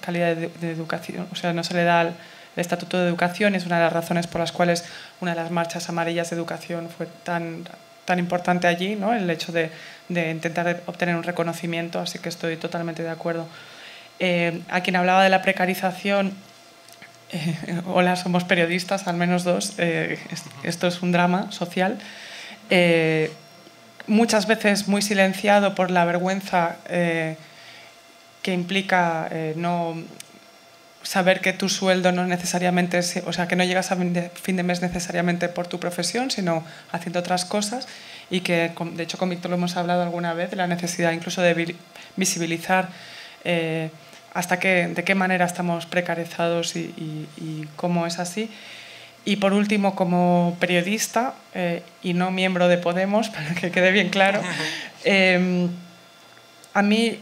calidad de educación, o sea, no se le da el estatuto de educación, y es una de las razones por las cuales una de las marchas amarillas de educación fue tan importante allí, ¿no? El hecho de intentar obtener un reconocimiento, así que estoy totalmente de acuerdo. A quien hablaba de la precarización, hola, somos periodistas, al menos dos, esto es un drama social, muchas veces muy silenciado por la vergüenza que implica no saber que tu sueldo no necesariamente, o sea, que no llegas a fin de mes necesariamente por tu profesión, sino haciendo otras cosas, y que de hecho con Víctor lo hemos hablado alguna vez, de la necesidad incluso de visibilizar de qué manera estamos precarizados y cómo es así. Y por último, como periodista y no miembro de Podemos, para que quede bien claro, a mí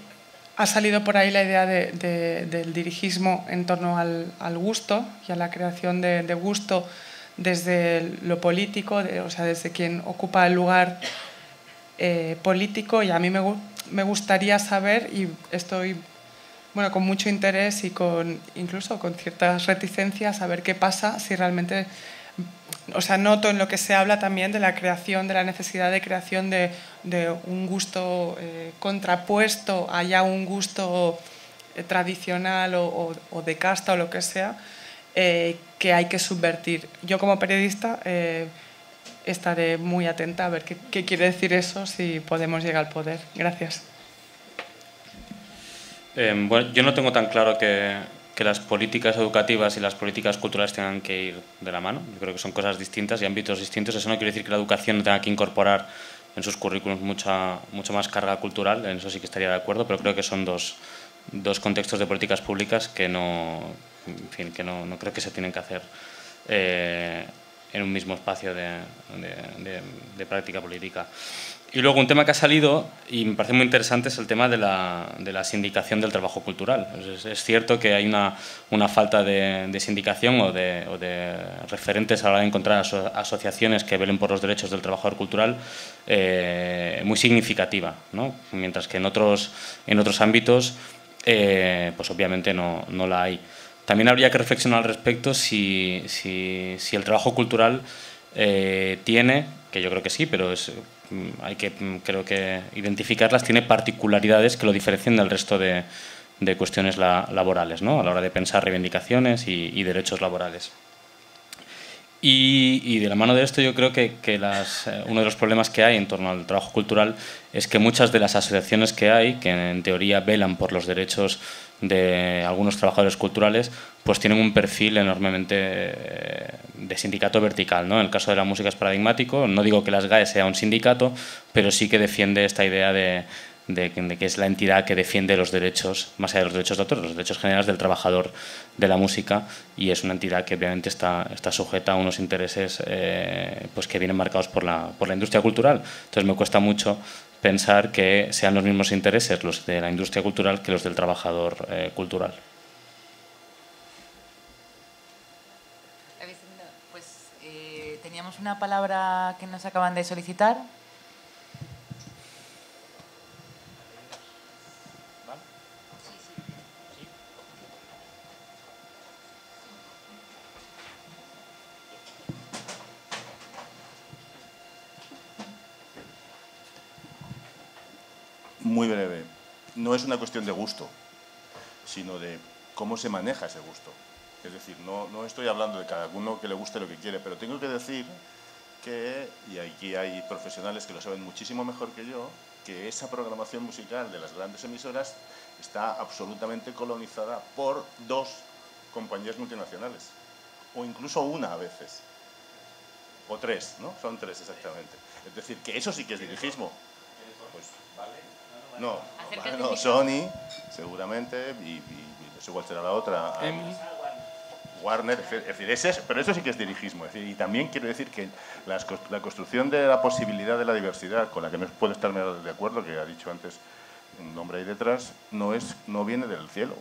ha salido por ahí la idea del dirigismo en torno al gusto y a la creación de gusto desde lo político, o sea, desde quien ocupa el lugar político, y a mí me gustaría saber, y estoy con mucho interés y incluso con ciertas reticencias, a ver qué pasa si realmente, o sea, noto en lo que se habla también de la creación, de la necesidad de creación de un gusto contrapuesto a ya un gusto tradicional o de casta o lo que sea, que hay que subvertir. Yo como periodista estaré muy atenta a ver qué quiere decir eso si Podemos llegar al poder. Gracias. Bueno, yo no tengo tan claro que las políticas educativas y las políticas culturales tengan que ir de la mano. Yo creo que son cosas distintas y ámbitos distintos. Eso no quiere decir que la educación no tenga que incorporar en sus currículums mucho más carga cultural. En eso sí que estaría de acuerdo, pero creo que son dos contextos de políticas públicas que no creo que se tienen que hacer en un mismo espacio de práctica política. Y luego un tema que ha salido y me parece muy interesante es el tema de la sindicación del trabajo cultural. Es cierto que hay una falta de sindicación o de referentes a la hora de encontrar asociaciones que velen por los derechos del trabajador cultural muy significativa, ¿no? Mientras que en otros ámbitos pues obviamente no la hay. También habría que reflexionar al respecto si el trabajo cultural tiene, que yo creo que sí, pero hay que, creo que identificarlas, tiene particularidades que lo diferencian del resto de cuestiones laborales, ¿no? A la hora de pensar reivindicaciones y derechos laborales. Y de la mano de esto yo creo que uno de los problemas que hay en torno al trabajo cultural es que muchas de las asociaciones que hay, que en teoría velan por los derechos de algunos trabajadores culturales, pues tienen un perfil enormemente de sindicato vertical, ¿no? En el caso de la música es paradigmático. No digo que las GAE sea un sindicato, pero sí que defiende esta idea de que es la entidad que defiende los derechos, más allá de los derechos de autor, los derechos generales del trabajador de la música, y es una entidad que obviamente está sujeta a unos intereses pues que vienen marcados por la industria cultural. Entonces me cuesta mucho pensar que sean los mismos intereses los de la industria cultural que los del trabajador cultural. Pues teníamos una palabra que nos acaban de solicitar. Muy breve. No es una cuestión de gusto, sino de cómo se maneja ese gusto. Es decir, no estoy hablando de cada uno que le guste lo que quiere, pero tengo que decir que, y aquí hay profesionales que lo saben muchísimo mejor que yo, que esa programación musical de las grandes emisoras está absolutamente colonizada por 2 compañías multinacionales, o incluso una a veces, o 3, ¿no? Son 3 exactamente. Es decir, que eso sí que es dirigismo. Pues, no, Sony, seguramente, y no sé cuál será la otra. Warner, es decir, pero eso sí que es dirigismo. Es decir, y también quiero decir que la construcción de la posibilidad de la diversidad, con la que no puedo estar de acuerdo, que ha dicho antes un nombre ahí detrás, no viene del cielo.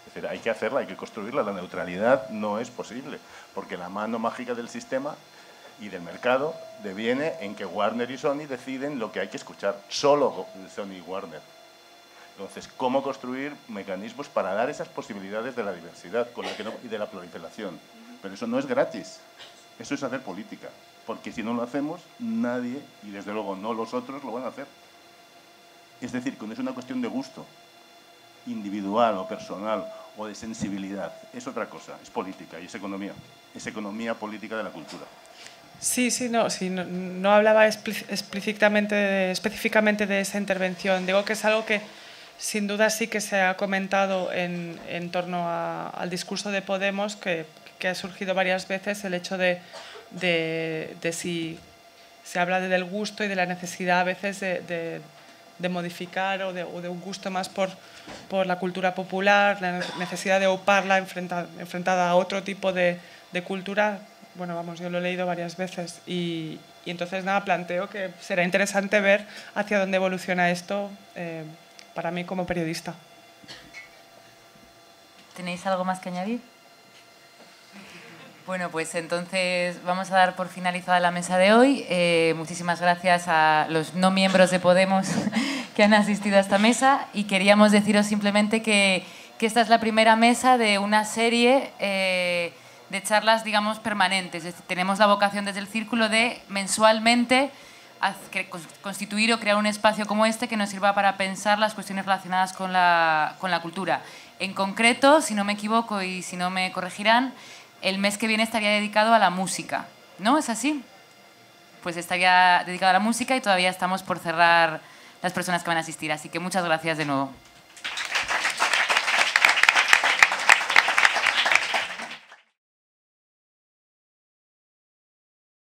Es decir, hay que hacerla, hay que construirla. La neutralidad no es posible, porque la mano mágica del sistema y del mercado deviene en que Warner y Sony deciden lo que hay que escuchar, solo Sony y Warner. Entonces, ¿cómo construir mecanismos para dar esas posibilidades de la diversidad y de la proliferación? Pero eso no es gratis, eso es hacer política, porque si no lo hacemos, nadie, y desde luego no los otros, lo van a hacer. Es decir, que no es una cuestión de gusto individual o personal o de sensibilidad, es otra cosa, es política y es economía política de la cultura. Sí, no hablaba específicamente de esa intervención. Digo que es algo que sin duda sí que se ha comentado en torno al discurso de Podemos, que ha surgido varias veces, el hecho de si se habla del gusto y de la necesidad a veces de modificar o de un gusto más por la cultura popular, la necesidad de auparla enfrentada a otro tipo de cultura. Bueno, vamos, yo lo he leído varias veces y entonces nada, planteo que será interesante ver hacia dónde evoluciona esto para mí como periodista. ¿Tenéis algo más que añadir? Bueno, pues entonces vamos a dar por finalizada la mesa de hoy. Muchísimas gracias a los no miembros de Podemos que han asistido a esta mesa y queríamos deciros simplemente que esta es la primera mesa de una serie de charlas, digamos, permanentes. Es decir, tenemos la vocación desde el Círculo de mensualmente constituir o crear un espacio como este que nos sirva para pensar las cuestiones relacionadas con la cultura. En concreto, si no me equivoco y si no me corregirán, el mes que viene estaría dedicado a la música, ¿no? ¿Es así? Pues estaría dedicado a la música y todavía estamos por cerrar las personas que van a asistir. Así que muchas gracias de nuevo.